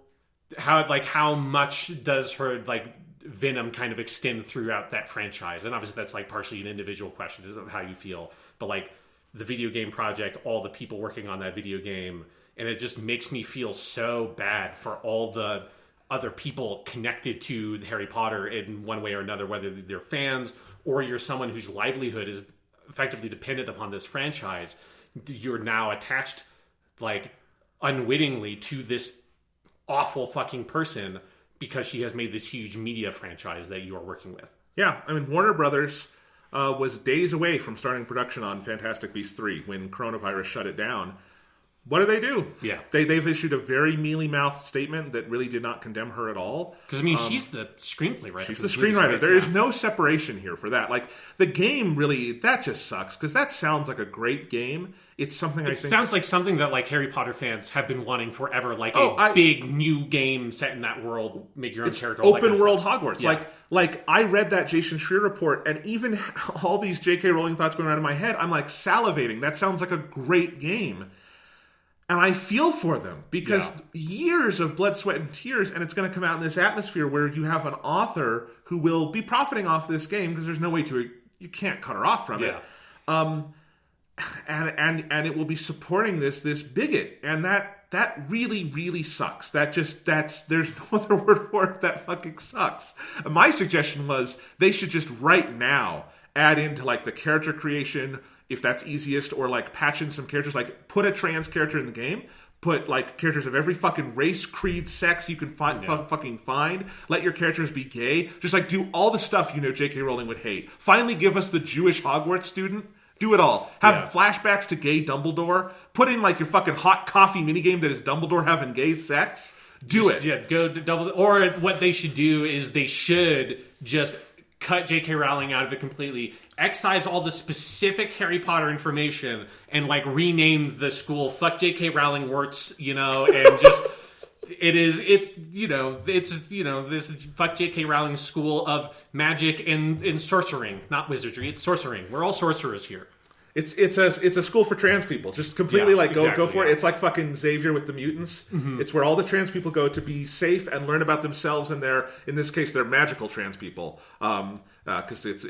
much does her like venom kind of extend throughout that franchise? And obviously that's like partially an individual question of how you feel, but like the video game project, all the people working on that video game, and it just makes me feel so bad for all the other people connected to Harry Potter in one way or another, whether they're fans or you're someone whose livelihood is effectively dependent upon this franchise. You're now attached, like, unwittingly to this awful fucking person because she has made this huge media franchise that you are working with. Yeah, I mean, Warner Brothers was days away from starting production on Fantastic Beasts 3 when coronavirus shut it down. What do? Yeah. They've issued a very mealy-mouthed statement that really did not condemn her at all. Because, I mean, she's the screenplay writer. She's the screenwriter. Right? There is no separation here for that. Like, the game really, that just sucks, because that sounds like a great game. It's something I think... It sounds like something that, like, Harry Potter fans have been wanting forever. Like, big new game set in that world, make your own character. Open world Hogwarts. Yeah. Like, I read that Jason Schreier report, and even all these J.K. Rowling thoughts going around in my head, I'm, like, salivating. That sounds like a great game. And I feel for them because years of blood, sweat, and tears, and it's going to come out in this atmosphere where you have an author who will be profiting off this game because there's no way you can't cut her off from it. And it will be supporting this bigot, and that really, really sucks. There's no other word for it. That fucking sucks. And my suggestion was they should just right now add into like the character creation, if that's easiest, or like patch in some characters, like put a trans character in the game, put like characters of every fucking race, creed, sex you can fucking find, let your characters be gay, just like do all the stuff you know J.K. Rowling would hate. Finally give us the Jewish Hogwarts student. Do it all. Have flashbacks to gay Dumbledore. Put in like your fucking hot coffee minigame that is Dumbledore having gay sex. Do it. Yeah, go to Dumbledore. Or what they should do is they should just cut J.K. Rowling out of it completely, excise all the specific Harry Potter information, and like rename the school "Fuck J.K. Rowling Worts," and just it's this "Fuck J.K. Rowling School of Magic and Sorcering," not wizardry. It's sorcering. We're all sorcerers here. It's a school for trans people. Just completely go for it. It's like fucking Xavier with the mutants. Mm-hmm. It's where all the trans people go to be safe and learn about themselves and in this case, they're magical trans people. Because you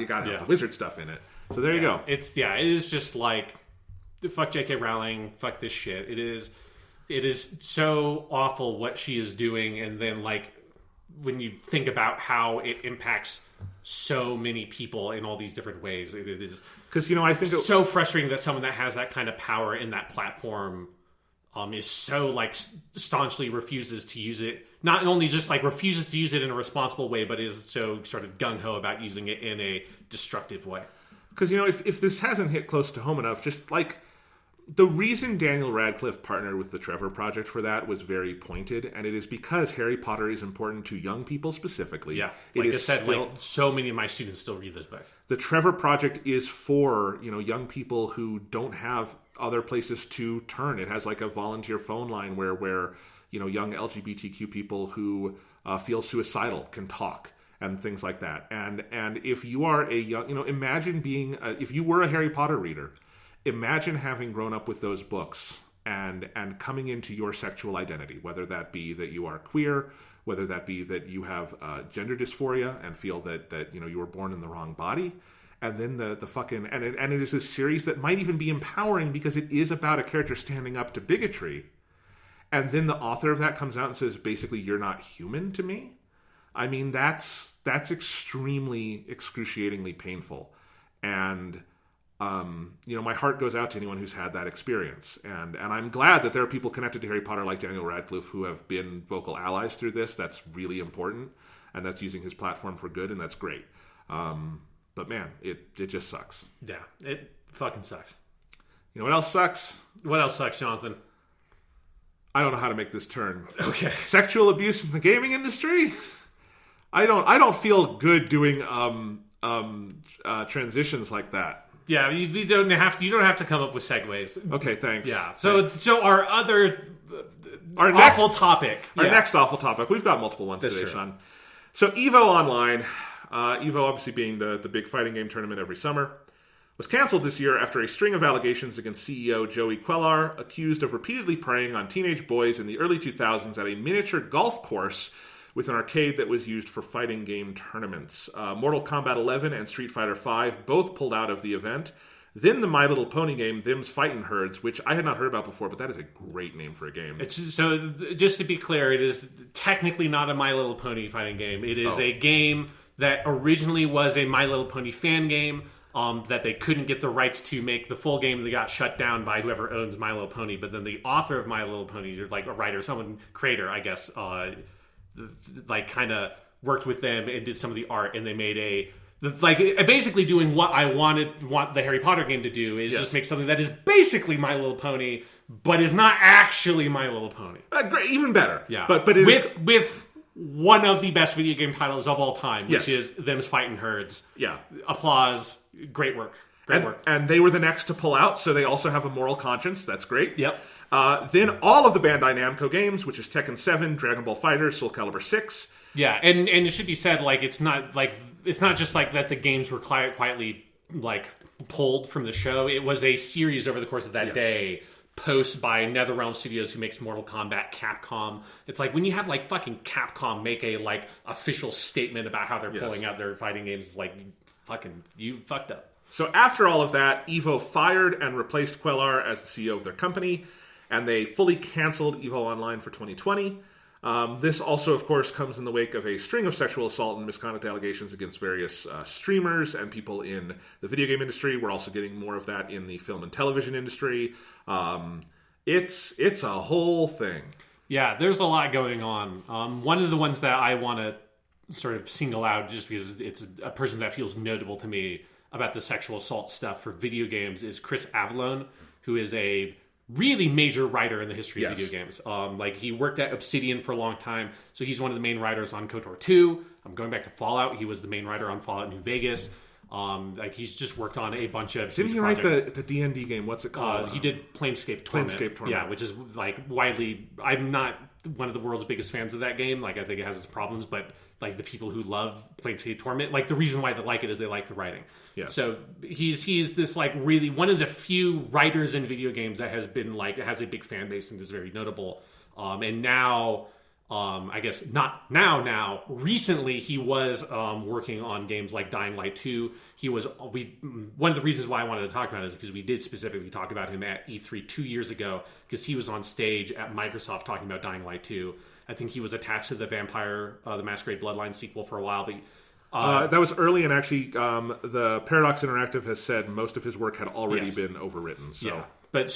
gotta have the wizard stuff in it. So there you go. It is just like fuck J.K. Rowling, fuck this shit. It is so awful what she is doing, and then like when you think about how it impacts so many people in all these different ways, it is. Because, I think it's so frustrating that someone that has that kind of power in that platform is so, like, staunchly refuses to use it. Not only just, like, refuses to use it in a responsible way, but is so sort of gung-ho about using it in a destructive way. Because, if this hasn't hit close to home enough, just, like, the reason Daniel Radcliffe partnered with the Trevor Project for that was very pointed, and it is because Harry Potter is important to young people specifically. Yeah, like I said, so many of my students still read those books. The Trevor Project is for, young people who don't have other places to turn. It has like a volunteer phone line where young LGBTQ people who feel suicidal can talk and things like that. And if you are a young, imagine being, if you were a Harry Potter reader, imagine having grown up with those books and coming into your sexual identity, whether that be that you are queer, whether that be that you have gender dysphoria and feel that you were born in the wrong body, and then the fucking and it is this series that might even be empowering because it is about a character standing up to bigotry, and then the author of that comes out and says basically you're not human to me. I mean that's extremely excruciatingly painful, and my heart goes out to anyone who's had that experience. And I'm glad that there are people connected to Harry Potter like Daniel Radcliffe who have been vocal allies through this. That's really important. And that's using his platform for good, and that's great. But man, it just sucks. Yeah, it fucking sucks. You know what else sucks? What else sucks, Jonathan? I don't know how to make this turn. Okay. Sexual abuse in the gaming industry? I don't feel good doing transitions like that. Yeah, you don't have to come up with segues. Okay, thanks. Yeah. So our next awful topic. Next awful topic. We've got multiple ones today, Sean. So EVO Online, EVO obviously being the big fighting game tournament every summer, was canceled this year after a string of allegations against CEO Joey Quellar, accused of repeatedly preying on teenage boys in the early 2000s at a miniature golf course with an arcade that was used for fighting game tournaments. Mortal Kombat 11 and Street Fighter V both pulled out of the event. Then the My Little Pony game, Them's Fightin' Herds, which I had not heard about before, but that is a great name for a game. So just to be clear, it is technically not a My Little Pony fighting game. It is a game that originally was a My Little Pony fan game that they couldn't get the rights to make the full game. They got shut down by whoever owns My Little Pony. But then the author of My Little Pony, or like a writer, creator, I guess, kind of worked with them and did some of the art, and they made basically doing what I want the Harry Potter game to do is just make something that is basically My Little Pony, but is not actually My Little Pony. Great, even better. Yeah, but with one of the best video game titles of all time, which is Them's Fightin' Herds. Yeah, applause, great work. And they were the next to pull out, so they also have a moral conscience. That's great. Yep. Then all of the Bandai Namco games, which is Tekken 7, Dragon Ball FighterZ, Soul Calibur 6. Yeah, and it should be said, it's not just like that the games were quietly pulled from the show. It was a series over the course of that day, post by NetherRealm Studios, who makes Mortal Kombat, Capcom. It's like when you have fucking Capcom make a official statement about how they're pulling out their fighting games, it's like you fucked up. So after all of that, EVO fired and replaced Quellar as the CEO of their company, and they fully canceled EVO Online for 2020. This also, of course, comes in the wake of a string of sexual assault and misconduct allegations against various streamers and people in the video game industry. We're also getting more of that in the film and television industry. It's a whole thing. Yeah, there's a lot going on. One of the ones that I want to sort of single out, just because it's a person that feels notable to me about the sexual assault stuff for video games, is Chris Avellone, who is a really major writer in the history of video games. Like he worked at Obsidian for a long time, so he's one of the main writers on KOTOR 2. I'm going back to Fallout. He was the main writer on Fallout New Vegas. Like he's just worked on a bunch of. Didn't he write the D&D game? What's it called? He did Planescape Torment. Yeah, which is like widely. I'm not one of the world's biggest fans of that game. Like I think it has its problems, but like the people who love Planescape Torment, like the reason why they like it is they like the writing. Yeah. So he's this like really one of the few writers in video games that has been like has a big fan base and is very notable. And now. I guess not now. Recently, he was working on games like Dying Light 2. One of the reasons why I wanted to talk about it is because we did specifically talk about him at E3 2 years ago because he was on stage at Microsoft talking about Dying Light 2. I think he was attached to the Vampire the Masquerade Bloodlines sequel for a while, but that was early, and actually, the Paradox Interactive has said most of his work had already been overwritten. So. Yeah. But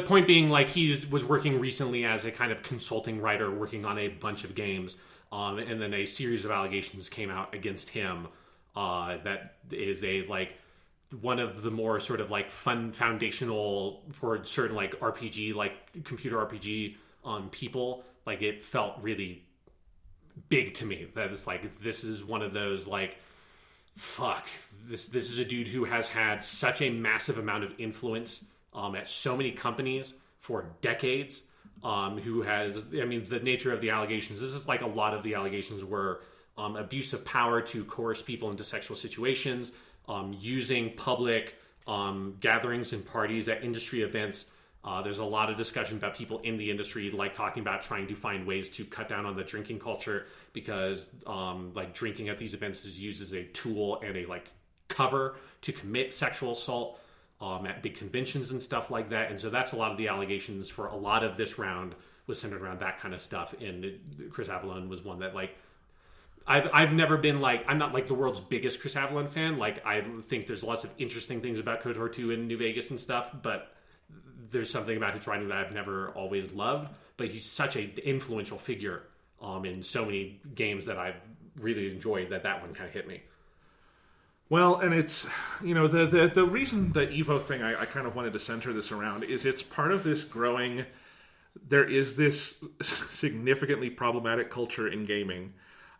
point being, like he was working recently as a kind of consulting writer, working on a bunch of games, and then a series of allegations came out against him. That is one of the more sort of like fun foundational for certain like RPG, like computer RPG, people. Like it felt really big to me. That it's like this is one of those like. Fuck, this is a dude who has had such a massive amount of influence at so many companies for decades, who has, I mean, the nature of the allegations, this is like a lot of the allegations were abuse of power to coerce people into sexual situations, using public gatherings and parties at industry events. There's a lot of discussion about people in the industry like talking about trying to find ways to cut down on the drinking culture because like drinking at these events is used as a tool and a like cover to commit sexual assault at big conventions and stuff like that. And so that's a lot of the allegations for a lot of this round was centered around that kind of stuff. And Chris Avellone was one that like I've never been like, I'm not like the world's biggest Chris Avellone fan. Like I think there's lots of interesting things about KOTOR 2 in New Vegas and stuff, but there's something about his writing that I've never always loved. But he's such an influential figure in so many games that I've really enjoyed that one kind of hit me. Well, and it's, you know, the reason the Evo thing I kind of wanted to center this around is it's part of this growing, there is this significantly problematic culture in gaming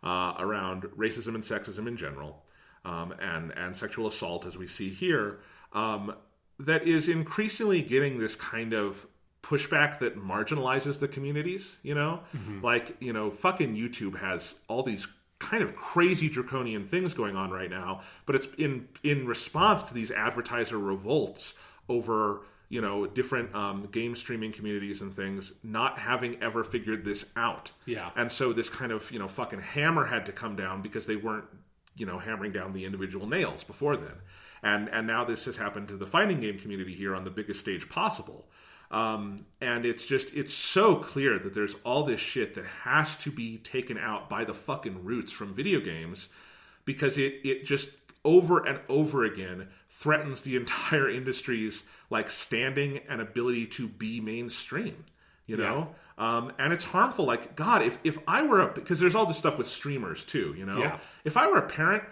around racism and sexism in general, and sexual assault as we see here, that is increasingly getting this kind of pushback that marginalizes the communities, you know? Mm-hmm. Like, you know, fucking YouTube has all these kind of crazy draconian things going on right now, but it's in response to these advertiser revolts over, you know, different game streaming communities and things not having ever figured this out. Yeah. And so this kind of, you know, fucking hammer had to come down because they weren't, you know, hammering down the individual nails before then. And now this has happened to the fighting game community here on the biggest stage possible. And it's so clear that there's all this shit that has to be taken out by the fucking roots from video games because it just over and over again threatens the entire industry's like standing and ability to be mainstream, you know? Yeah. And it's harmful. Like, God, if I were because there's all this stuff with streamers too, you know? Yeah. If I were a parent,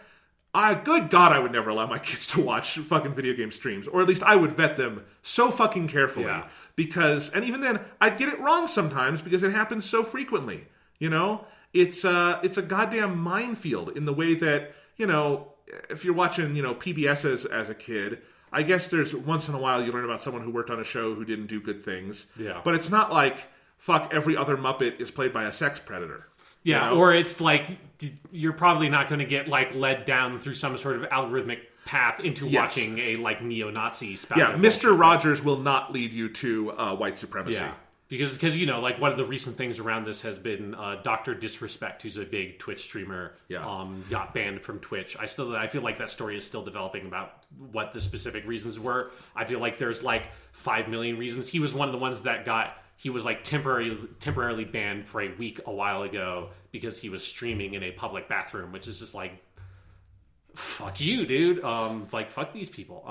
good God, I would never allow my kids to watch fucking video game streams. Or at least I would vet them so fucking carefully. Yeah. And even then, I'd get it wrong sometimes because it happens so frequently. You know? It's a goddamn minefield in the way that, you know, if you're watching, you know, PBS as a kid, I guess there's once in a while you learn about someone who worked on a show who didn't do good things. Yeah. But it's not like, fuck, every other Muppet is played by a sex predator. Yeah, you know? Or it's like you're probably not going to get like led down through some sort of algorithmic path into watching a like neo-Nazi spout. Yeah, Mr. Rogers will not lead you to white supremacy. Yeah, because you know, like one of the recent things around this has been Dr. Disrespect, who's a big Twitch streamer, got banned from Twitch. I feel like that story is still developing about what the specific reasons were. I feel like there's like 5 million reasons. He was one of the ones that he was like temporarily banned for a week a while ago because he was streaming in a public bathroom, which is just like, fuck you, dude. Like, fuck these people.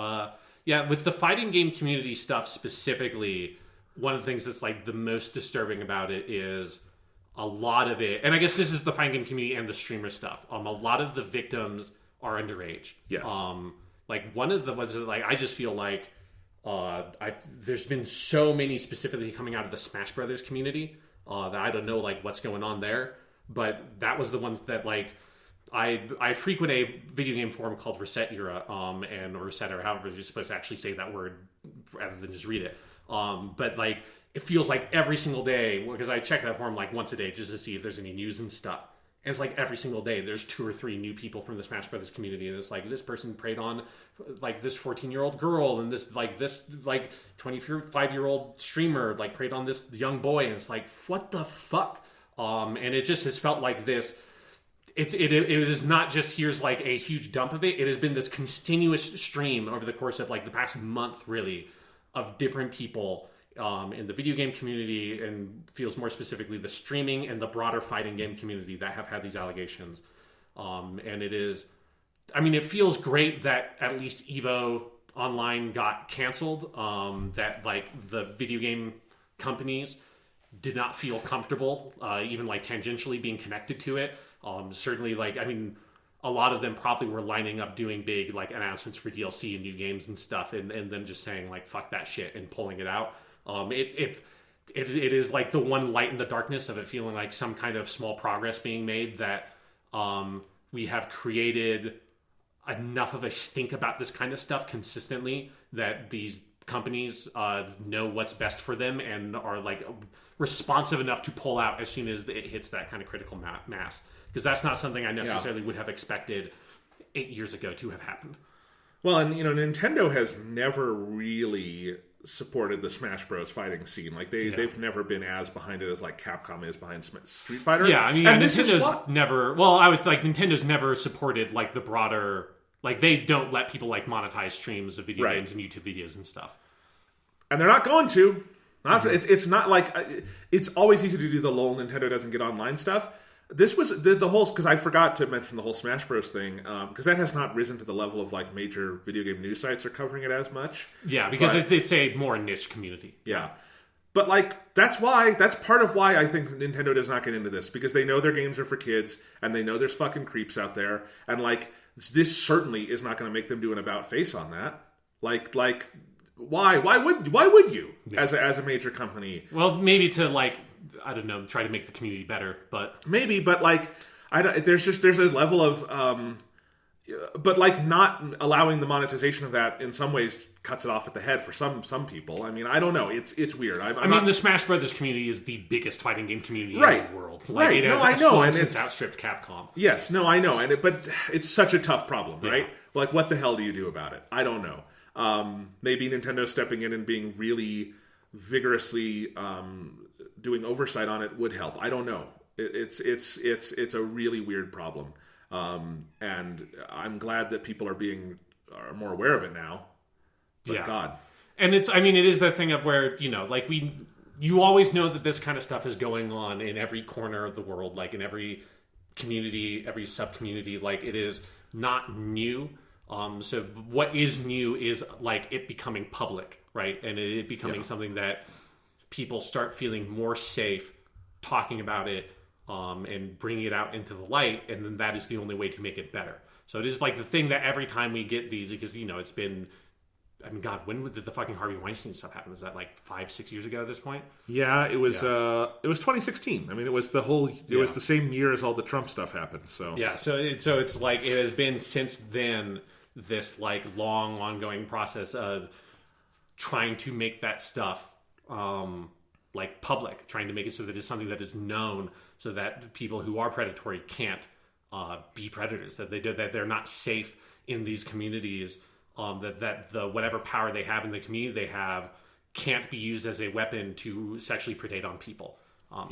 With the fighting game community stuff specifically, one of the things that's like the most disturbing about it is a lot of it, and I guess this is the fighting game community and the streamer stuff. A lot of the victims are underage. Yes. Like one of the ones that like I just feel like There's been so many specifically coming out of the Smash Brothers community that I don't know like what's going on there, but that was the ones that like I frequent a video game forum called Reset Era, and or Reset, or however you're supposed to actually say that word rather than just read it. But like it feels like every single day, because I check that forum like once a day just to see if there's any news and stuff. And it's like every single day there's 2 or 3 new people from the Smash Brothers community, and it's like this person preyed on like this 14-year-old girl, and this 25-year-old streamer like preyed on this young boy, and it's like what the fuck. And it just has felt like this. It is not just here's like a huge dump of it. It has been this continuous stream over the course of like the past month, really, of different people in the video game community, and feels more specifically the streaming and the broader fighting game community that have had these allegations. And it is, I mean, it feels great that at least EVO Online got canceled. That like the video game companies did not feel comfortable, even like tangentially being connected to it. Certainly, like, I mean, a lot of them probably were lining up doing big like announcements for DLC and new games and stuff, and them just saying like fuck that shit and pulling it out. It is like the one light in the darkness of it feeling like some kind of small progress being made, that we have created enough of a stink about this kind of stuff consistently that these companies know what's best for them and are like responsive enough to pull out as soon as it hits that kind of critical mass. Because that's not something I necessarily would have expected 8 years ago to have happened. Well, and you know, Nintendo has never really supported the Smash Bros. Fighting scene. Like they've never been as behind it as like Capcom is behind Street Fighter. Yeah, I mean, and Nintendo's never. Well, I would like Nintendo's never supported like the broader. Like they don't let people like monetize streams of video games and YouTube videos and stuff. And they're not going to. It's not like it's always easy to do the lol Nintendo doesn't get online stuff. This was the whole, because I forgot to mention the whole Smash Bros. Thing, because that has not risen to the level of like major video game news sites are covering it as much. Yeah, because it's a more niche community. Yeah. But like that's part of why I think Nintendo does not get into this, because they know their games are for kids and they know there's fucking creeps out there, and like this certainly is not going to make them do an about face on that. Like why would you as a major company? Well, maybe to like, I don't know, try to make the community better, but maybe, but like there's a level of but like not allowing the monetization of that in some ways cuts it off at the head for some people. I mean, I don't know. It's weird. I mean, the Smash Brothers community is the biggest fighting game community in the world. Like, right? No, I know, and it's outstripped Capcom. Yes, no, I know, but it's such a tough problem, right? Like, what the hell do you do about it? I don't know. Maybe Nintendo stepping in and being really vigorously doing oversight on it would help. I don't know. It's a really weird problem, and I'm glad that people are more aware of it now. But God, and it is that thing of where, you know, like you always know that this kind of stuff is going on in every corner of the world, like in every community, every sub community. Like it is not new. So what is new is like it becoming public, right? And it becoming something that people start feeling more safe talking about it, and bringing it out into the light. And then that is the only way to make it better. So it is like the thing that every time we get these, because, you know, it's been, I mean, God, when did the fucking Harvey Weinstein stuff happen? Was that like 5-6 years ago at this point? Yeah, it was 2016. I mean, it was was the same year as all the Trump stuff happened. So yeah, so it's like it has been since then this like long ongoing process of trying to make that stuff like public, trying to make it so that it's something that is known, so that people who are predatory can't be predators, that they're not safe in these communities, that the whatever power they have in the community they have can't be used as a weapon to sexually predate on people.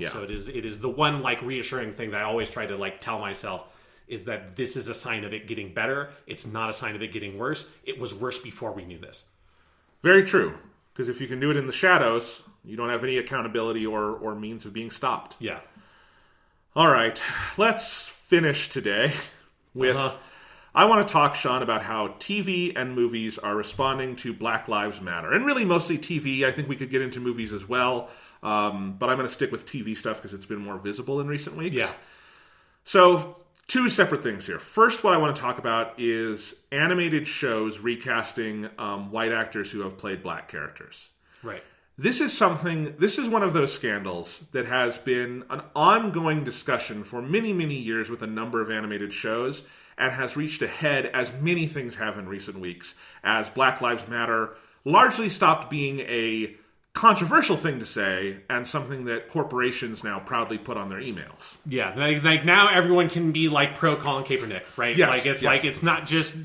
So it is the one like reassuring thing that I always try to like tell myself, is that this is a sign of it getting better. It's not a sign of it getting worse. It was worse before we knew this. Very true. Because if you can do it in the shadows, you don't have any accountability or means of being stopped. Yeah. All right. Let's finish today with... I want to talk, Sean, about how TV and movies are responding to Black Lives Matter. And really mostly TV. I think we could get into movies as well. But I'm going to stick with TV stuff because it's been more visible in recent weeks. Yeah. So... Two separate things here. First, what I want to talk about is animated shows recasting white actors who have played black characters. Right. This is one of those scandals that has been an ongoing discussion for many, many years with a number of animated shows and has reached a head, as many things have in recent weeks, as Black Lives Matter largely stopped being a controversial thing to say and something that corporations now proudly put on their emails. Yeah, like now everyone can be like pro Colin Kaepernick, right? Yes, like it's not just,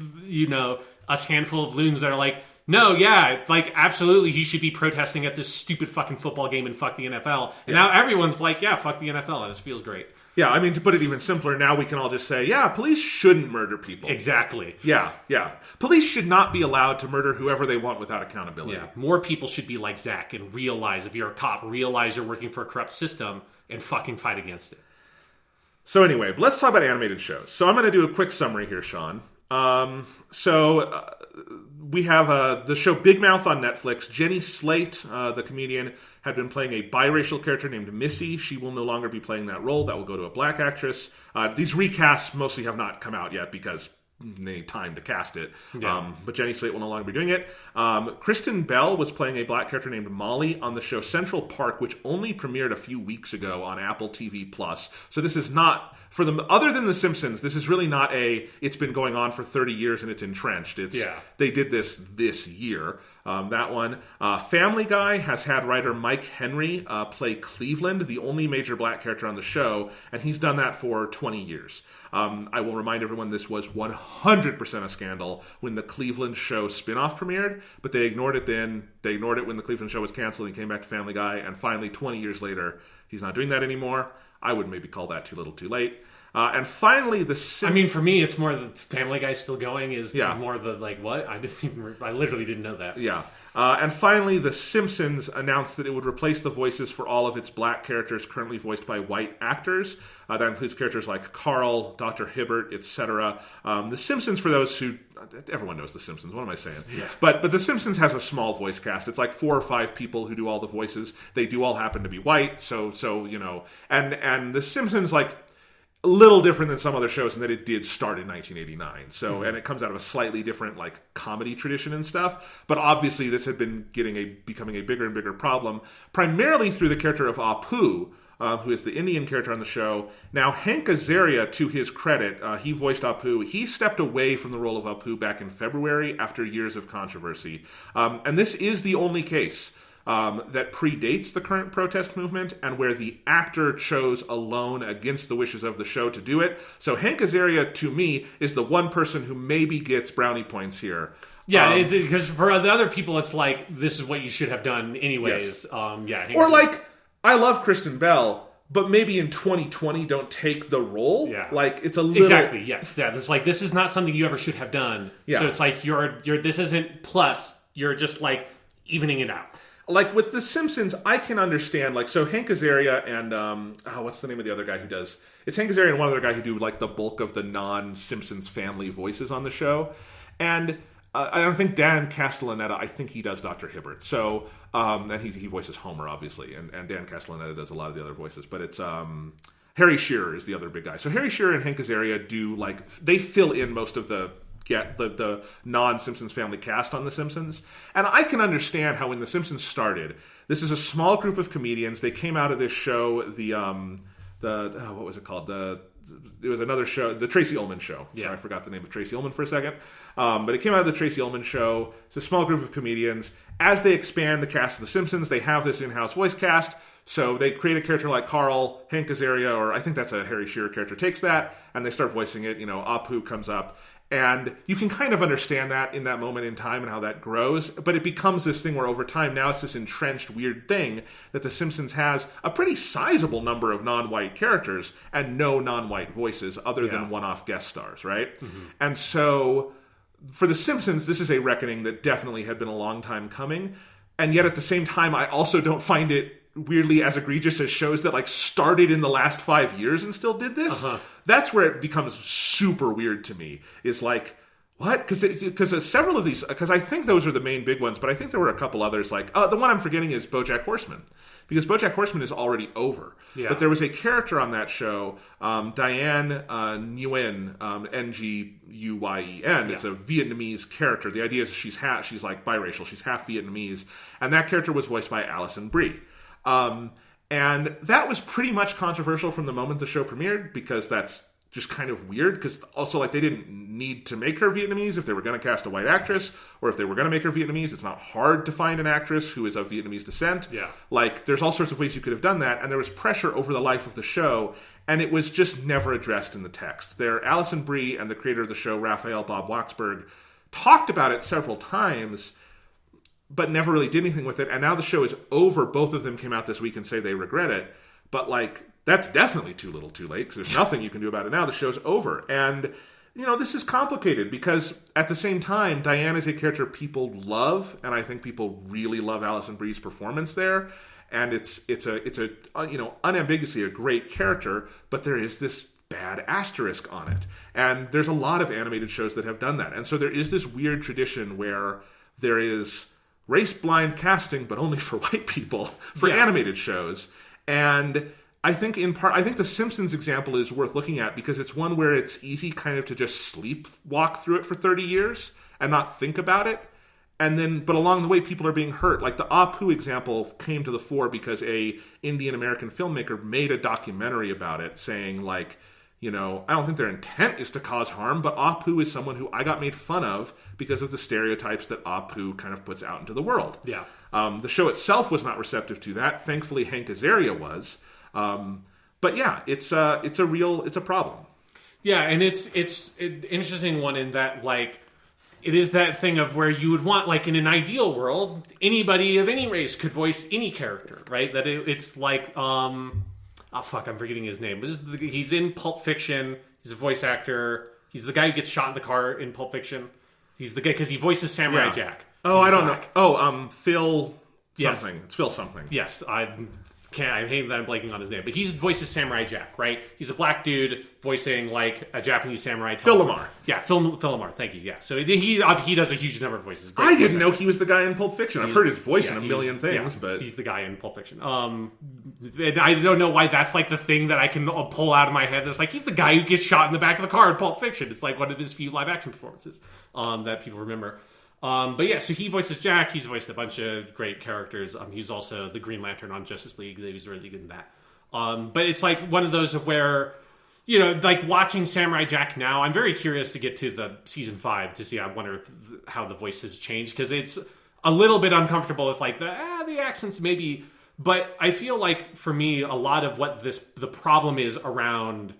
us handful of loons that are like, no, yeah, like absolutely he should be protesting at this stupid fucking football game and fuck the NFL. And now everyone's like, yeah, fuck the NFL, and this feels great. Yeah, I mean, to put it even simpler, now we can all just say, yeah, police shouldn't murder people. Exactly. Yeah. Police should not be allowed to murder whoever they want without accountability. Yeah, more people should be like Zach and realize, if you're a cop, realize you're working for a corrupt system and fucking fight against it. So anyway, let's talk about animated shows. So I'm going to do a quick summary here, Sean. We have the show Big Mouth on Netflix. Jenny Slate, the comedian, had been playing a biracial character named Missy. She will no longer be playing that role. That will go to a black actress. These recasts mostly have not come out yet because they need time to cast it. Yeah. But Jenny Slate will no longer be doing it. Kristen Bell was playing a black character named Molly on the show Central Park, which only premiered a few weeks ago on Apple TV+. So this is not... For them, other than The Simpsons, this is really not it's been going on for 30 years and it's entrenched. They did this year. That one. Family Guy has had writer Mike Henry play Cleveland, the only major black character on the show, and he's done that for 20 years. I will remind everyone this was 100% a scandal when the Cleveland show spinoff premiered, but they ignored it then. They ignored it when the Cleveland show was canceled and came back to Family Guy, and finally, 20 years later, he's not doing that anymore. I would maybe call that too little too late. And finally, I mean, for me, it's more the Family Guy still going more the, like, what? I literally didn't know that. Yeah. And finally, The Simpsons announced that it would replace the voices for all of its black characters currently voiced by white actors. That includes characters like Carl, Dr. Hibbert, etc. The Simpsons, for those who... Everyone knows The Simpsons. What am I saying? Yeah. But The Simpsons has a small voice cast. It's like 4 or 5 people who do all the voices. They do all happen to be white. So And The Simpsons, like... a little different than some other shows in that it did start in 1989. So, and it comes out of a slightly different, like, comedy tradition and stuff. But obviously, this had been becoming a bigger and bigger problem, primarily through the character of Apu, who is the Indian character on the show. Now, Hank Azaria, to his credit, he voiced Apu. He stepped away from the role of Apu back in February after years of controversy. And this is the only case that predates the current protest movement and where the actor chose alone against the wishes of the show to do it. So Hank Azaria, to me, is the one person who maybe gets brownie points here. Yeah, because for the other people, it's like, this is what you should have done anyways. Yes. Or like, I love Kristen Bell, but maybe in 2020 don't take the role. Yeah. Like, it's a little... Exactly, yes. Yeah, it's like, this is not something you ever should have done. Yeah. So it's like, this isn't plus, you're just like evening it out. Like, with The Simpsons, I can understand, like, so Hank Azaria and, what's the name of the other guy who does... It's Hank Azaria and one other guy who do, like, the bulk of the non-Simpsons family voices on the show. And I don't think Dan Castellaneta, I think he does Dr. Hibbert. So, and he voices Homer, obviously, and Dan Castellaneta does a lot of the other voices. But it's... Harry Shearer is the other big guy. So Harry Shearer and Hank Azaria do, like... They fill in most of the non-Simpsons family cast on The Simpsons. And I can understand how when The Simpsons started, this is a small group of comedians. They came out of this show, what was it called? It was another show, the Tracy Ullman Show. Yeah. Sorry, I forgot the name of Tracy Ullman for a second. But it came out of the Tracy Ullman Show. It's a small group of comedians. As they expand the cast of The Simpsons, they have this in-house voice cast. So they create a character like Carl, Hank Azaria, or I think that's a Harry Shearer character, takes that, and they start voicing it. Apu comes up. And you can kind of understand that in that moment in time and how that grows. But it becomes this thing where over time, now it's this entrenched weird thing that The Simpsons has a pretty sizable number of non-white characters and no non-white voices other than one-off guest stars, right? Mm-hmm. And so for The Simpsons, this is a reckoning that definitely had been a long time coming. And yet at the same time, I also don't find it weirdly as egregious as shows that like started in the last 5 years and still did this. That's where it becomes super weird to me. Is like, What? Because several of these, because I think those are the main big ones, but I think there were a couple others. Like the one I'm forgetting is BoJack Horseman, because BoJack Horseman is already over. Yeah. But there was a character on that show, Diane Nguyen, Nguyen. Yeah. It's a Vietnamese character. The idea is she's like biracial. She's half Vietnamese, and that character was voiced by Alison Brie. And that was pretty much controversial from the moment the show premiered, because that's just kind of weird, because also, like, they didn't need to make her Vietnamese if they were going to cast a white actress, or if they were going to make her Vietnamese. It's not hard to find an actress who is of Vietnamese descent. Yeah. Like, there's all sorts of ways you could have done that, and there was pressure over the life of the show, and it was just never addressed in the text. Alison Brie and the creator of the show, Raphael Bob Waksberg, talked about it several times, but never really did anything with it, and now the show is over. Both of them came out this week and say they regret it, but, like, that's definitely too little too late, because there's nothing you can do about it now. The show's over. And, this is complicated, because at the same time, Diane is a character people love, and I think people really love Alison Brie's performance there. And it's unambiguously a great character, but there is this bad asterisk on it. And there's a lot of animated shows that have done that. And so there is this weird tradition where there is race-blind casting, but only for white people, for animated shows. And I think The Simpsons example is worth looking at, because it's one where it's easy kind of to just sleepwalk through it for 30 years and not think about it. But along the way, people are being hurt. Like the Apu example came to the fore because a Indian American filmmaker made a documentary about it, saying, like, I don't think their intent is to cause harm, but Apu is someone who I got made fun of because of the stereotypes that Apu kind of puts out into the world. Yeah. The show itself was not receptive to that. Thankfully, Hank Azaria was. But yeah, it's a problem. Yeah, and it's an interesting one in that, like, it is that thing of where you would want, like, in an ideal world, anybody of any race could voice any character, right? That it's like, I'm forgetting his name. He's in Pulp Fiction. He's a voice actor. He's the guy who gets shot in the car in Pulp Fiction. He's the guy, because he voices Samurai Jack. Oh, I don't know. Oh, Phil something. Yes. It's Phil something. Yes, I hate that I'm blanking on his name, but he voices Samurai Jack, right? He's a black dude voicing, like, a Japanese samurai. Phil Lamar. Yeah, Phil Lamar. Thank you. Yeah, so he does a huge number of voices. I didn't know he was the guy in Pulp Fiction. I've heard his voice in a million things, but he's the guy in Pulp Fiction. I don't know why that's like the thing that I can pull out of my head. That's like, he's the guy who gets shot in the back of the car in Pulp Fiction. It's like one of his few live action performances that people remember. But yeah, so he voices Jack. He's voiced a bunch of great characters. He's also the Green Lantern on Justice League. He was really good in that. But it's like one of those of where, like watching Samurai Jack now, I'm very curious to get to the season 5 to see. I wonder how the voice has changed, because it's a little bit uncomfortable with like the accents maybe. But I feel like for me, a lot of what the problem is around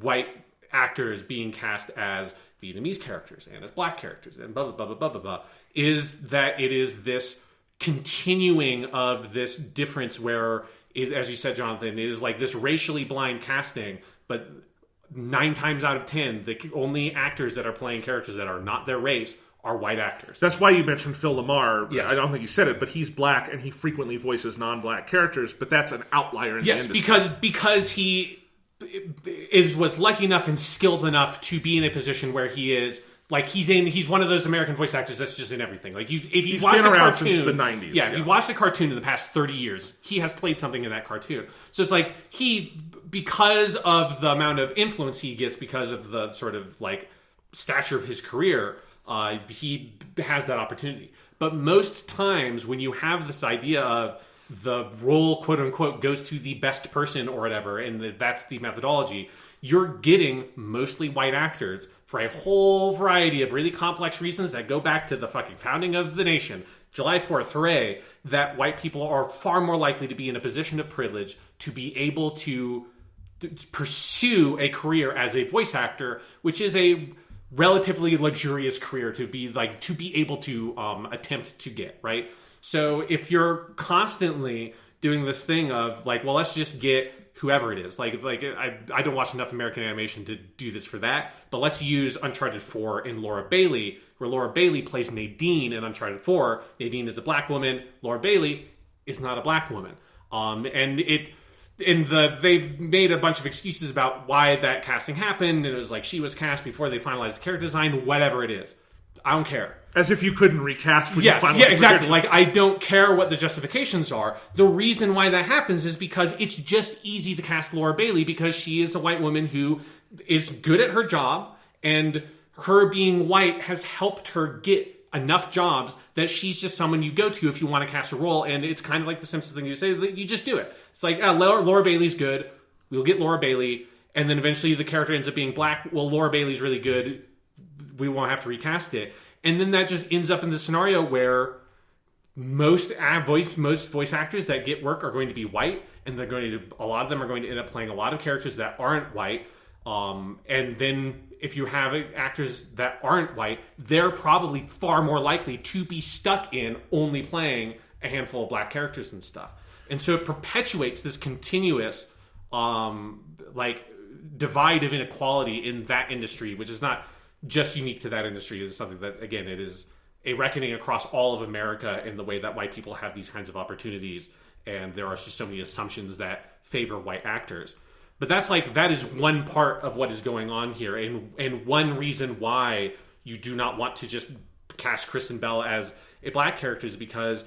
white actors being cast as Vietnamese characters and as black characters and blah, blah, blah, blah, blah, blah, is that it is this continuing of this difference where, as you said, Jonathan, it is like this racially blind casting, but 9 times out of 10, the only actors that are playing characters that are not their race are white actors. That's why you mentioned Phil Lamar. Yes. I don't think you said it, but he's black and he frequently voices non-black characters, but that's an outlier in the industry. Yes, because he was lucky enough and skilled enough to be in a position where he is, like, he's one of those American voice actors that's just in everything. Like, if he's watched been a around cartoon, since the 90s. Yeah, if you watched a cartoon in the past 30 years, he has played something in that cartoon. So it's like, because of the amount of influence he gets, because of the sort of, like, stature of his career, he has that opportunity. But most times when you have this idea of the role, quote unquote, goes to the best person or whatever, and that's the methodology, you're getting mostly white actors for a whole variety of really complex reasons that go back to the fucking founding of the nation. July 4th, hooray, that white people are far more likely to be in a position of privilege to be able to pursue a career as a voice actor, which is a relatively luxurious career to be able to attempt to get, right? So if you're constantly doing this thing of like, well, let's just get whoever it is. Like I don't watch enough American animation to do this for that, but let's use Uncharted 4 in Laura Bailey, where Laura Bailey plays Nadine in Uncharted 4. Nadine is a black woman. Laura Bailey is not a black woman. And they've made a bunch of excuses about why that casting happened, and it was like she was cast before they finalized the character design, whatever it is. I don't care. As if you couldn't recast when you finalize yeah, exactly. Like, I don't care what the justifications are. The reason why that happens is because it's just easy to cast Laura Bailey because she is a white woman who is good at her job, and her being white has helped her get enough jobs that she's just someone you go to if you want to cast a role. And it's kind of like the Simpsons thing. You say, you just do it. It's like, Laura Bailey's good. We'll get Laura Bailey. And then eventually the character ends up being black. Well, Laura Bailey's really good. We won't have to recast it. And then that just ends up in the scenario where most voice actors that get work are going to be white, and a lot of them are going to end up playing a lot of characters that aren't white. And then if you have actors that aren't white, they're probably far more likely to be stuck in only playing a handful of black characters and stuff. And so it perpetuates this continuous divide of inequality in that industry, which is not just unique to that industry. It is something that, again, it is a reckoning across all of America in the way that white people have these kinds of opportunities, and there are just so many assumptions that favor white actors. But that is one part of what is going on here, and one reason why you do not want to just cast Kristen Bell as a black character is because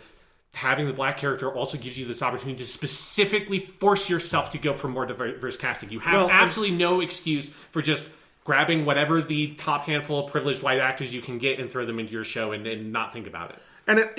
having the black character also gives you this opportunity to specifically force yourself to go for more diverse casting. You have absolutely no excuse for just grabbing whatever the top handful of privileged white actors you can get and throw them into your show and not think about it. And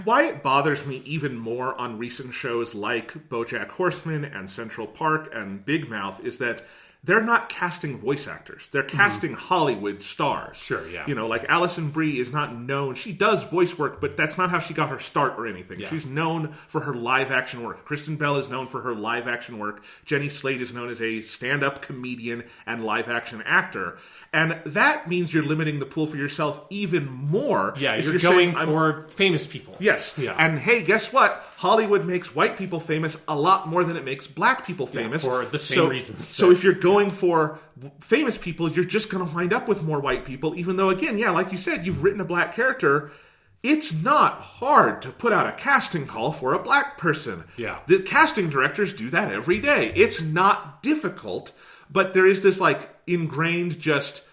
why it bothers me even more on recent shows like BoJack Horseman and Central Park and Big Mouth is that they're not casting voice actors. They're casting Hollywood stars. Sure, yeah. Like Alison Brie is not known. She does voice work, but that's not how she got her start or anything. Yeah. She's known for her live action work. Kristen Bell is known for her live action work. Jenny Slate is known as a stand-up comedian and live action actor. And that means you're limiting the pool for yourself even more. Yeah, you're going for famous people. Yes. Yeah. And hey, guess what? Hollywood makes white people famous a lot more than it makes black people famous. For the same reasons. So if you're going for famous people, you're just going to wind up with more white people, even though, again, like you said, you've written a black character. It's not hard to put out a casting call for a black person. Yeah. The casting directors do that every day. It's not difficult, but there is this ingrained just,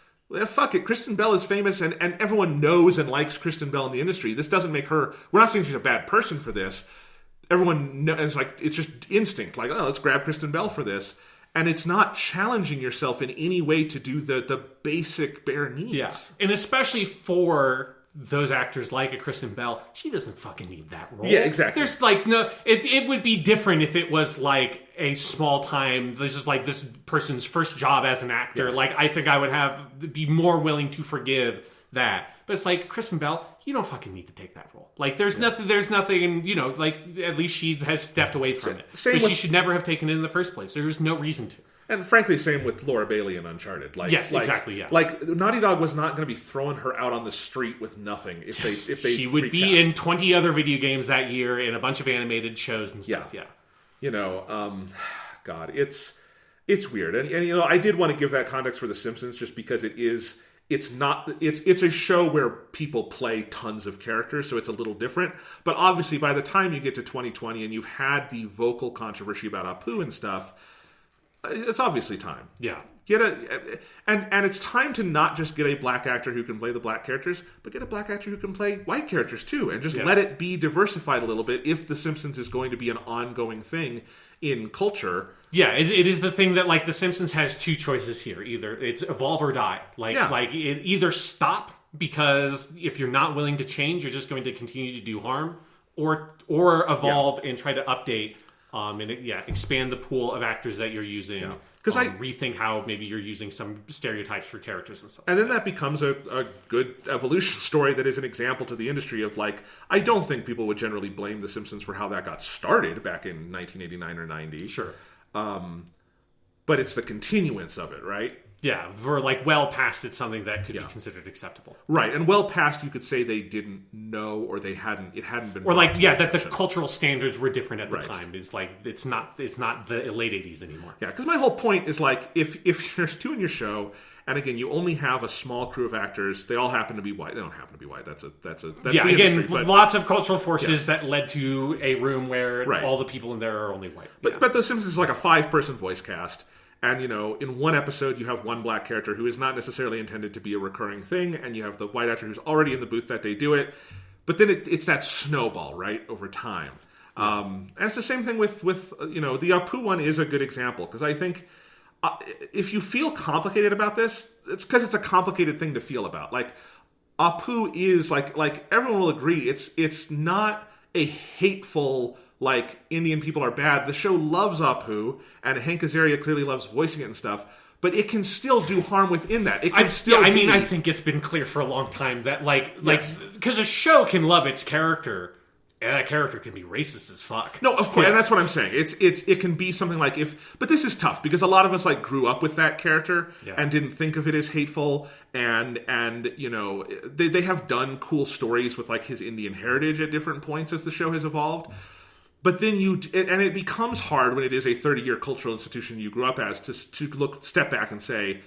fuck it, Kristen Bell is famous and everyone knows and likes Kristen Bell in the industry. This doesn't make her, we're not saying she's a bad person for this. Everyone knows, it's just instinct. Let's grab Kristen Bell for this. And it's not challenging yourself in any way to do the basic bare needs. Yeah. And especially for those actors like a Kristen Bell, she doesn't fucking need that role. Yeah, exactly. There's no, it would be different if it was a small time, this is this person's first job as an actor. Yes. I think I would be more willing to forgive that. But it's Kristen Bell, you don't fucking need to take that role. There's nothing, at least she has stepped away from it. But she should never have taken it in the first place. There's no reason to. And frankly, same with Laura Bailey in Uncharted. Yes, exactly, yeah. Naughty Dog was not going to be throwing her out on the street with nothing if they She would be in 20 other video games that year, in a bunch of animated shows and stuff, yeah. God, it's weird. And I did want to give that context for The Simpsons just because it's a show where people play tons of characters, so it's a little different. But obviously, by the time you get to 2020 and you've had the vocal controversy about Apu and stuff, it's obviously time. Yeah. And it's time to not just get a black actor who can play the black characters, but get a black actor who can play white characters too, and just let it be diversified a little bit if The Simpsons is going to be an ongoing thing in culture. Yeah, it is the thing that The Simpsons has two choices here. Either it's evolve or die. Either stop, because if you're not willing to change, you're just going to continue to do harm, or evolve and try to update and expand the pool of actors that you're using. Yeah. Because rethink how maybe you're using some stereotypes for characters and stuff. And then that becomes a good evolution story that is an example to the industry of I don't think people would generally blame The Simpsons for how that got started back in 1989 or 90. Sure. But it's the continuance of it, right? Yeah, for like well past it's something that could be considered acceptable. Right, and well past you could say they didn't know or it hadn't been... Or like, that the cultural standards were different at the time. Is like, it's not the late 80s anymore. Yeah, because my whole point is like, if you're doing your show, and again, you only have a small crew of actors, they all happen to be white. They don't happen to be white. That's the again, industry, lots of cultural forces that led to a room where all the people in there are only white. But The Simpsons is like a 5-person voice cast. And, in one episode, you have one black character who is not necessarily intended to be a recurring thing, and you have the white actor who's already in the booth that day do it. But then it's that snowball, right, over time. And it's the same thing with the Apu one is a good example, because I think if you feel complicated about this, it's because it's a complicated thing to feel about. Like, Apu is, like everyone will agree, it's not a hateful... like, Indian people are bad. The show loves Apu, and Hank Azaria clearly loves voicing it and stuff, but it can still do harm within that. It can I think it's been clear for a long time that, because a show can love its character, and that character can be racist as fuck. No, of course, and that's what I'm saying. It can be something like but this is tough, because a lot of us, grew up with that character and didn't think of it as hateful, and they have done cool stories with, his Indian heritage at different points as the show has evolved. But then it becomes hard when it is a 30-year cultural institution you grew up as to step back and say,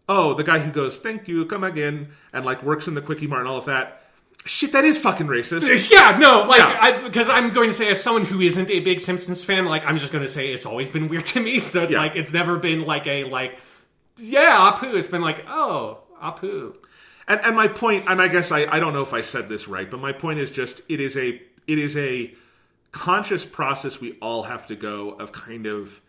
oh, the guy who goes, thank you, come again, and works in the Quickie Mart and all of that, shit, that is fucking racist. Yeah, no, because I'm going to say, as someone who isn't a big Simpsons fan, I'm just going to say it's always been weird to me. So it's it's never been Apu. It's been oh, Apu. And my point, and I guess I don't know if I said this right, but my point is just it is a conscious process we all have to go of kind of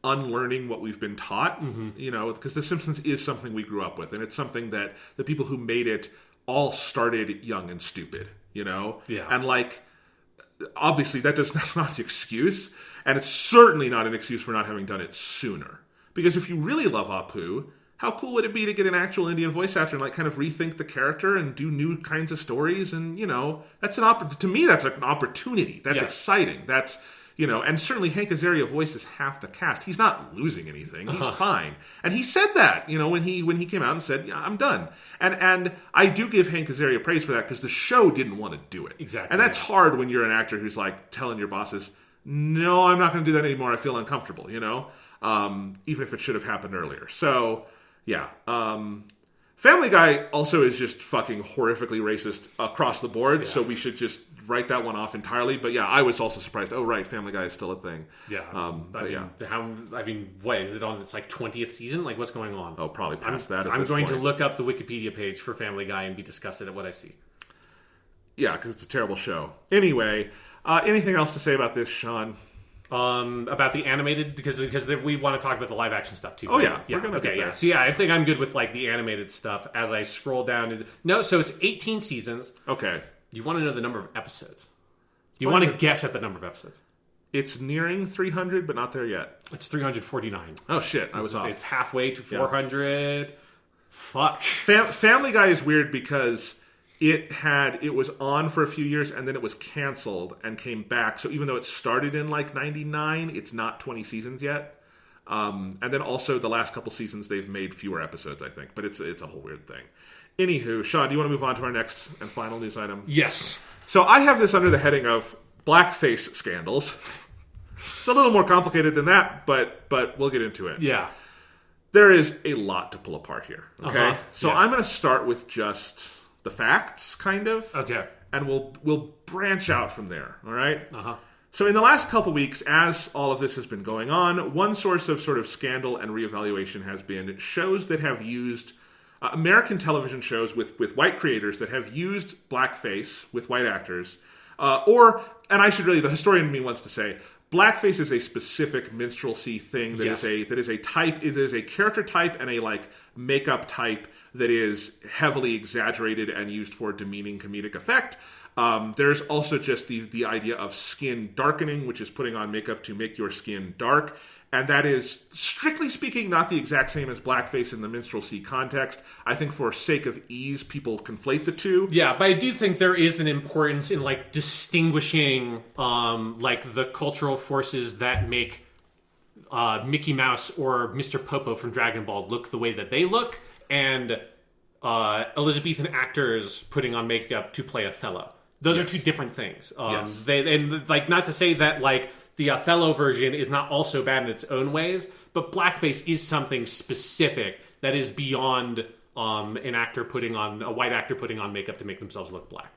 unlearning what we've been taught, because The Simpsons is something we grew up with, and it's something that the people who made it all started young and stupid, and obviously that's not an excuse, and it's certainly not an excuse for not having done it sooner, because if you really love Apu, how cool would it be to get an actual Indian voice actor and kind of rethink the character and do new kinds of stories? And that's to me that's an opportunity. That's exciting. That's and certainly Hank Azaria voices half the cast. He's not losing anything. He's fine. And he said that when he came out and said, yeah, I'm done. And I do give Hank Azaria praise for that, because the show didn't want to do it. Exactly. And that's hard when you're an actor who's telling your bosses, no, I'm not going to do that anymore. I feel uncomfortable. Even if it should have happened earlier. So. Yeah. Family Guy also is just fucking horrifically racist across the board, so we should just write that one off entirely. But yeah, I was also surprised. Oh, right, Family Guy is still a thing. Yeah. What is it on its 20th season? What's going on? Oh, probably past that. I'm going to look up the Wikipedia page for Family Guy and be disgusted at what I see. Yeah, because it's a terrible show. Anyway, anything else to say about this, Sean? About the animated, because we want to talk about the live action stuff too. Oh yeah, we're gonna get there. So yeah, I think I'm good with the animated stuff. As I scroll down, so it's 18 seasons. Okay. You want to know the number of episodes? Do you want to guess at the number of episodes? It's nearing 300, but not there yet. It's 349. Oh shit, I was off. It's halfway to 400. Yeah. Fuck. Family Guy is weird because it was on for a few years and then it was canceled and came back. So even though it started in 99, it's not 20 seasons yet. And then also the last couple seasons they've made fewer episodes, I think. But it's a whole weird thing. Anywho, Sean, do you want to move on to our next and final news item? Yes. So I have this under the heading of Blackface scandals. It's a little more complicated than that, but we'll get into it. Yeah. There is a lot to pull apart here. Okay? So I'm going to start with just the facts, kind of. Okay. And we'll branch out from there, all right? So in the last couple weeks, as all of this has been going on, one source of sort of scandal and reevaluation has been shows that have used American television shows with white creators that have used blackface with white actors, and I should really, the historian in me wants to say, blackface is a specific minstrelsy thing that is a type. It is a character type and a makeup type that is heavily exaggerated and used for demeaning comedic effect. There's also just the idea of skin darkening, which is putting on makeup to make your skin dark. And that is, strictly speaking, not the exact same as blackface in the minstrelsy context. I think for sake of ease, people conflate the two. Yeah, but I do think there is an importance in distinguishing the cultural forces that make Mickey Mouse or Mr. Popo from Dragon Ball look the way that they look, and Elizabethan actors putting on makeup to play Othello. Those are two different things. Not to say that like the Othello version is not also bad in its own ways, but blackface is something specific that is beyond a white actor putting on makeup to make themselves look black.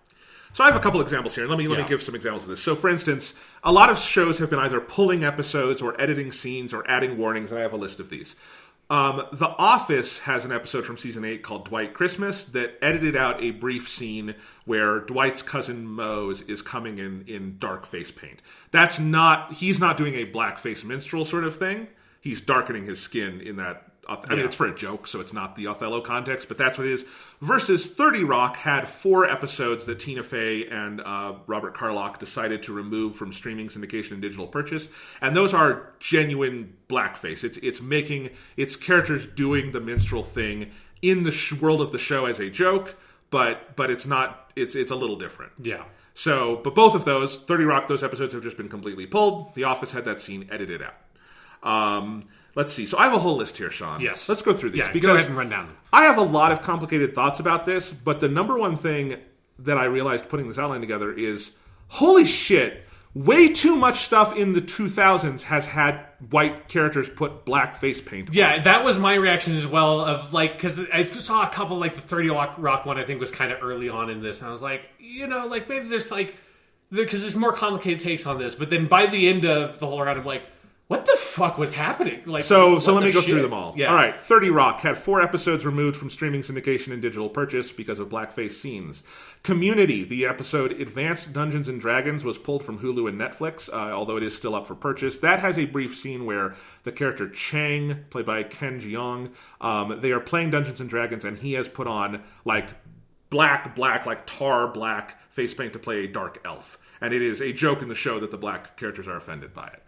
So I have a couple examples here. Let me give some examples of this. So, for instance, a lot of shows have been either pulling episodes or editing scenes or adding warnings, and I have a list of these. The Office has an episode from season 8 called Dwight Christmas that edited out a brief scene where Dwight's cousin Mose is coming in dark face paint. He's not doing a blackface minstrel sort of thing. He's darkening his skin in that. I mean, it's for a joke, so it's not the Othello context, but that's what it is. Versus 30 Rock had 4 episodes that Tina Fey and Robert Carlock decided to remove from streaming, syndication, and digital purchase, and those are genuine blackface. It's making its characters doing the minstrel thing in the world of the show as a joke, but it's not. It's a little different. Yeah. So, but both of those 30 Rock, those episodes have just been completely pulled. The Office had that scene edited out. Let's see. So I have a whole list here, Sean. Yes. Let's go through these. Yeah, go ahead and run down them. I have a lot of complicated thoughts about this, but the number one thing that I realized putting this outline together is, holy shit, way too much stuff in the 2000s has had white characters put black face paint on. Yeah, that was my reaction as well, of like, because I saw a couple, like the 30 Rock one I think was kind of early on in this, and I was like, maybe there's like, because there's more complicated takes on this, but then by the end of the whole round, I'm like, what the fuck was happening? Like, so let me go through them all. Yeah. All right, 30 Rock had 4 episodes removed from streaming, syndication, and digital purchase because of blackface scenes. Community, the episode Advanced Dungeons & Dragons, was pulled from Hulu and Netflix, although it is still up for purchase. That has a brief scene where the character Chang, played by Ken Jeong, they are playing Dungeons & Dragons, and he has put on, like, black, like tar black face paint to play a dark elf. And it is a joke in the show that the black characters are offended by it.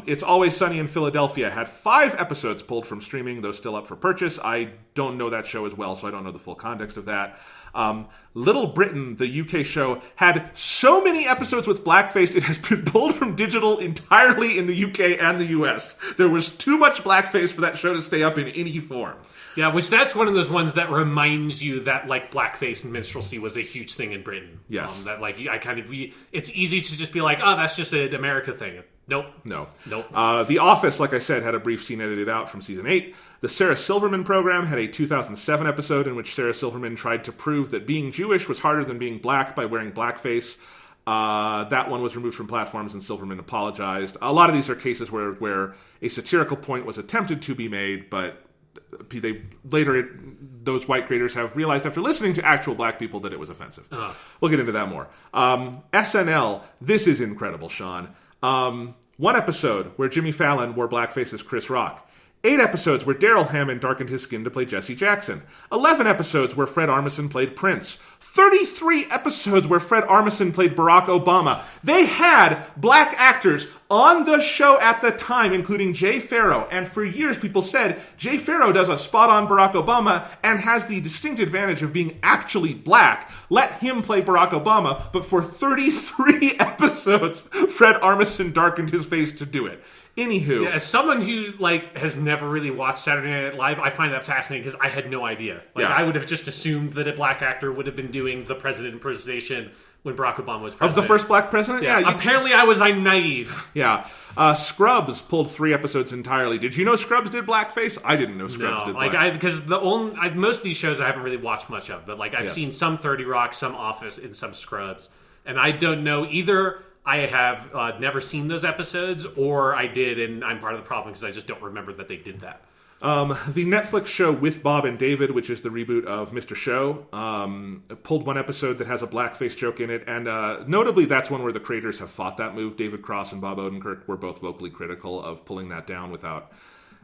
It's Always Sunny in Philadelphia had 5 episodes pulled from streaming, though still up for purchase. I don't know that show as well, so I don't know the full context of that. Little Britain, the UK show, had so many episodes with blackface, it has been pulled from digital entirely in the UK and the US. There was too much blackface for that show to stay up in any form. Yeah, which that's one of those ones that reminds you that like blackface and minstrelsy was a huge thing in Britain. Yes. That like it's easy to just be like, oh, that's just an America thing. Nope. The Office, like I said, had a brief scene edited out from season 8. The Sarah Silverman program had a 2007 episode in which Sarah Silverman tried to prove that being Jewish was harder than being black by wearing blackface. That one was removed from platforms and Silverman apologized. A lot of these are cases where a satirical point was attempted to be made, but those white creators have realized after listening to actual black people that it was offensive. We'll get into that more. SNL, this is incredible, Sean. 1 episode where Jimmy Fallon wore blackface as Chris Rock. 8 episodes where Daryl Hammond darkened his skin to play Jesse Jackson. 11 episodes where Fred Armisen played Prince. 33 episodes where Fred Armisen played Barack Obama. They had black actors on the show at the time, including Jay Pharoah. And for years, people said Jay Pharoah does a spot on Barack Obama and has the distinct advantage of being actually black. Let him play Barack Obama. But for 33 episodes, Fred Armisen darkened his face to do it. Anywho. Yeah, as someone who has never really watched Saturday Night Live, I find that fascinating because I had no idea. I would have just assumed that a black actor would have been doing the president impersonation when Barack Obama was president. Of the first black president? Yeah. Apparently I was naive. Yeah. Scrubs pulled 3 episodes entirely. Did you know Scrubs did blackface? I didn't know Scrubs did blackface. Because most of these shows I haven't really watched much of, but I've seen some 30 Rock, some Office, and some Scrubs. And I don't know either. I have never seen those episodes, or I did, and I'm part of the problem because I just don't remember that they did that. The Netflix show With Bob and David, which is the reboot of Mr. Show, pulled 1 episode that has a blackface joke in it, and notably that's one where the creators have fought that move. David Cross and Bob Odenkirk were both vocally critical of pulling that down without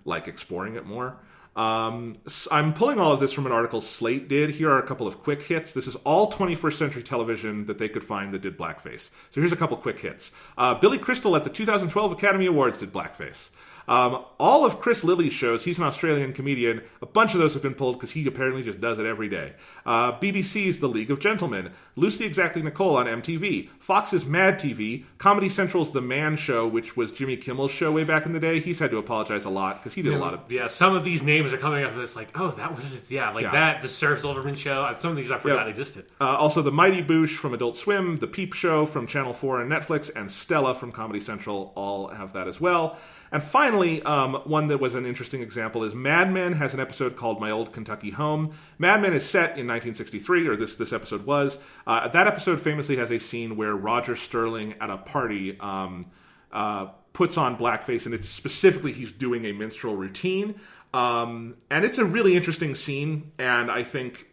exploring it more. I'm pulling all of this from an article Slate did. Here are a couple of quick hits. This is all 21st century television that they could find that did blackface. So here's a couple quick hits. Billy Crystal at the 2012 Academy Awards did blackface. All of Chris Lilly's shows, he's an Australian comedian, a bunch of those have been pulled because he apparently just does it every day. BBC's The League of Gentlemen, Lucy Exactly Nicole on MTV, Fox's Mad TV, Comedy Central's The Man Show, which was Jimmy Kimmel's show way back in the day. He's had to apologize a lot because he did a lot of... Yeah, some of these names are coming up that's like, oh, that was it. Yeah, that, the Serge Silverman show. Some of these I forgot existed. Also The Mighty Boosh from Adult Swim, The Peep Show from Channel 4 and Netflix, and Stella from Comedy Central all have that as well. And finally, one that was an interesting example is Mad Men has an episode called My Old Kentucky Home. Mad Men is set in 1963, or this episode was. That episode famously has a scene where Roger Sterling at a party puts on blackface, and it's specifically he's doing a minstrel routine. And it's a really interesting scene, and I think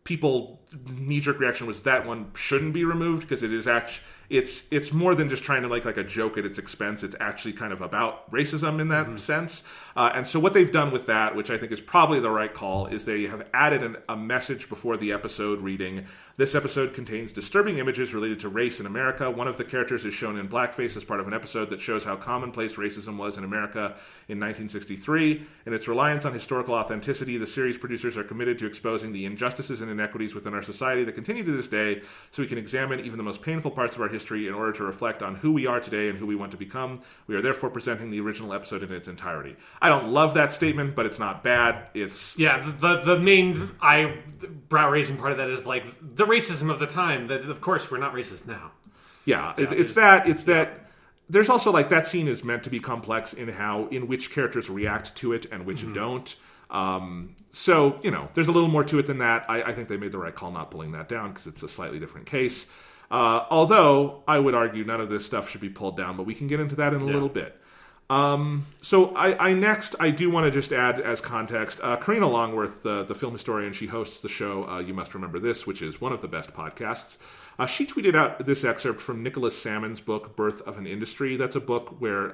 people knee-jerk reaction was that one shouldn't be removed because it is actually... It's more than just trying to like a joke at its expense. It's actually kind of about racism in that sense. And so what they've done with that, which I think is probably the right call, is they have added a message before the episode reading, "This episode contains disturbing images related to race in America. One of the characters is shown in blackface as part of an episode that shows how commonplace racism was in America in 1963. In its reliance on historical authenticity, the series producers are committed to exposing the injustices and inequities within our society that continue to this day, so we can examine even the most painful parts of our history in order to reflect on who we are today and who we want to become. We are therefore presenting the original episode in its entirety." I don't love that statement, but it's not bad. It's... Yeah, the main brow-raising part of that is like the racism of the time. That, of course, we're not racist now. Yeah, it's that... There's also like that scene is meant to be complex in which characters react to it and which don't. So, there's a little more to it than that. I think they made the right call not pulling that down because it's a slightly different case. Although I would argue none of this stuff should be pulled down, but we can get into that in a little bit. So I do want to just add as context, Karina Longworth, the film historian, she hosts the show You Must Remember This, which is one of the best podcasts. She tweeted out this excerpt from Nicholas Salmon's book, Birth of an Industry. That's a book where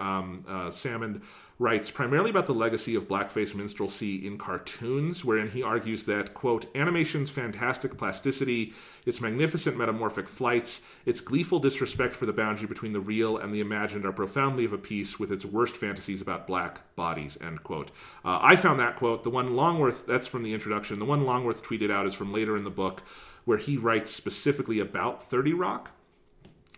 Salmon writes primarily about the legacy of blackface minstrelsy in cartoons, wherein he argues that, quote, "Animation's fantastic plasticity, its magnificent metamorphic flights, its gleeful disrespect for the boundary between the real and the imagined are profoundly of a piece with its worst fantasies about black bodies," end quote. I found that quote, the one Longworth, that's from the introduction, the one Longworth tweeted out is from later in the book, where he writes specifically about 30 Rock.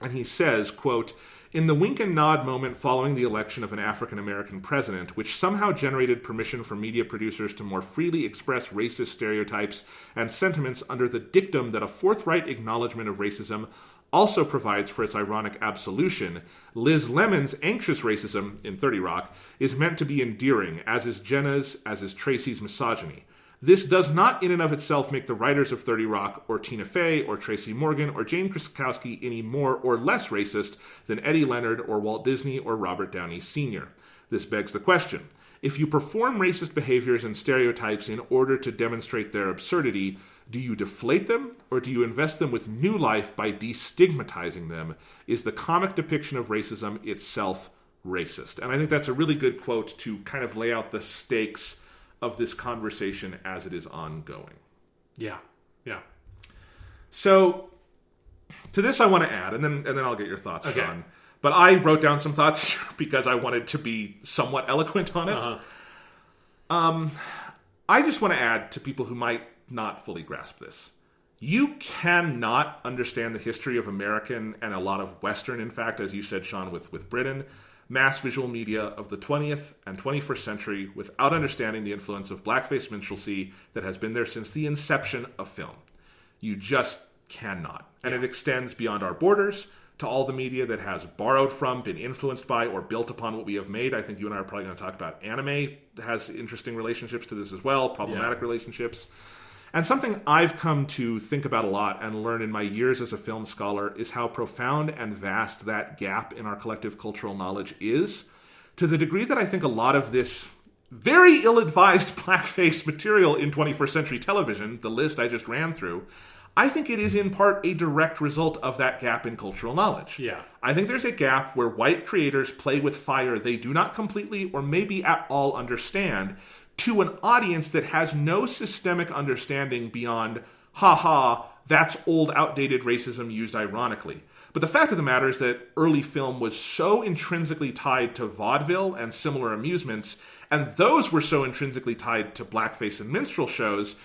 And he says, quote, "In the wink and nod moment following the election of an African-American president, which somehow generated permission for media producers to more freely express racist stereotypes and sentiments under the dictum that a forthright acknowledgement of racism also provides for its ironic absolution, Liz Lemon's anxious racism, in 30 Rock, is meant to be endearing, as is Jenna's, as is Tracy's misogyny. This does not in and of itself make the writers of 30 Rock, or Tina Fey, or Tracy Morgan, or Jane Krakowski any more or less racist than Eddie Leonard, or Walt Disney, or Robert Downey Sr. This begs the question. If you perform racist behaviors and stereotypes in order to demonstrate their absurdity, do you deflate them, or do you invest them with new life by destigmatizing them? Is the comic depiction of racism itself racist? And I think that's a really good quote to kind of lay out the stakes of this conversation as it is ongoing. Yeah. So, to this I want to add, and then I'll get your thoughts, Sean. But I wrote down some thoughts because I wanted to be somewhat eloquent on it. I just want to add to people who might not fully grasp this. You cannot understand the history of American and a lot of Western, in fact, as you said, Sean, with Britain, mass visual media of the 20th and 21st century without understanding the influence of blackface minstrelsy that has been there since the inception of film. You just cannot. And it extends beyond our borders to all the media that has borrowed from, been influenced by, or built upon what we have made. I think you and I are probably going to talk about anime has interesting relationships to this as well, problematic relationships. And something I've come to think about a lot and learn in my years as a film scholar is how profound and vast that gap in our collective cultural knowledge is, to the degree that I think a lot of this very ill-advised blackface material in 21st century television, the list I just ran through, I think it is in part a direct result of that gap in cultural knowledge. Yeah. I think there's a gap where white creators play with fire they do not completely or maybe at all understand to an audience that has no systemic understanding beyond, ha, that's old, outdated racism used ironically. But the fact of the matter is that early film was so intrinsically tied to vaudeville and similar amusements, and those were so intrinsically tied to blackface and minstrel shows,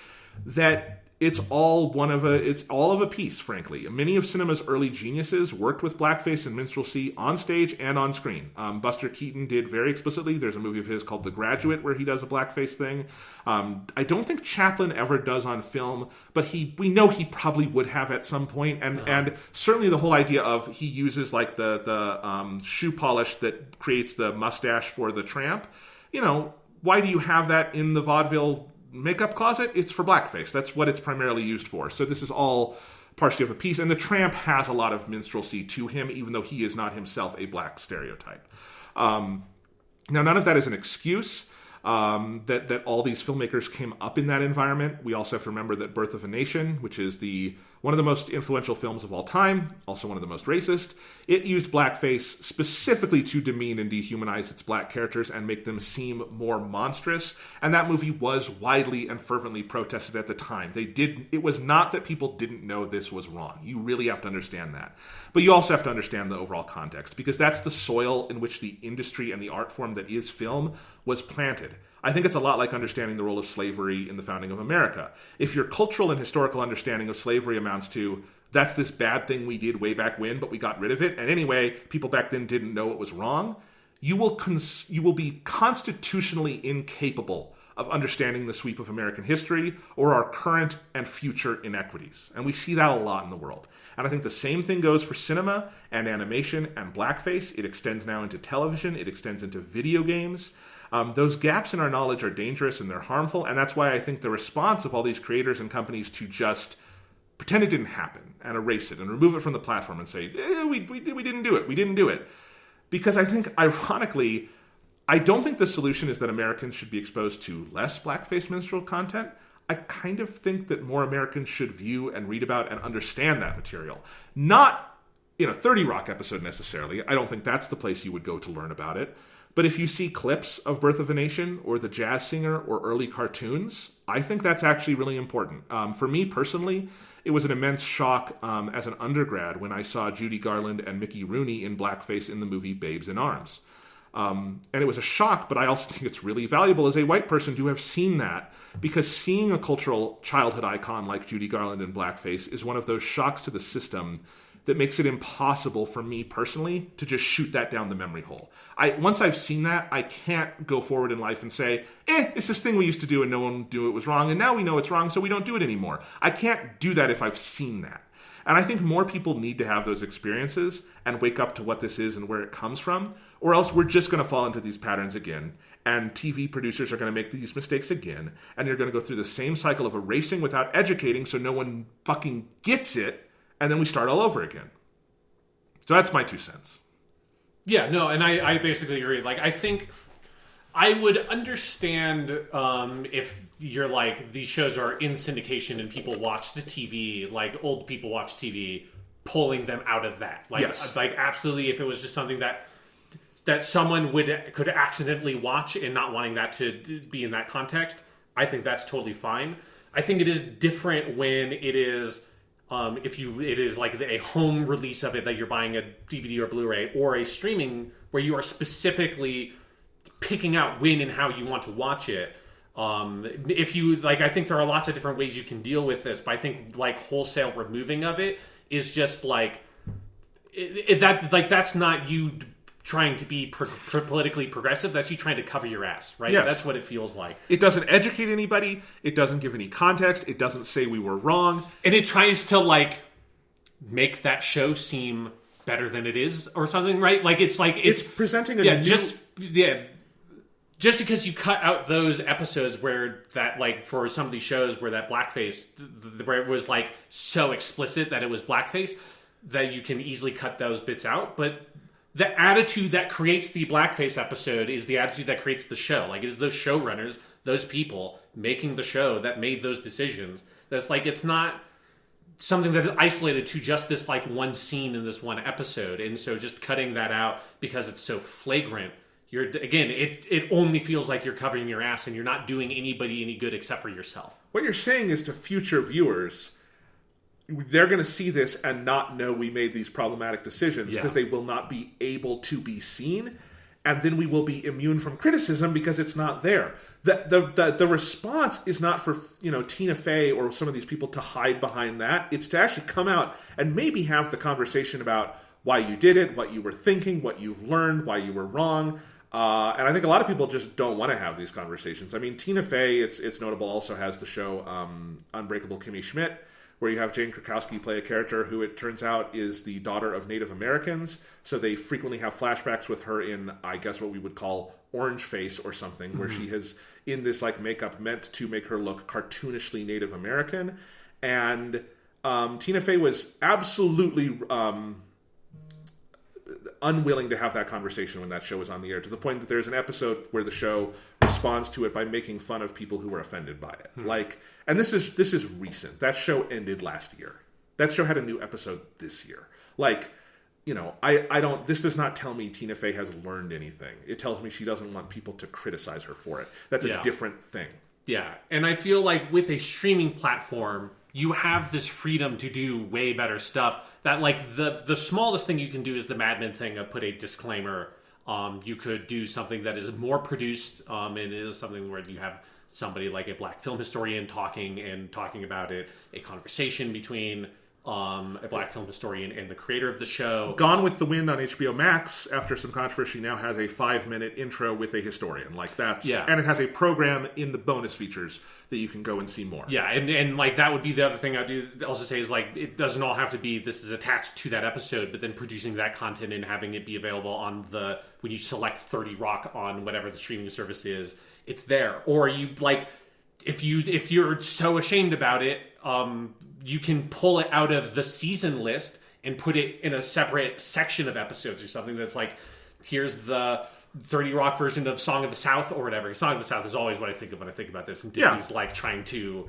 that it's all of a piece, frankly. Many of cinema's early geniuses worked with blackface and minstrelsy on stage and on screen. Buster Keaton did very explicitly. There's a movie of his called The Graduate where he does a blackface thing. I don't think Chaplin ever does on film, but we know he probably would have at some point. And certainly the whole idea of he uses like the shoe polish that creates the mustache for the tramp. Why do you have that in the vaudeville makeup closet? It's for blackface. That's what it's primarily used for. So this is all partially of a piece. And the tramp has a lot of minstrelsy to him, even though he is not himself a black stereotype. Now, none of that is an excuse that all these filmmakers came up in that environment. We also have to remember that Birth of a Nation, which is one of the most influential films of all time, also one of the most racist, it used blackface specifically to demean and dehumanize its black characters and make them seem more monstrous. And that movie was widely and fervently protested at the time. It was not that people didn't know this was wrong. You really have to understand that. But you also have to understand the overall context, because that's the soil in which the industry and the art form that is film was planted. I think it's a lot like understanding the role of slavery in the founding of America. If your cultural and historical understanding of slavery amounts to, that's this bad thing we did way back when, but we got rid of it, and anyway, people back then didn't know it was wrong, you will be constitutionally incapable of understanding the sweep of American history or our current and future inequities. And we see that a lot in the world. And I think the same thing goes for cinema and animation and blackface. It extends now into television. It extends into video games. Those gaps in our knowledge are dangerous and they're harmful, and that's why I think the response of all these creators and companies to just pretend it didn't happen and erase it and remove it from the platform and say, we didn't do it, we didn't do it. Because I think, ironically, I don't think the solution is that Americans should be exposed to less blackface minstrel content. I kind of think that more Americans should view and read about and understand that material. Not in a 30 Rock episode necessarily. I don't think that's the place you would go to learn about it. But if you see clips of Birth of a Nation or The Jazz Singer or early cartoons, I think that's actually really important. For me personally, it was an immense shock as an undergrad when I saw Judy Garland and Mickey Rooney in blackface in the movie Babes in Arms. And it was a shock, but I also think it's really valuable as a white person to have seen that, because seeing a cultural childhood icon like Judy Garland in blackface is one of those shocks to the system that makes it impossible for me personally to just shoot that down the memory hole. Once I've seen that, I can't go forward in life and say, it's this thing we used to do and no one knew it was wrong, and now we know it's wrong, so we don't do it anymore. I can't do that if I've seen that. And I think more people need to have those experiences and wake up to what this is and where it comes from, or else we're just going to fall into these patterns again, and TV producers are going to make these mistakes again, and you're going to go through the same cycle of erasing without educating so no one fucking gets it, and then we start all over again. So that's my 2 cents. Yeah, no, and I basically agree. Like, I think I would understand if you're like, these shows are in syndication and people watch the TV, like old people watch TV, pulling them out of that. Like, yes. Like absolutely, if it was just something that someone could accidentally watch and not wanting that to be in that context, I think that's totally fine. I think it is different when it is... it is like a home release of it that you're buying a DVD or Blu-ray, or a streaming where you are specifically picking out when and how you want to watch it. If you like, I think there are lots of different ways you can deal with this, but I think like wholesale removing of it is just like that's not you trying to be politically progressive. That's you trying to cover your ass, right? Yes. That's what it feels like. It doesn't educate anybody. It doesn't give any context. It doesn't say we were wrong. And it tries to like make that show seem better than it is or something, right? Like it's presenting a new... Just because you cut out those episodes where that, like, for some of these shows where that blackface, where it was like so explicit that it was blackface, that you can easily cut those bits out, but the attitude that creates the blackface episode is the attitude that creates the show. Like, it is those showrunners, those people making the show that made those decisions. That's like, it's not something that is isolated to just this like one scene in this one episode. And so just cutting that out because it's so flagrant, it only feels like you're covering your ass and you're not doing anybody any good except for yourself. What you're saying is to future viewers, they're going to see this and not know we made these problematic decisions because they will not be able to be seen. And then we will be immune from criticism because it's not there. The response is not for Tina Fey or some of these people to hide behind that. It's to actually come out and maybe have the conversation about why you did it, what you were thinking, what you've learned, why you were wrong. And I think a lot of people just don't want to have these conversations. I mean, Tina Fey, it's notable, also has the show Unbreakable Kimmy Schmidt, where you have Jane Krakowski play a character who it turns out is the daughter of Native Americans. So they frequently have flashbacks with her in, I guess, what we would call orange face or something, where she has in this like makeup meant to make her look cartoonishly Native American. And Tina Fey was absolutely unwilling to have that conversation when that show was on the air, to the point that there's an episode where the show responds to it by making fun of people who were offended by it. Like, and this is recent. That show ended last year. That show had a new episode this year. Like, I don't, this does not tell me Tina Fey has learned anything. It tells me she doesn't want people to criticize her for it. That's a different thing. Yeah. And I feel like with a streaming platform, you have this freedom to do way better stuff. That, like, the smallest thing you can do is the Mad Men thing of put a disclaimer. You could do something that is more produced, and it is something where you have somebody like a black film historian talking about it, a conversation between a black film historian and the creator of the show. Gone with the Wind on HBO Max, after some controversy, now has a 5-minute intro with a historian. Like, that's... Yeah. And it has a program in the bonus features that you can go and see more. Yeah, and like, that would be the other thing I'd also say is, like, it doesn't all have to be this is attached to that episode, but then producing that content and having it be available on when you select 30 Rock on whatever the streaming service is, it's there. Or you, like, if you're so ashamed about it, you can pull it out of the season list and put it in a separate section of episodes or something that's like, here's the 30 Rock version of Song of the South or whatever. Song of the South is always what I think of when I think about this. And Disney's like trying to,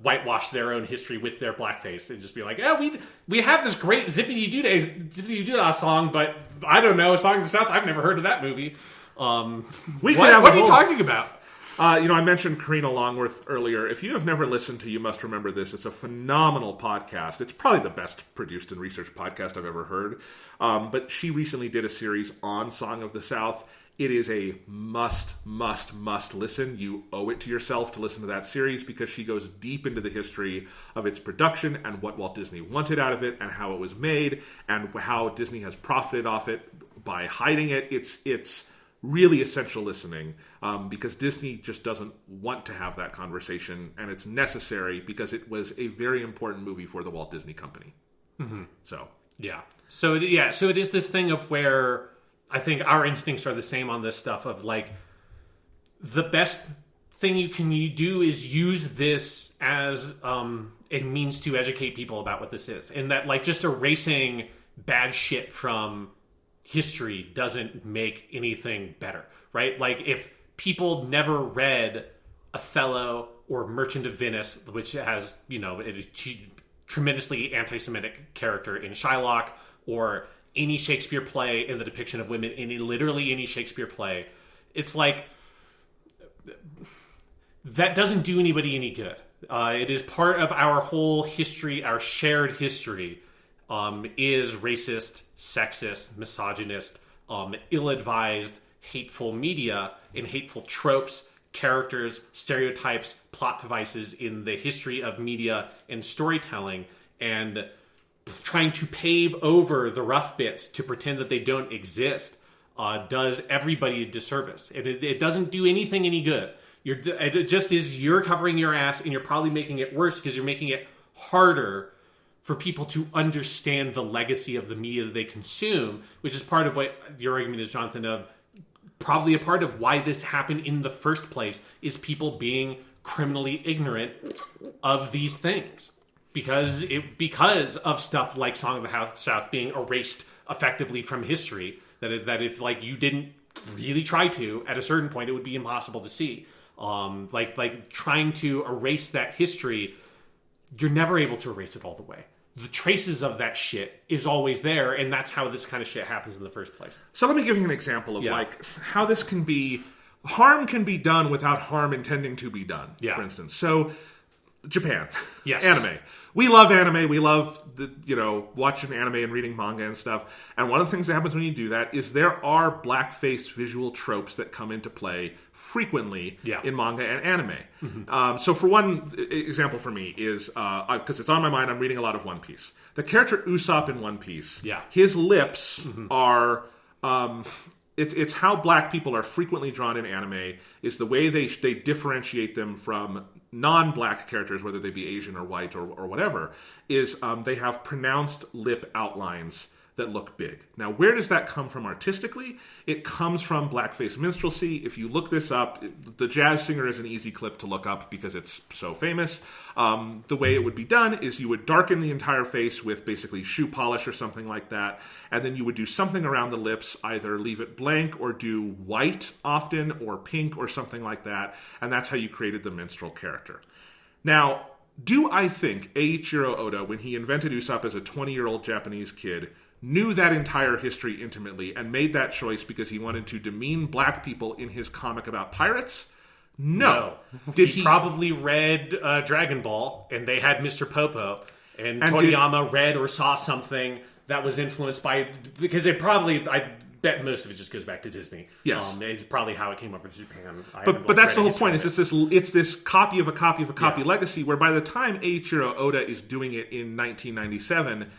whitewash their own history with their blackface and just be like, we have this great Zippity Doo-Dah song, but I don't know, Song of the South, I've never heard of that movie. What are you talking about? I mentioned Karina Longworth earlier. If you have never listened to You Must Remember This, it's a phenomenal podcast. It's probably the best produced and researched podcast I've ever heard. But she recently did a series on Song of the South. It is a must listen. You owe it to yourself to listen to that series because she goes deep into the history of its production and what Walt Disney wanted out of it and how it was made and how Disney has profited off it by hiding it. It's really essential listening because Disney just doesn't want to have that conversation, and it's necessary because it was a very important movie for the Walt Disney Company. Mm-hmm. So it is this thing of where I think our instincts are the same on this stuff of, like, the best thing you can do is use this as a means to educate people about what this is, and that, like, just erasing bad shit from history doesn't make anything better, right? Like, if people never read Othello or Merchant of Venice, which has, a tremendously anti-Semitic character in Shylock, or any Shakespeare play in the depiction of women in literally any Shakespeare play, it's like, that doesn't do anybody any good. It is part of our whole history, our shared history, is racist, sexist, misogynist, ill-advised, hateful media and hateful tropes, characters, stereotypes, plot devices in the history of media and storytelling, and trying to pave over the rough bits to pretend that they don't exist does everybody a disservice. It doesn't do anything any good. It just is, you're covering your ass, and you're probably making it worse because you're making it harder for people to understand the legacy of the media that they consume, which is part of what your argument is, Jonathan, of probably a part of why this happened in the first place, is people being criminally ignorant of these things. Because of stuff like Song of the South being erased effectively from history, that if like you didn't really try to, at a certain point it would be impossible to see. Like trying to erase that history, you're never able to erase it all the way. The traces of that shit is always there, and that's how this kind of shit happens in the first place. So let me give you an example of like how this can be, harm can be done without harm intending to be done, for instance. So Japan. Yes. Anime. We love anime. We love watching anime and reading manga and stuff. And one of the things that happens when you do that is there are blackface visual tropes that come into play frequently in manga and anime. Mm-hmm. So for one example for me is, because it's on my mind, I'm reading a lot of One Piece. The character Usopp in One Piece, his lips are... It's how black people are frequently drawn in anime, is the way they differentiate them from non-black characters, whether they be Asian or white or whatever, is they have pronounced lip outlines that look big. Now, where does that come from artistically? It comes from blackface minstrelsy. If you look this up, the Jazz Singer is an easy clip to look up because it's so famous. The way it would be done is you would darken the entire face with basically shoe polish or something like that, and then you would do something around the lips, either leave it blank or do white often or pink or something like that, and that's how you created the minstrel character. Now, do I think Eiichiro Oda, when he invented Usopp as a 20-year-old Japanese kid, knew that entire history intimately and made that choice because he wanted to demean black people in his comic about pirates? No. Did he probably read Dragon Ball, and they had Mr. Popo, and Toriyama read or saw something that was influenced by... Because it probably... I bet most of it just goes back to Disney. Yes. It's probably how it came over to Japan. But that's the whole point. It's this copy of a copy of a copy legacy, where by the time Eiichiro Oda is doing it in 1997...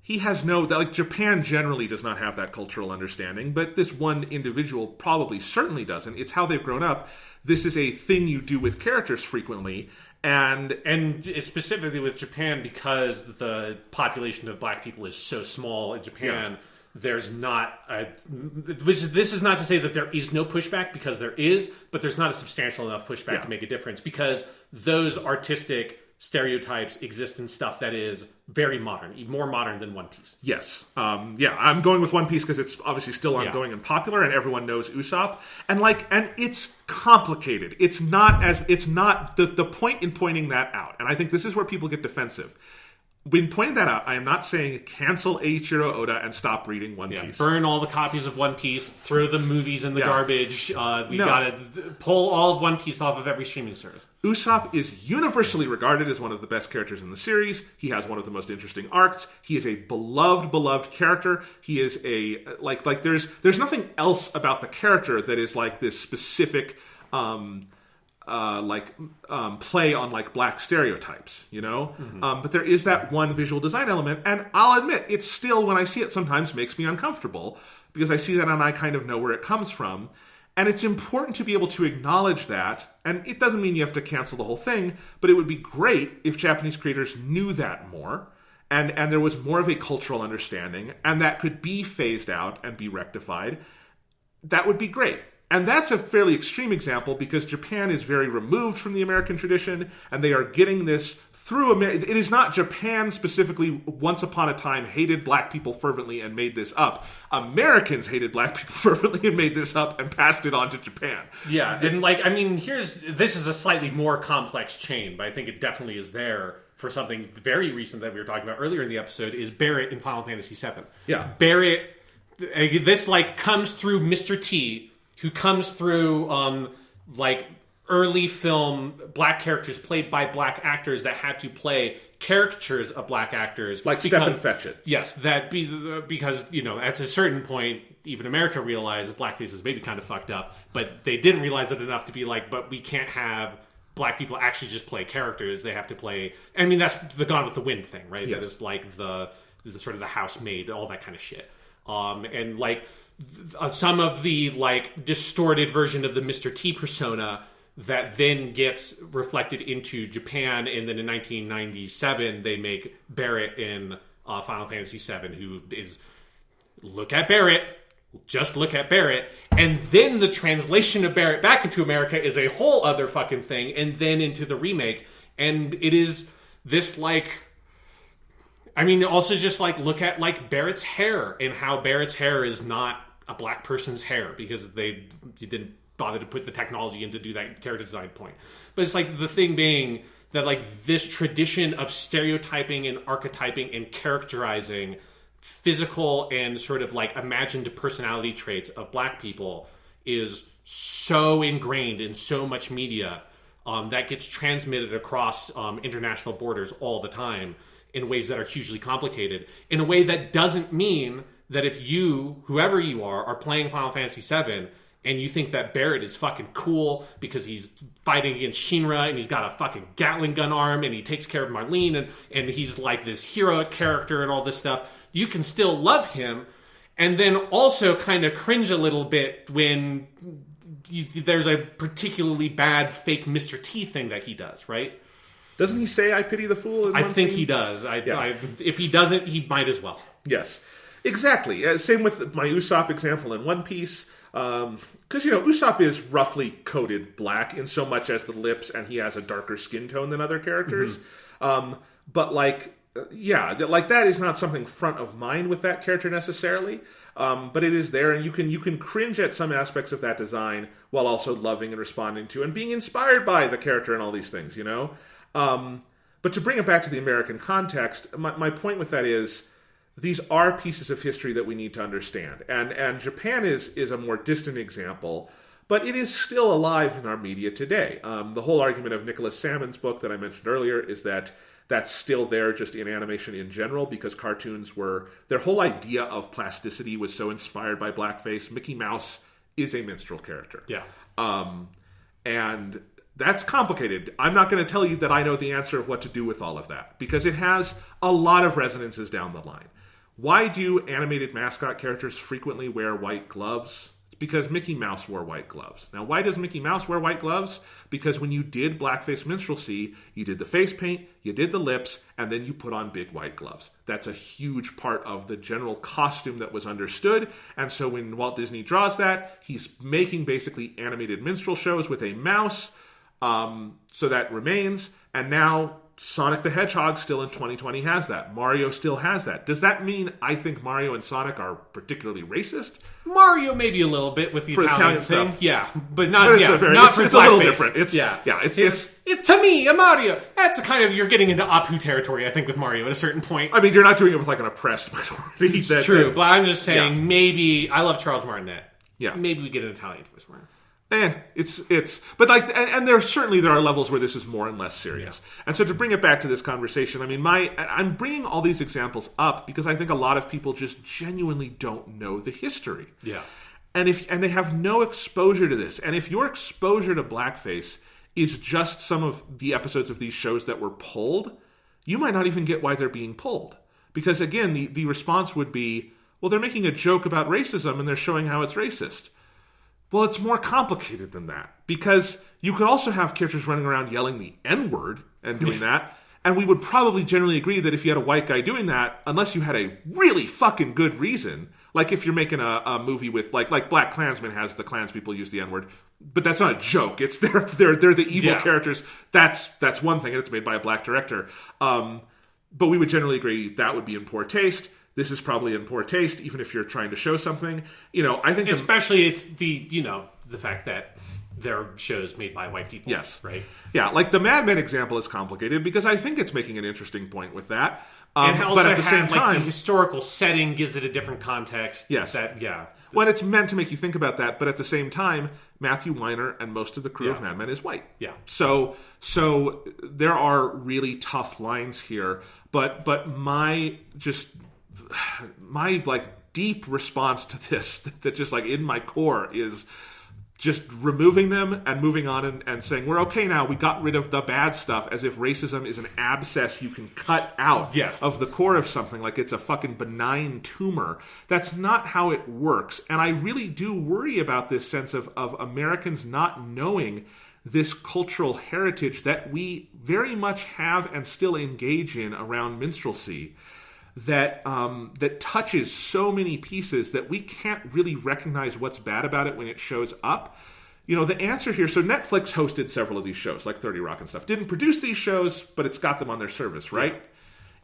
he has Japan generally does not have that cultural understanding, but this one individual probably certainly doesn't. It's how they've grown up. This is a thing you do with characters frequently, and specifically with Japan, because the population of black people is so small in Japan. There's not this is not to say that there is no pushback, because there is, but there's not a substantial enough pushback to make a difference, because those artistic stereotypes exist in stuff that is very modern, more modern than One Piece. Yes. I'm going with One Piece because it's obviously still ongoing and popular, and everyone knows Usopp. And it's complicated. It's not the point in pointing that out. And I think this is where people get defensive. When pointing that out, I am not saying cancel Eiichiro Oda and stop reading One Piece. Burn all the copies of One Piece, throw the movies in the garbage. We gotta pull all of One Piece off of every streaming service. Usopp is universally regarded as one of the best characters in the series. He has one of the most interesting arcs. He is a beloved character. He is a there's nothing else about the character that is like this specific play on black stereotypes, but there is that one visual design element, and I'll admit, it's still, when I see it, sometimes makes me uncomfortable, because I see that and I kind of know where it comes from, and it's important to be able to acknowledge that. And it doesn't mean you have to cancel the whole thing, but it would be great if Japanese creators knew that more, and there was more of a cultural understanding, and that could be phased out and be rectified. That would be great. And that's a fairly extreme example, because Japan is very removed from the American tradition, and they are getting this through America. It is not Japan specifically, once upon a time, hated black people fervently and made this up. Americans hated black people fervently and made this up and passed it on to Japan. Yeah, and this is a slightly more complex chain, but I think it definitely is there for something very recent that we were talking about earlier in the episode, is Barrett in Final Fantasy VII. Yeah. Barrett, this comes through Mr. T, who comes through early film black characters played by black actors that had to play caricatures of black actors. Step and Fetch It. Yes, because, at a certain point, even America realized blackface is maybe kind of fucked up, but they didn't realize it enough to be but we can't have black people actually just play characters. They have to play... I mean, that's the Gone with the Wind thing, right? Yes. That is the sort of the housemaid, all that kind of shit. Some of the distorted version of the Mr. T persona that then gets reflected into Japan, and then in 1997 they make Barrett in Final Fantasy VII, who is look at Barrett, just look at Barrett, and then the translation of Barrett back into America is a whole other fucking thing, and then into the remake, and it is this also just look at Barrett's hair, and how Barrett's hair is not a black person's hair, because they didn't bother to put the technology in to do that character design point. But it's the thing being that this tradition of stereotyping and archetyping and characterizing physical and sort of imagined personality traits of black people is so ingrained in so much media. that gets transmitted across international borders all the time in ways that are hugely complicated, in a way that doesn't mean that if you, whoever you are playing Final Fantasy VII, and you think that Barrett is fucking cool because he's fighting against Shinra and he's got a fucking Gatling gun arm and he takes care of Marlene and he's like this heroic character and all this stuff, you can still love him and then also kind of cringe a little bit when there's a particularly bad fake Mr. T thing that he does, right? Doesn't he say, "I pity the fool"? I think he does. If he doesn't, he might as well. Yes, exactly. Same with my Usopp example in One Piece. Because, Usopp is roughly coated black in so much as the lips, and he has a darker skin tone than other characters. But, that is not something front of mind with that character necessarily. But it is there, and you can cringe at some aspects of that design while also loving and responding to and being inspired by the character and all these things, But to bring it back to the American context, my point with that is these are pieces of history that we need to understand. And Japan is a more distant example, but it is still alive in our media today. The whole argument of Nicholas Salmon's book that I mentioned earlier is that that's still there just in animation in general because cartoons their whole idea of plasticity was so inspired by blackface. Mickey Mouse is a minstrel character. Yeah. And that's complicated. I'm not going to tell you that I know the answer of what to do with all of that because it has a lot of resonances down the line. Why do animated mascot characters frequently wear white gloves? It's because Mickey Mouse wore white gloves. Now, why does Mickey Mouse wear white gloves? Because when you did blackface minstrelsy, you did the face paint, you did the lips, and then you put on big white gloves. That's a huge part of the general costume that was understood. And so when Walt Disney draws that, he's making basically animated minstrel shows with a mouse. So that remains. And now Sonic the Hedgehog still in 2020 has that. Mario still has that. Does that mean I think Mario and Sonic are particularly racist? Mario maybe a little bit with the Italian thing. Stuff. Yeah, but not it's a little different. It's to me, a Mario. That's a kind of, you're getting into Apu territory, I think, with Mario at a certain point. I mean, you're not doing it with like an oppressed minority. It's true, but I'm just saying maybe, I love Charles Martinet. Yeah. Maybe we get an Italian voice for him. But like, and there are levels where this is more and less serious. Yeah. And so to bring it back to this conversation, I mean, I'm bringing all these examples up because I think a lot of people just genuinely don't know the history. Yeah. And they have no exposure to this. And if your exposure to blackface is just some of the episodes of these shows that were pulled, you might not even get why they're being pulled. Because again, the response would be, well, they're making a joke about racism and they're showing how it's racist. Well, it's more complicated than that because you could also have characters running around yelling the N-word and doing that, and we would probably generally agree that if you had a white guy doing that, unless you had a really fucking good reason, like if you're making a movie with like Black Klansman has the Klans people use the N-word, but that's not a joke. It's they're the evil characters. That's one thing, and it's made by a black director. But we would generally agree that would be in poor taste. This is probably in poor taste, even if you're trying to show something. I think especially it's the fact that they're shows made by white people. Yes, right. Yeah, like the Mad Men example is complicated because I think it's making an interesting point with that. And also but at the same time, the historical setting gives it a different context. Yes. Well, it's meant to make you think about that, but at the same time, Matthew Weiner and most of the crew of Mad Men is white. Yeah. So there are really tough lines here, but my like deep response to this that just like in my core is just removing them and moving on and saying we're okay now, we got rid of the bad stuff, as if racism is an abscess you can cut out of the core of something, like it's a fucking benign tumor. That's not how it works. And I really do worry about this sense of Americans not knowing this cultural heritage that we very much have and still engage in around minstrelsy, that touches so many pieces that we can't really recognize what's bad about it when it shows up. The answer here, so Netflix hosted several of these shows, like 30 Rock and stuff. Didn't produce these shows, but it's got them on their service, right? Yeah.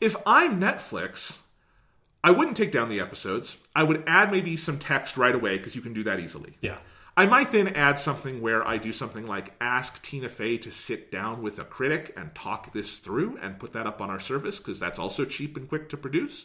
If I'm Netflix, I wouldn't take down the episodes. I would add maybe some text right away, because you can do that easily. Yeah. I might then add something where I do something like ask Tina Fey to sit down with a critic and talk this through and put that up on our service, because that's also cheap and quick to produce.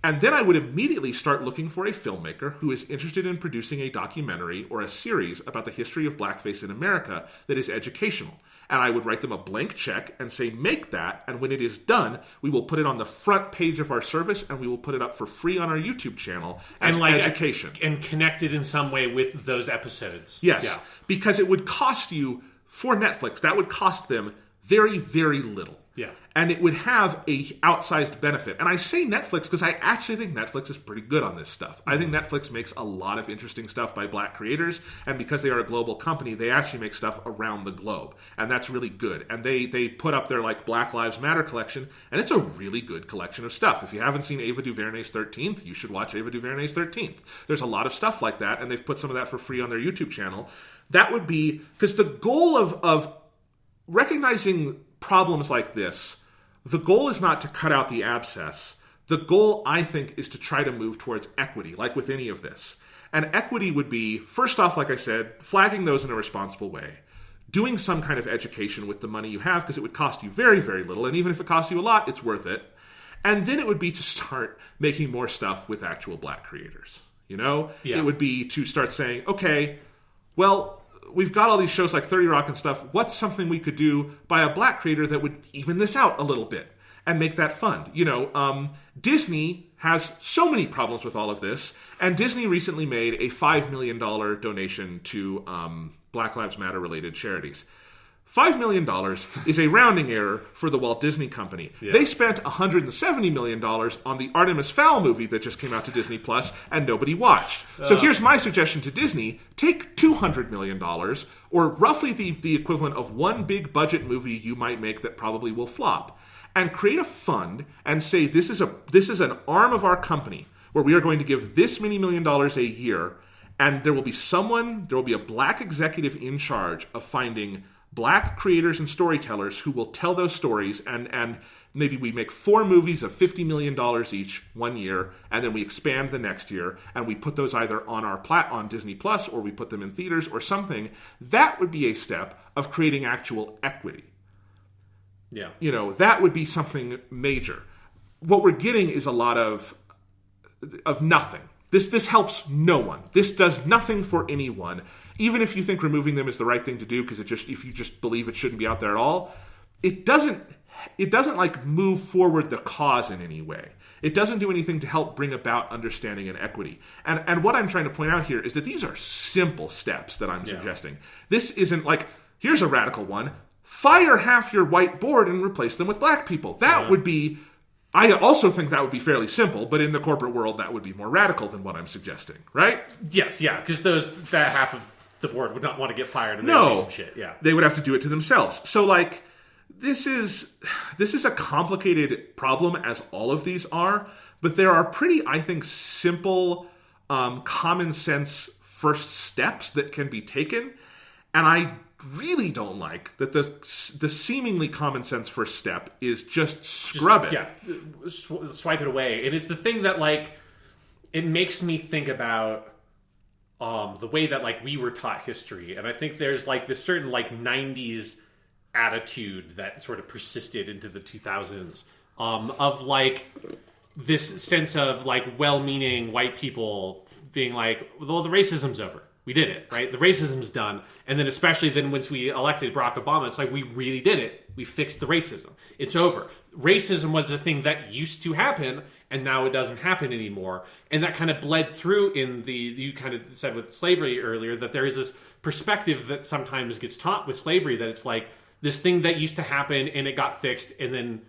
And then I would immediately start looking for a filmmaker who is interested in producing a documentary or a series about the history of blackface in America that is educational. And I would write them a blank check and say, make that, and when it is done, we will put it on the front page of our service, and we will put it up for free on our YouTube channel as education. And connect it in some way with those episodes. Yes, because it would cost you, for Netflix, that would cost them very, very little. Yeah. And it would have a outsized benefit. And I say Netflix because I actually think Netflix is pretty good on this stuff. I think Netflix makes a lot of interesting stuff by black creators, and because they are a global company, they actually make stuff around the globe. And that's really good. And they put up their like Black Lives Matter collection, and it's a really good collection of stuff. If you haven't seen Ava DuVernay's 13th, you should watch Ava DuVernay's 13th. There's a lot of stuff like that, and they've put some of that for free on their YouTube channel. That would be, because the goal of recognizing problems like this, the goal is not to cut out the abscess. The goal, I think, is to try to move towards equity, like with any of this. And equity would be, first off, like I said, flagging those in a responsible way, doing some kind of education with the money you have, because it would cost you very, very little, and even if it costs you a lot, it's worth it. And then it would be to start making more stuff with actual black creators. You know? Yeah. It would be to start saying, okay, well, we've got all these shows like 30 Rock and stuff. What's something we could do by a black creator that would even this out a little bit and make that fun? You know, Disney has so many problems with all of this, and Disney recently made a $5 million donation to Black Lives Matter related charities. $5 million is a rounding error for the Walt Disney Company. Yeah. They spent $170 million on the Artemis Fowl movie that just came out to Disney Plus, and nobody watched. So here's my suggestion to Disney. Take $200 million, or roughly the equivalent of one big budget movie you might make that probably will flop, and create a fund and say, this is an arm of our company where we are going to give this many $1 million a year, and there will be a black executive in charge of finding black creators and storytellers who will tell those stories, and maybe we make 4 movies of $50 million each one year, and then we expand the next year, and we put those either on on Disney Plus, or we put them in theaters or something. That would be a step of creating actual equity. Yeah. You know, that would be something major. What we're getting is a lot of nothing. This helps no one. This does nothing for anyone. Even if you think removing them is the right thing to do, because if you just believe it shouldn't be out there at all, it doesn't like move forward the cause in any way. It doesn't do anything to help bring about understanding and equity. And what I'm trying to point out here is that these are simple steps that I'm suggesting. This isn't like, here's a radical one. Fire half your white board and replace them with black people. That would be... I also think that would be fairly simple, but in the corporate world, that would be more radical than what I'm suggesting, right? Yes, yeah, because that half of the board would not want to get fired and they would do some shit. Yeah, they would have to do it to themselves. So, like, this is a complicated problem, as all of these are, but there are pretty, I think, simple, common sense first steps that can be taken, and I really don't like that the seemingly common sense first step is just scrub it. Yeah, swipe it away. And it's the thing that, like, it makes me think about the way that, like, we were taught history. And I think there's, like, this certain, like, 90s attitude that sort of persisted into the 2000s of, like, this sense of, like, well-meaning white people being like, well, the racism's over. We did it, right? The racism's done. And then especially then once we elected Barack Obama, it's like, we really did it. We fixed the racism. It's over. Racism was a thing that used to happen, and now it doesn't happen anymore. And that kind of bled through in you kind of said with slavery earlier, that there is this perspective that sometimes gets taught with slavery, that it's like this thing that used to happen and it got fixed and then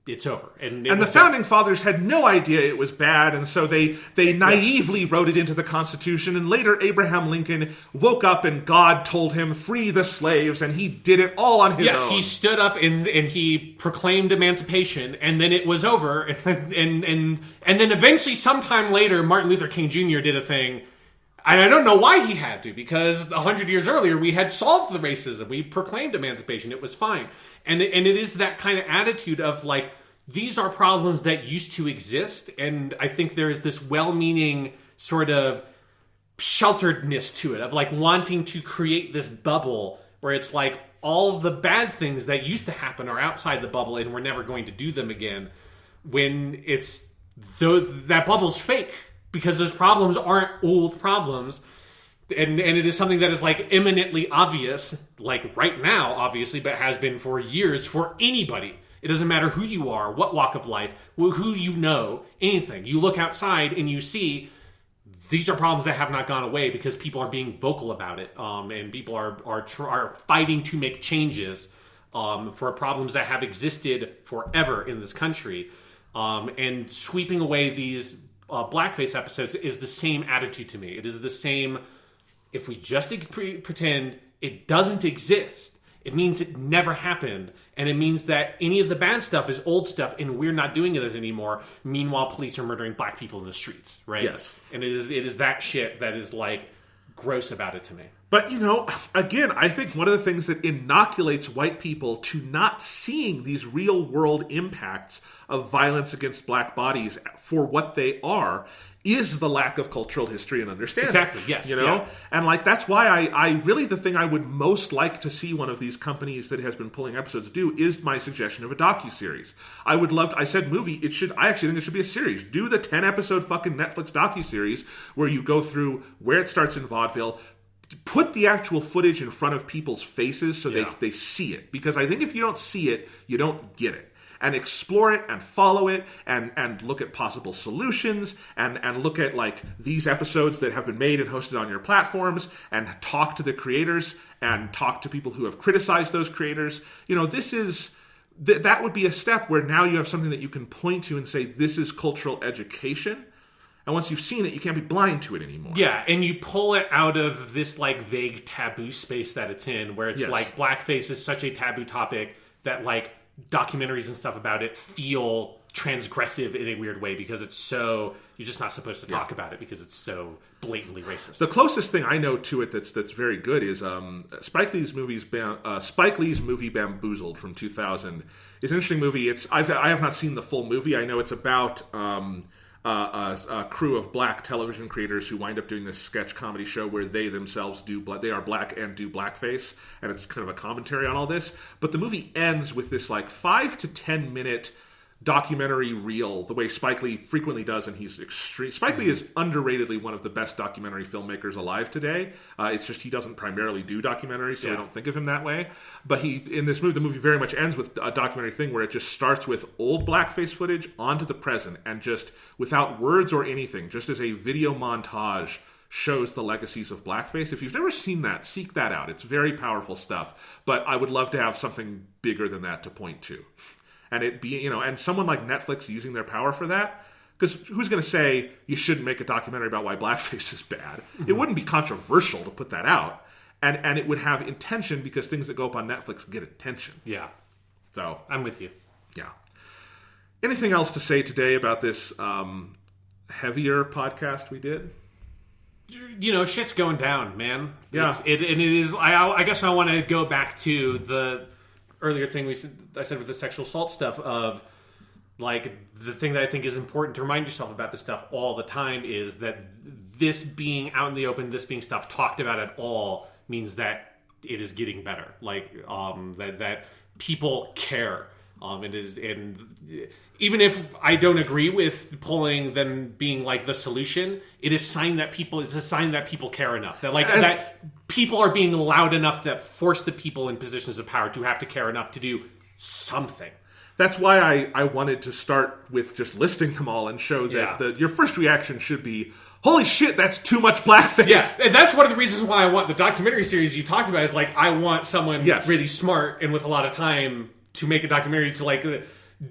it's over. And the founding fathers had no idea it was bad, and so they naively wrote it into the Constitution, and later Abraham Lincoln woke up and God told him, free the slaves, and he did it all on his own. Yes, he stood up and he proclaimed emancipation, and then it was over, and then eventually sometime later Martin Luther King Jr. did a thing, and I don't know why he had to, because 100 years earlier we had solved the racism. We proclaimed emancipation. It was fine. And it is that kind of attitude of, like, these are problems that used to exist, and I think there is this well-meaning sort of shelteredness to it, of like wanting to create this bubble where it's like all the bad things that used to happen are outside the bubble and we're never going to do them again, when it's that bubble's fake, because those problems aren't old problems, and it is something that is like imminently obvious, like right now obviously, but has been for years for anybody. It doesn't matter who you are, what walk of life, who you know, anything. You look outside and you see these are problems that have not gone away because people are being vocal about it, and people are fighting to make changes for problems that have existed forever in this country. And sweeping away these Blackface episodes is the same attitude to me. It is the same. If we just pretend it doesn't exist, it means it never happened. And it means that any of the bad stuff is old stuff and we're not doing it anymore. Meanwhile, police are murdering black people in the streets, right? Yes. And it is that shit that is like gross about it to me. But, again, I think one of the things that inoculates white people to not seeing these real world impacts of violence against black bodies for what they are is the lack of cultural history and understanding. Exactly, yes. Yeah. And like that's why I really, the thing I would most like to see one of these companies that has been pulling episodes do is my suggestion of a docuseries. I would love to, I said movie, I actually think it should be a series. Do the 10-episode fucking Netflix docuseries where you go through where it starts in vaudeville, put the actual footage in front of people's faces so they see it. Because I think if you don't see it, you don't get it. And explore it and follow it and look at possible solutions and look at like these episodes that have been made and hosted on your platforms and talk to the creators and talk to people who have criticized those creators. This is that would be a step where now you have something that you can point to and say this is cultural education. And once you've seen it, you can't be blind to it anymore. Yeah, and you pull it out of this like vague taboo space that it's in, where it's like blackface is such a taboo topic that like documentaries and stuff about it feel transgressive in a weird way because it's so you're just not supposed to talk about it because it's so blatantly racist. The closest thing I know to it that's very good is Spike Lee's movie Bamboozled from 2000 is an interesting movie. I have not seen the full movie. I know it's about a crew of black television creators who wind up doing this sketch comedy show where they themselves they are black and do blackface, and it's kind of a commentary on all this. But the movie ends with this like 5 to 10 minute documentary reel, the way Spike Lee frequently does, and he's extreme. Spike Lee is underratedly one of the best documentary filmmakers alive today. It's just he doesn't primarily do documentaries, so we don't think of him that way. But in this movie, the movie very much ends with a documentary thing where it just starts with old blackface footage onto the present, and just without words or anything, just as a video montage shows the legacies of blackface. If you've never seen that, seek that out. It's very powerful stuff. But I would love to have something bigger than that to point to. And it be, and someone like Netflix using their power for that, because who's going to say you shouldn't make a documentary about why blackface is bad? Mm-hmm. It wouldn't be controversial to put that out, and it would have intention because things that go up on Netflix get attention. Yeah. So I'm with you. Yeah. Anything else to say today about this heavier podcast we did? Shit's going down, man. Yeah. It is. I guess I want to go back to the earlier thing I said with the sexual assault stuff of like the thing that I think is important to remind yourself about this stuff all the time is that this being out in the open, this being stuff talked about at all means that it is getting better. Like that people care. It is, and even if I don't agree with polling them being like the solution, it's a sign that people care enough that that people are being loud enough that force the people in positions of power to have to care enough to do something. That's why I wanted to start with just listing them all and show that your first reaction should be, holy shit, that's too much blackface. Yes, and that's one of the reasons why I want the documentary series you talked about is like I want someone really smart and with a lot of time to make a documentary to like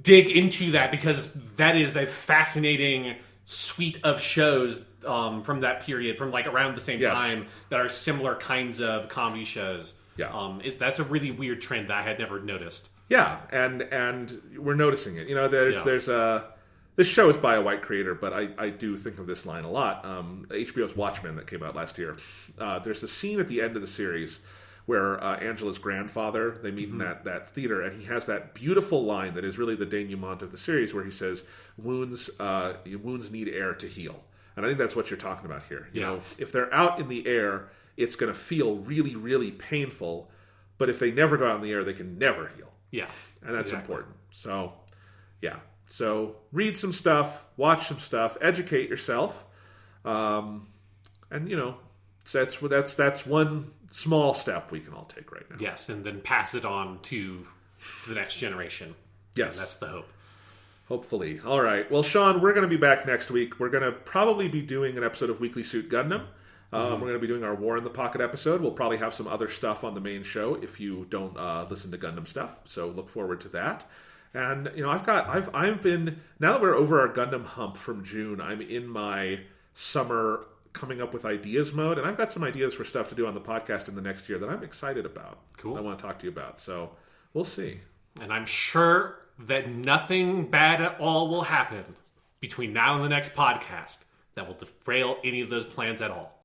dig into that, because that is a fascinating suite of shows from that period, from like around the same time, that are similar kinds of comedy shows. Yeah, that's a really weird trend that I had never noticed. Yeah, and we're noticing it. There's this show is by a white creator, but I do think of this line a lot. HBO's Watchmen that came out last year. There's a scene at the end of the series where Angela's grandfather, they meet in that theater, and he has that beautiful line that is really the denouement of the series, where he says, wounds need air to heal. And I think that's what you're talking about here. You know, if they're out in the air, it's going to feel really, really painful. But if they never go out in the air, they can never heal. Yeah. And that's important. So, yeah. So read some stuff, watch some stuff, educate yourself. And, you know, that's one small step we can all take right now. Yes, and then pass it on to the next generation. Yes. And that's the hope. Hopefully. All right. Well, Sean, we're going to be back next week. We're going to probably be doing an episode of Weekly Suit Gundam. We're going to be doing our War in the Pocket episode. We'll probably have some other stuff on the main show if you don't listen to Gundam stuff. So look forward to that. And, you know, I've been, now that we're over our Gundam hump from June, I'm in my summer coming up with ideas mode. And I've got some ideas for stuff to do on the podcast in the next year that I'm excited about. Cool. I want to talk to you about. So we'll see. And I'm sure that nothing bad at all will happen between now and the next podcast that will derail any of those plans at all.